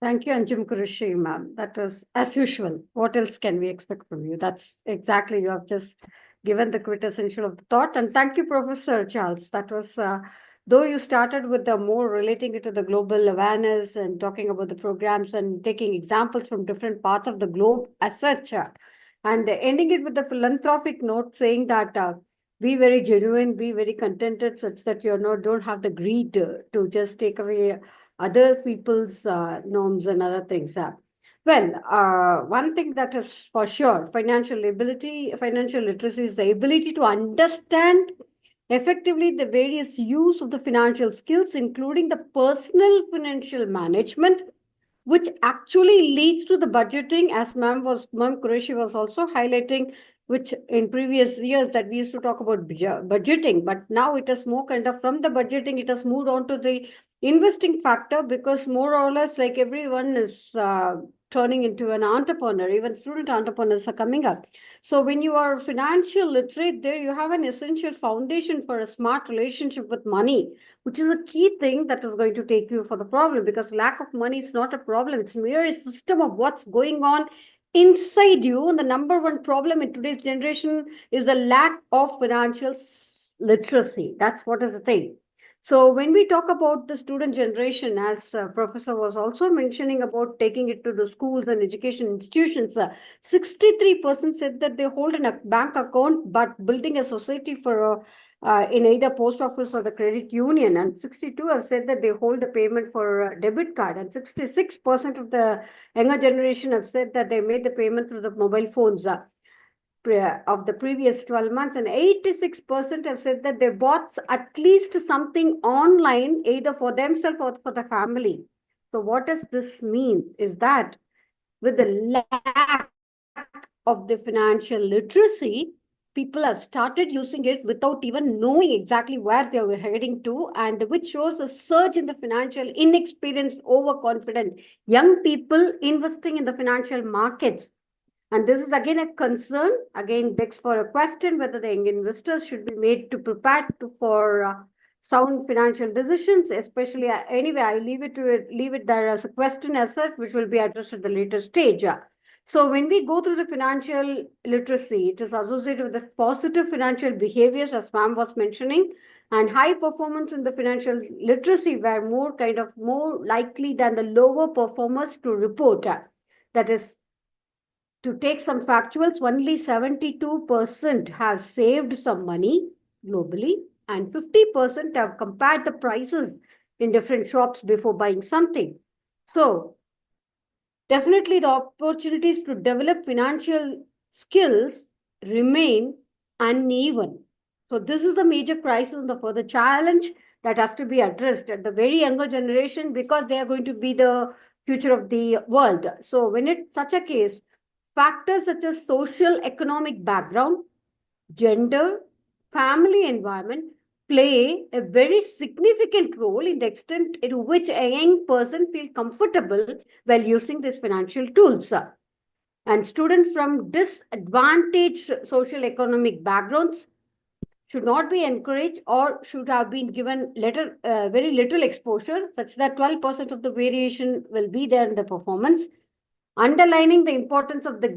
Thank you, Anjum Qureshi, ma'am. That was as usual. What else can we expect from you? That's exactly, you have just given the quintessential of the thought. And thank you, Professor Charles. That was, though you started with the more relating it to the global awareness and talking about the programs and taking examples from different parts of the globe as such, and ending it with the philanthropic note saying that be very genuine, be very contented, such that you don't have the greed to just take away other people's norms and other things. Well, one thing that is for sure, financial literacy is the ability to understand effectively the various use of the financial skills, including the personal financial management, which actually leads to the budgeting, as Ma'am Qureshi was also highlighting, which in previous years that we used to talk about budgeting, but now it is more kind of from the budgeting, it has moved on to the investing factor, because more or less like everyone is turning into an entrepreneur, even student entrepreneurs are coming up. So when you are financial literate, there you have an essential foundation for a smart relationship with money, which is a key thing that is going to take you for the problem, because lack of money is not a problem. It's mere a system of what's going on inside you. And the number one problem in today's generation is the lack of financial literacy. That's what is the thing. So when we talk about the student generation, as Professor was also mentioning about taking it to the schools and education institutions, 63% said that they hold a bank account, but building a society for in either post office or the credit union, and 62 have said that they hold the payment for a debit card, and 66% of the younger generation have said that they made the payment through the mobile phones of the previous 12 months, and 86% have said that they bought at least something online, either for themselves or for the family. So what does this mean is that with the lack of the financial literacy, people have started using it without even knowing exactly where they were heading to, and which shows a surge in the financial inexperienced, overconfident young people investing in the financial markets. And this is again a concern, again begs for a question whether the young investors should be made to prepare for sound financial decisions, especially anyway, I leave it there as a question as such, which will be addressed at the later stage. So when we go through the financial literacy, it is associated with the positive financial behaviors, as ma'am was mentioning, and high performance in the financial literacy were more likely than the lower performers to report. That is, to take some factuals, only 72% have saved some money globally, and 50% have compared the prices in different shops before buying something. So definitely the opportunities to develop financial skills remain uneven. So this is the major crisis and the further challenge that has to be addressed at the very younger generation, because they are going to be the future of the world. So when it's such a case, factors such as social economic background, gender, family environment play a very significant role in the extent to which a young person feels comfortable while using these financial tools. And students from disadvantaged social economic backgrounds should not be encouraged or should have been given very little exposure, such that 12% of the variation will be there in the performance, underlining the importance of the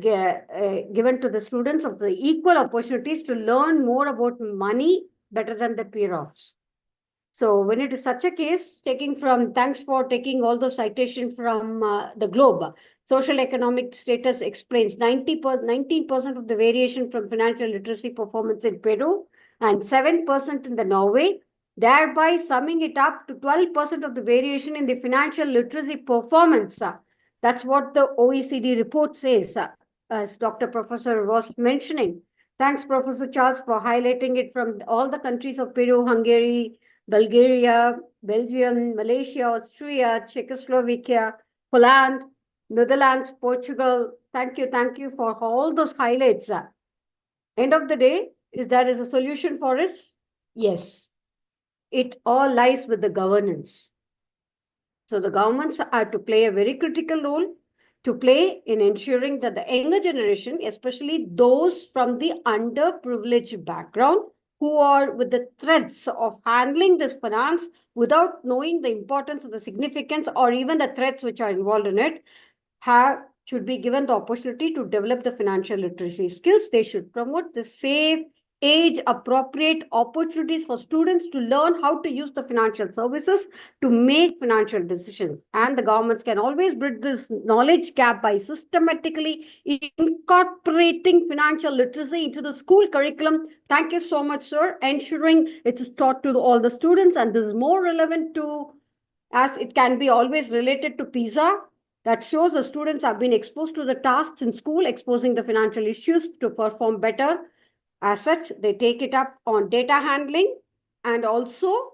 given to the students of the equal opportunities to learn more about money better than the peer-offs. So when it is such a case, thanks for taking all those citations from the Globe. Social economic status explains 19% of the variation from financial literacy performance in Peru and 7% in the Norway, thereby summing it up to 12% of the variation in the financial literacy performance. That's what the OECD report says, as Dr. Professor was mentioning. Thanks, Professor Charles, for highlighting it from all the countries of Peru, Hungary, Bulgaria, Belgium, Malaysia, Austria, Czechoslovakia, Poland, Netherlands, Portugal. Thank you for all those highlights. End of the day, is there is a solution for us? Yes. It all lies with the governance. So the governments are to play a very critical role to play in ensuring that the younger generation, especially those from the underprivileged background, who are with the threats of handling this finance without knowing the importance of the significance or even the threats which are involved in it, should be given the opportunity to develop the financial literacy skills. They should promote the safe, age-appropriate opportunities for students to learn how to use the financial services to make financial decisions. And the governments can always bridge this knowledge gap by systematically incorporating financial literacy into the school curriculum. Thank you so much, sir. Ensuring it is taught to all the students, and this is more relevant to, as it can be always related to PISA, that shows the students have been exposed to the tasks in school, exposing the financial issues to perform better. As such, they take it up on data handling and also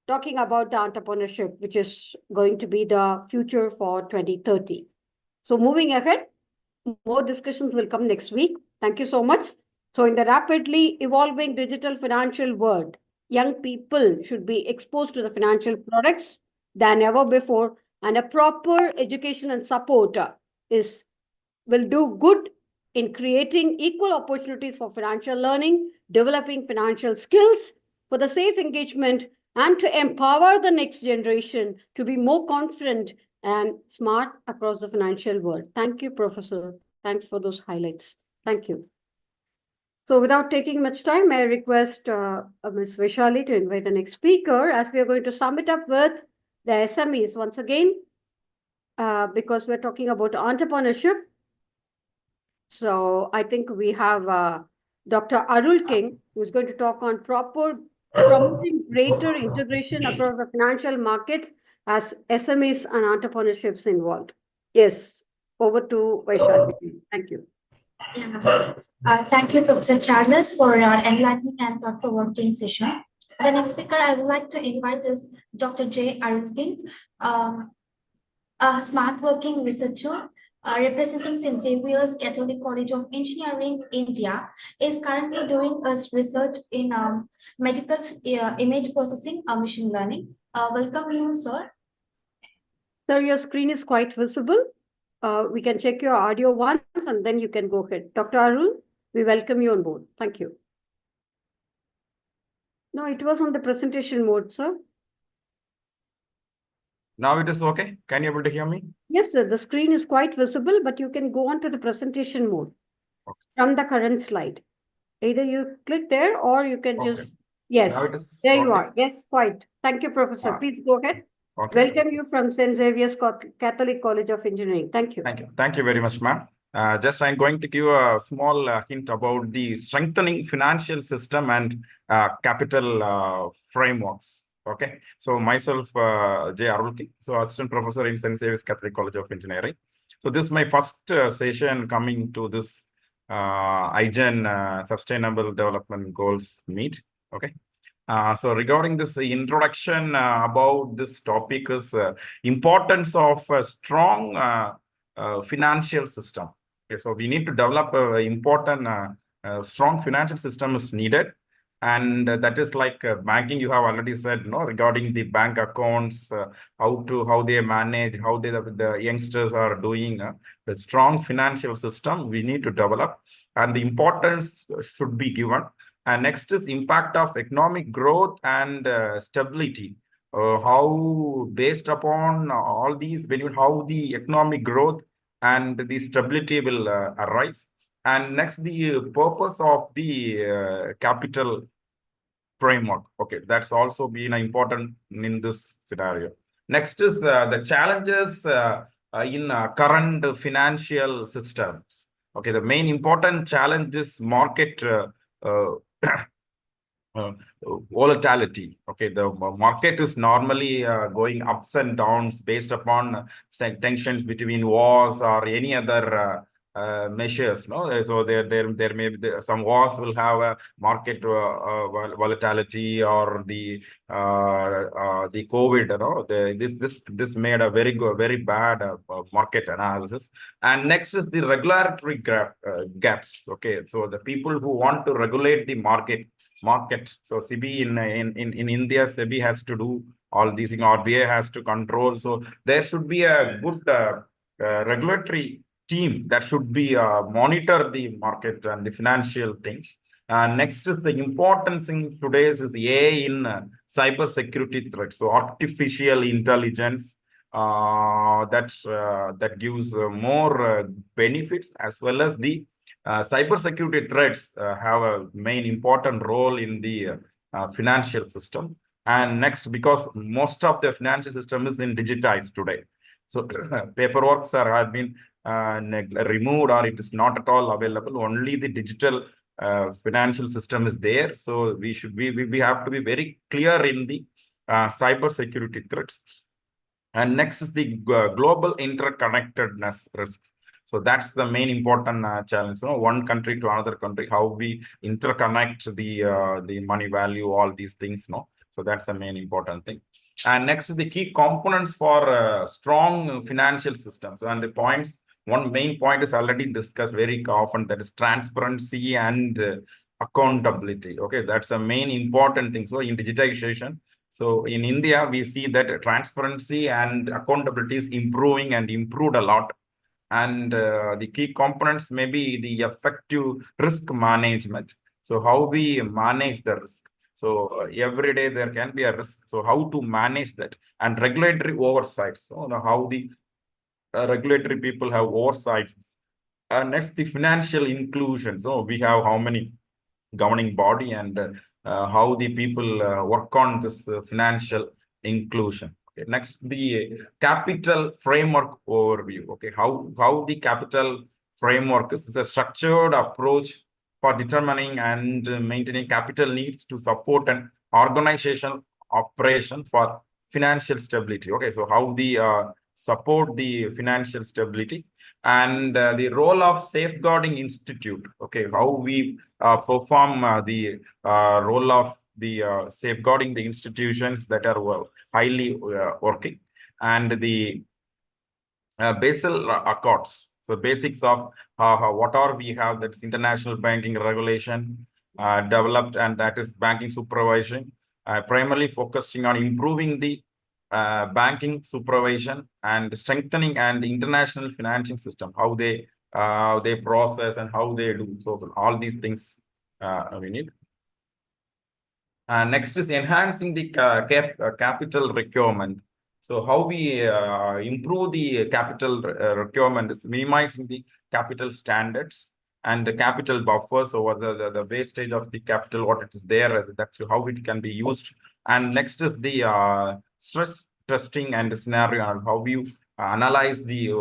talking about the entrepreneurship, which is going to be the future for 2030. So moving ahead, more discussions will come next week. Thank you so much. So in the rapidly evolving digital financial world, young people should be exposed to the financial products than ever before, and a proper education and support will do good in creating equal opportunities for financial learning, developing financial skills for the safe engagement, and to empower the next generation to be more confident and smart across the financial world. Thank you, Professor. Thanks for those highlights. Thank you. So without taking much time, I request Ms. Vaishali to invite the next speaker, as we are going to sum it up with the SMEs once again, because we're talking about entrepreneurship. So I think we have Dr. Arul King, who's going to talk on promoting greater integration across the financial markets as SMEs and entrepreneurships involved. Yes, over to Vaishali. Thank you. Thank you, Professor Charles, for your enlightening and thought-provoking session. The next speaker I would like to invite is Dr. J. Arul King, a smart working researcher representing St. Xavier's Catholic College of Engineering, India, is currently doing research in medical image processing, machine learning. Welcome you, sir. Sir, your screen is quite visible. We can check your audio once and then you can go ahead. Dr. Arul, we welcome you on board. Thank you. No, it was on the presentation mode, sir. Now it is okay. Can you able to hear me? Yes, sir. The screen is quite visible, but you can go on to the presentation mode from the current slide. Either you click there or you can just, yes, there you are. Yes, quite. Thank you, Professor. Please go ahead. Welcome you from St. Xavier's Catholic College of Engineering. Thank you. Thank you. Thank you very much, ma'am. Just I'm going to give a small hint about the strengthening financial system and capital frameworks. Okay, so myself, J. Arulki, so assistant professor in St. Xavier's Catholic College of Engineering. So this is my first session coming to this IGEN Sustainable Development Goals meet. Okay. So regarding this introduction about this topic is importance of a strong financial system. Okay, so we need to develop a important strong financial system is needed. And that is like banking, you have already said, no, regarding the bank accounts, how they manage, how the youngsters are doing. The strong financial system we need to develop, and the importance should be given. And next is impact of economic growth and stability. How based upon all these, how the economic growth and the stability will arise. And next, the purpose of the capital framework. Okay, that's also been important in this scenario. Next is the challenges in current financial systems. Okay, the main important challenge is market volatility. Okay, the market is normally going ups and downs based upon tensions between wars or any other measures. No, so there may be some wars will have a market volatility, or the COVID. You know, this made a very bad market analysis. And next is the regulatory gaps. Okay, so the people who want to regulate the market. So SEBI in India, SEBI has to do all these things. RBI has to control. So there should be a good regulatory team that should be monitor the market and the financial things. Next is the important thing today is AI in cyber security threats. So artificial intelligence that gives more benefits, as well as the cyber security threats have a main important role in the financial system. And next, because most of the financial system is in digitized today, so paperwork have been removed, or it is not at all available. Only the digital financial system is there. So we have to be very clear in the cyber security threats. And next is the global interconnectedness risks. So that's the main important challenge. So one country to another country, how we interconnect the money value, all these things. No, so that's the main important thing. And next is the key components for strong financial systems. And the points, one main point is already discussed very often, that is transparency and accountability. Okay, that's a main important thing. So in digitization, so in India, we see that transparency and accountability is improving and improved a lot. And the key components may be the effective risk management. So how we manage the risk. So every day there can be a risk. So how to manage that, and regulatory oversight. So how the regulatory people have oversight. Next, the financial inclusion. So we have how many governing body, and how the people work on this financial inclusion. Okay. Next, the capital framework overview. Okay, how the capital framework is a structured approach for determining and maintaining capital needs to support an organizational operation for financial stability. Okay, so how the support the financial stability, and the role of safeguarding institute. Okay, how we perform the role of the safeguarding the institutions that are highly working, and the Basel Accords. So basics of what are we have, that's international banking regulation developed, and that is banking supervision, primarily focusing on improving the banking supervision and strengthening and international financing system, how they process and how they do. So all these things we need. Next is enhancing the capital requirement. So how we improve the capital requirement is minimizing the capital standards and the capital buffers over the wastage of the capital, what it is there, that's how it can be used. And next is the stress testing and the scenario, and how you analyze the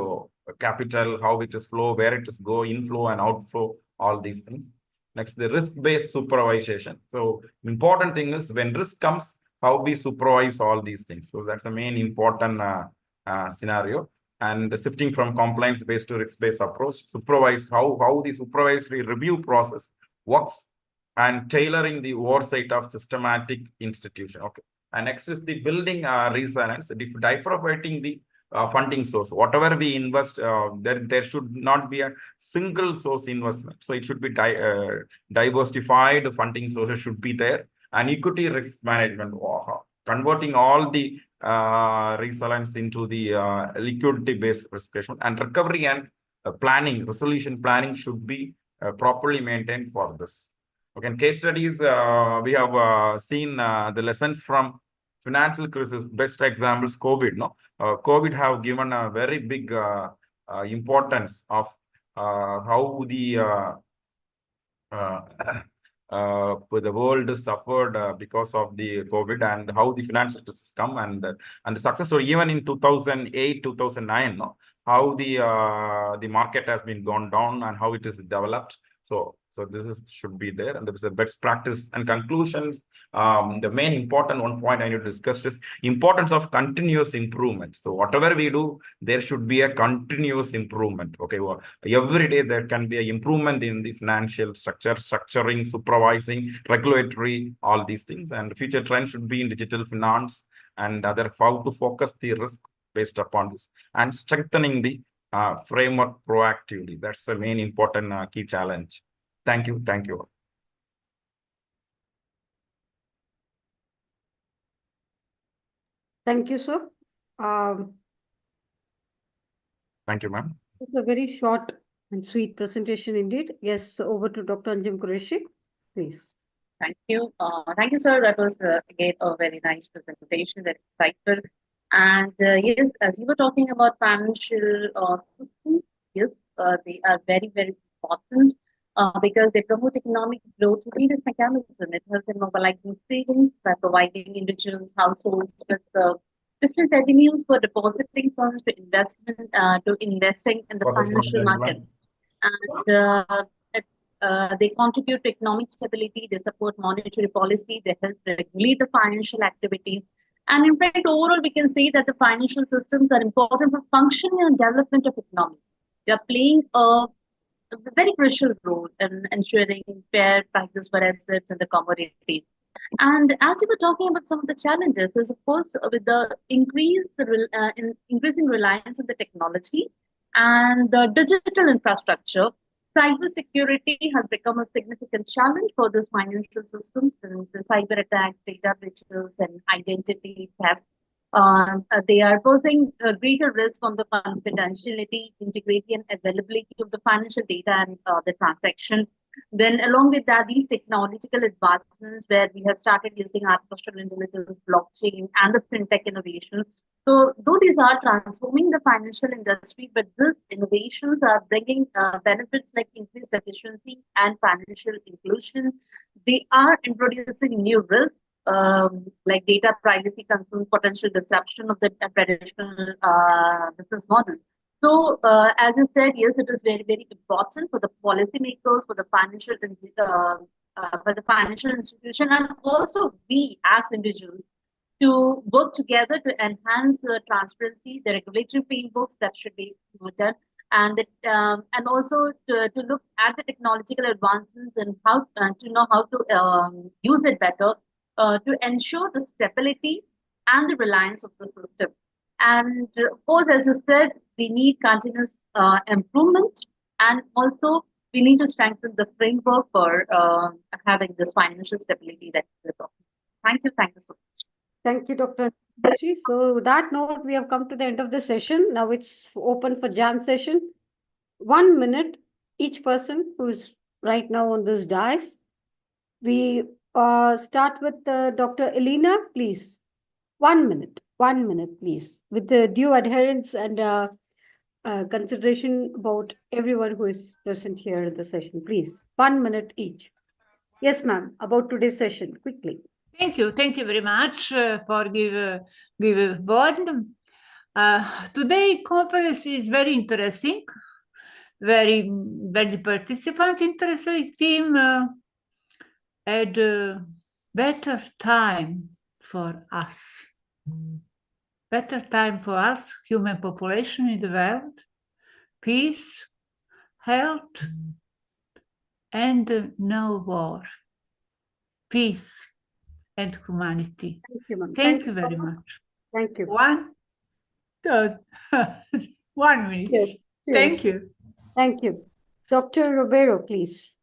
capital, how it is flow, where it is go, inflow and outflow, all these things. Next, the risk-based supervision. So important thing is when risk comes, how we supervise all these things. So that's the main important scenario. And shifting from compliance-based to risk-based approach, supervise how the supervisory review process works and tailoring the oversight of systematic institution. Okay. And next is the building resilience, diversifying the funding source. Whatever we invest, there should not be a single source investment. So it should be diversified funding sources should be there. And equity risk management, converting all the resilience into the liquidity-based risk management, and recovery and planning, resolution planning should be properly maintained for this. Okay, in case studies, we have seen the lessons from financial crisis. Best examples, COVID. COVID have given a very big importance of how the world suffered because of the COVID, and how the financial crisis come and the success story. Even in 2008, 2009, how the market has been gone down and how it is developed. So this should be there, and there is a best practice and conclusions. The main important one point I need to discuss is importance of continuous improvement. So whatever we do, there should be a continuous improvement. Okay, well, every day there can be an improvement in the financial structure, structuring, supervising, regulatory, all these things. And the future trend should be in digital finance and other, how to focus the risk based upon this, and strengthening the framework proactively. That's the main important key challenge. Thank you. Thank you. Thank you, sir. Thank you, ma'am. It's a very short and sweet presentation indeed. Yes, over to Dr. Anjum Qureshi, please. Thank you. Thank you, sir. That was again a very nice presentation, very insightful. And yes, as you were talking about financial systems, yes, they are very, very important because they promote economic growth through this mechanism. It helps in mobilizing savings by providing individuals, households with different avenues for depositing funds to investment to investing in the financial market. And they contribute to economic stability. They support monetary policy. They help regulate the financial activities. And in fact, overall, we can say that the financial systems are important for functioning and development of economy. They are playing a very crucial role in ensuring fair prices for assets and the commodities. And as we were talking about some of the challenges, is of course with the increasing reliance on the technology and the digital infrastructure, cybersecurity has become a significant challenge for these financial systems, and the cyber attacks, data breaches, and identity theft. They are posing a greater risk on the confidentiality, integrity, and availability of the financial data and the transaction. Then, along with that, these technological advancements where we have started using artificial intelligence, blockchain, and the fintech innovation. So, though these are transforming the financial industry, but these innovations are bringing benefits like increased efficiency and financial inclusion. They are introducing new risks like data privacy concerns, potential disruption of the traditional business model. So, as you said, yes, it is very, very important for the policymakers, for the financial institution, and also we as individuals to work together to enhance transparency, the regulatory frameworks that should be done, and also to look at the technological advancements and how to know how to use it better to ensure the stability and the reliance of the system. And of course, as you said, we need continuous improvement, and also we need to strengthen the framework for having this financial stability that we're talking about. Thank you. Thank you so much. Thank you, Dr. Qureshi. So with that note, we have come to the end of the session. Now it's open for jam session. 1 minute, each person who is right now on this dais. We start with Dr. Elena, please. 1 minute. 1 minute, please, with the due adherence and consideration about everyone who is present here in the session. Please, 1 minute each. Yes, ma'am, about today's session, quickly. Thank you very much for give word. Today conference is very interesting, very participant interesting team, and better time for us. Better time for us, human population in the world, peace, health, and no war. Peace and humanity. Thank you, ma'am. Thank you very much. Thank you. 1 minute. Yes. Thank you. Thank you. Dr. Ribeiro, please.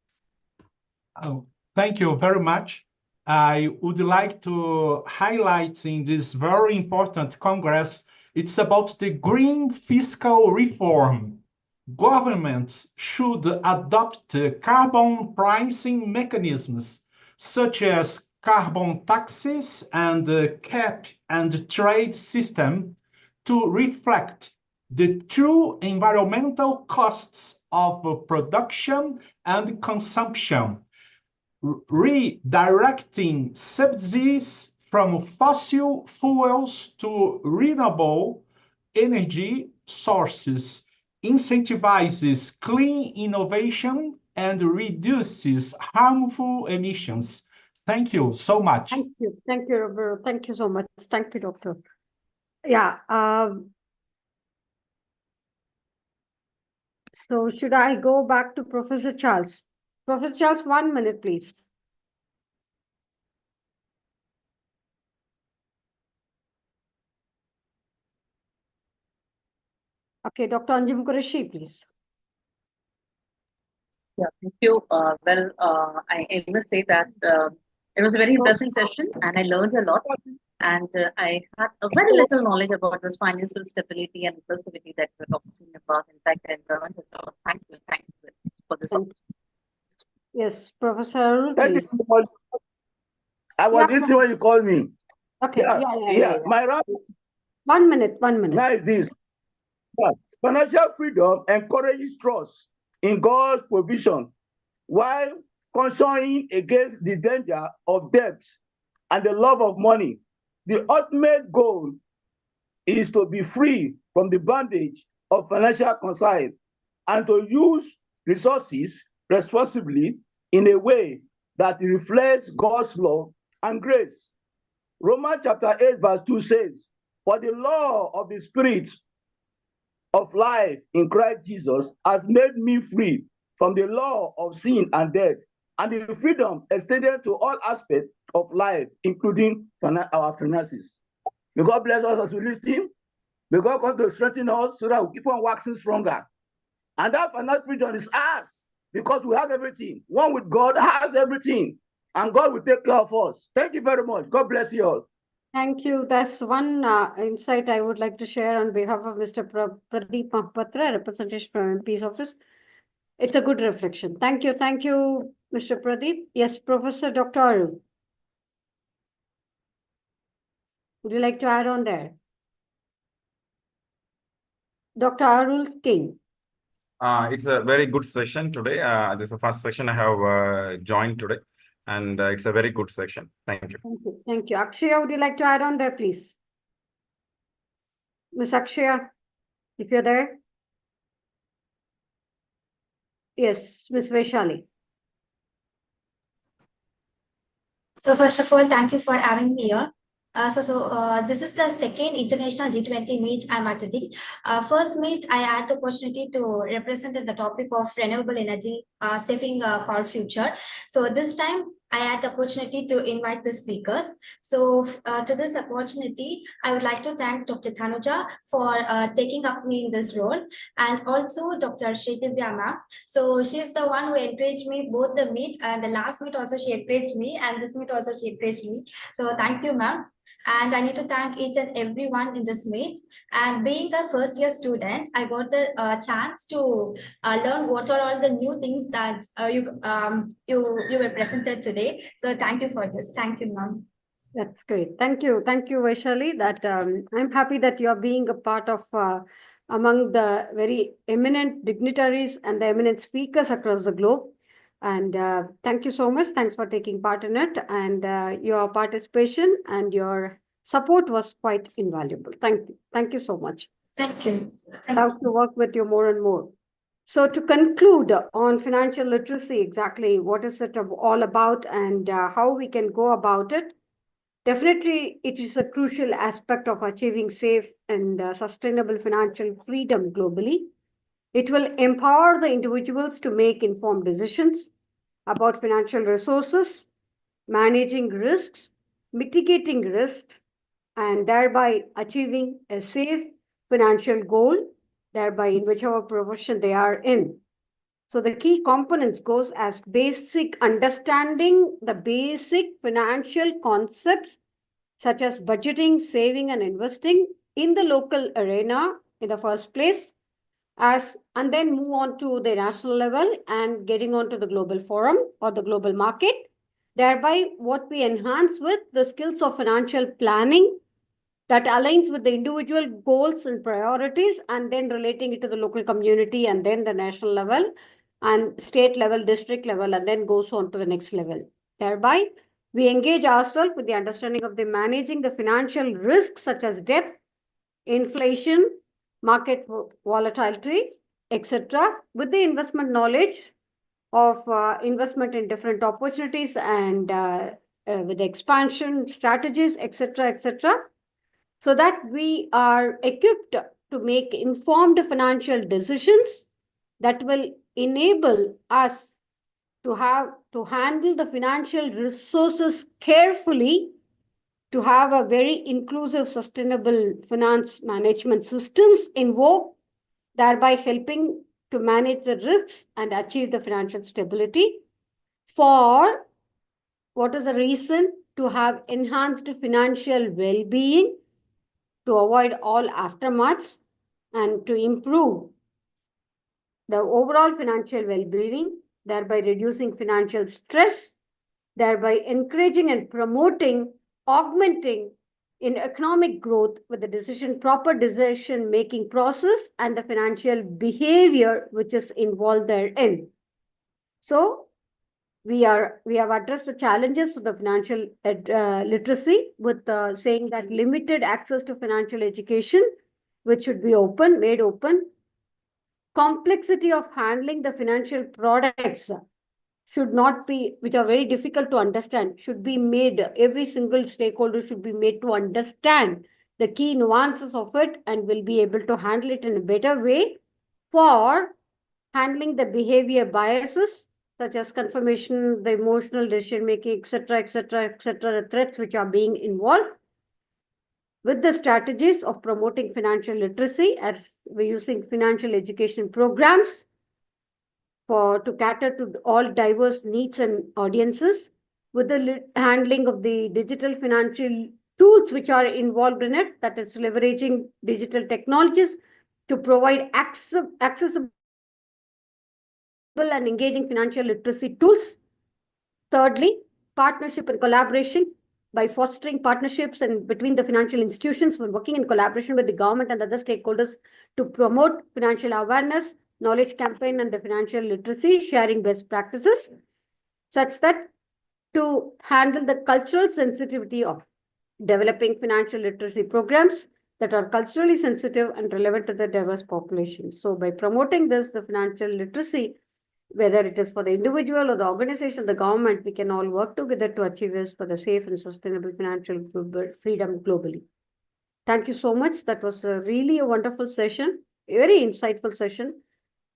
Oh, thank you very much. I would like to highlight in this very important Congress, it's about the green fiscal reform. Governments should adopt carbon pricing mechanisms, such as carbon taxes and cap and trade system, to reflect the true environmental costs of production and consumption, redirecting subsidies from fossil fuels to renewable energy sources, incentivizes clean innovation, and reduces harmful emissions. Thank you so much. Thank you. Thank you, Roberto. Thank you so much. Thank you, Doctor. Yeah. So should I go back to Professor Charles? Professor Charles, 1 minute, please. Okay, Dr. Anjum Qureshi, please. Yeah, thank you. I must say that it was a very interesting session and I learned a lot. And I had a very little knowledge about this financial stability and inclusivity that we're talking about. In fact, I learned a lot. Thank you for this opportunity. Yes, Professor Arul, Thank you please. so much. I was eating when you called me. Okay, Yeah. My rap 1 minute, 1 minute. now is this. Financial freedom encourages trust in God's provision while cautioning against the danger of debt and the love of money. The ultimate goal is to be free from the bondage of financial concern and to use resources responsibly in a way that reflects God's love and grace. Romans chapter 8 verse 2 says, "For the law of the Spirit of life in Christ Jesus has made me free from the law of sin and death, and the freedom extended to all aspects of life, including our finances." May God bless us as we listen. May God come to strengthen us so that we keep on waxing stronger. And that financial freedom is ours because we have everything. One with God has everything, and God will take care of us. Thank you very much. God bless you all. Thank you. That's one insight I would like to share on behalf of Mr. Pradeep Mahapatra, representation from MP's office. It's a good reflection. Thank you. Thank you, Mr. Pradeep. Yes, Professor Dr. Arul. Would you like to add on there? Dr. Arul King. It's a very good session today. This is the first session I have joined today, and it's a very good session. Thank you. Thank you. Thank you. Akshaya, would you like to add on there, please? Ms. Akshaya, if you're there. Yes, Ms. Vaishali. So first of all, thank you for having me here. This is the second international G20 meet I'm attending. First meet, I had the opportunity to represent the topic of renewable energy, saving our future. So this time, I had the opportunity to invite the speakers. So to this opportunity, I would like to thank Dr. Tanuja for taking up me in this role, and also Dr. Sridivya ma'am. So she's the one who encouraged me both the meet and the last meet also she encouraged me, and this meet also she encouraged me. So thank you, ma'am. And I need to thank each and everyone in this meet. And being a first year student, I got the chance to learn what are all the new things that you were presented today. So thank you for this. Thank you, ma'am. That's great. Thank you. Thank you, Vaishali. That I'm happy that you're being a part of among the very eminent dignitaries and the eminent speakers across the globe. And thank you so much. Thanks for taking part in it, and your participation and your support was quite invaluable. Thank you. Thank you so much. Thank you. Love to work with you more and more. So to conclude on financial literacy, exactly what is it all about and how we can go about it? Definitely, it is a crucial aspect of achieving safe and sustainable financial freedom globally. It will empower the individuals to make informed decisions about financial resources, managing risks, mitigating risks, and thereby achieving a safe financial goal, thereby in whichever profession they are in. So the key components goes as basic understanding the basic financial concepts such as budgeting, saving, and investing in the local arena in the first place, and then move on to the national level and getting on to the global forum or the global market. Thereby, what we enhance with the skills of financial planning that aligns with the individual goals and priorities, and then relating it to the local community and then the national level and state level, district level, and then goes on to the next level. Thereby, we engage ourselves with the understanding of the managing the financial risks such as debt, inflation, market volatility, etc., with the investment knowledge of investment in different opportunities and with the expansion strategies, etc., etc., so that we are equipped to make informed financial decisions that will enable us to handle the financial resources carefully, to have a very inclusive, sustainable finance management systems involved, thereby helping to manage the risks and achieve the financial stability. For what is the reason? To have enhanced financial well-being, to avoid all aftermaths, and to improve the overall financial well-being, thereby reducing financial stress, thereby encouraging and promoting, augmenting in economic growth with the proper decision-making process and the financial behavior which is involved therein. So we have addressed the challenges of the financial literacy with saying that limited access to financial education, which should be made open. Complexity of handling the financial products should not be, which are very difficult to understand, should be made, every single stakeholder should be made to understand the key nuances of it and will be able to handle it in a better way for handling the behavior biases, such as confirmation, the emotional decision-making, etc., etc., etc., the threats which are being involved, with the strategies of promoting financial literacy as we're using financial education programs to cater to all diverse needs and audiences, with the handling of the digital financial tools which are involved in it, that is leveraging digital technologies to provide accessible and engaging financial literacy tools. Thirdly, partnership and collaboration by fostering partnerships and between the financial institutions when working in collaboration with the government and other stakeholders to promote financial awareness, knowledge campaign, and the financial literacy, sharing best practices, such that to handle the cultural sensitivity of developing financial literacy programs that are culturally sensitive and relevant to the diverse population. So by promoting this, the financial literacy, whether it is for the individual or the organization, the government, we can all work together to achieve this for the safe and sustainable financial freedom globally. Thank you so much. That was really a wonderful session, a very insightful session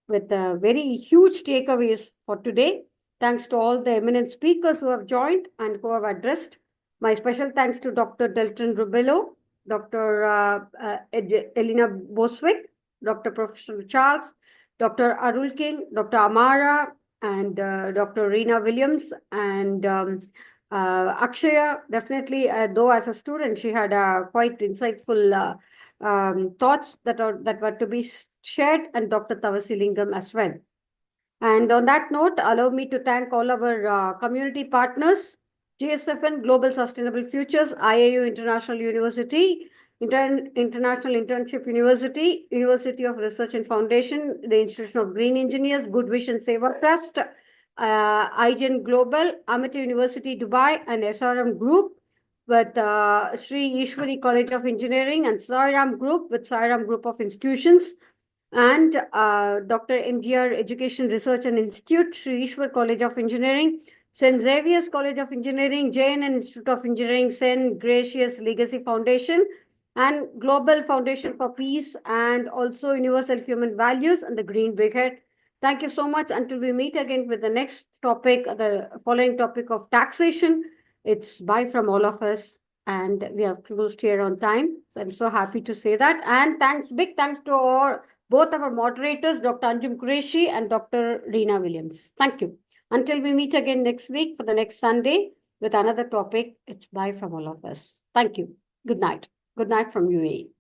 with very huge takeaways for today. Thanks to all the eminent speakers who have joined and who have addressed. My special thanks to Dr. Delton Rubello, Dr. Elena Boswick, Dr. Professor Charles, Dr. Arul King, Dr. Amara, and Dr. Reena Williams, and Akshaya. Definitely, though as a student, she had quite insightful thoughts that were to be shared, and Dr. Tavasi Lingam as well. And on that note, allow me to thank all our community partners, GSFN Global Sustainable Futures, IIU International University, International Internship University, University of Research and Foundation, the Institution of Green Engineers, Good Vision Seva Trust, IGEN Global, Amity University Dubai, and SRM Group, with Sri Ishwari College of Engineering and Sairam Group with Sairam Group of Institutions, and Dr. MGR Education Research and Institute, Sri Ishwar College of Engineering, St. Xavier's College of Engineering, JNN Institute of Engineering, St. Gracious Legacy Foundation, and Global Foundation for Peace, and also Universal Human Values and the Green Brigade. Thank you so much. Until we meet again with the next topic, the following topic of taxation. It's bye from all of us, and we have closed here on time. So I'm so happy to say that. And big thanks to both our moderators, Dr. Anjum Qureshi and Dr. Reena Williams. Thank you. Until we meet again next week for the next Sunday with another topic, it's bye from all of us. Thank you. Good night. Good night from UAE.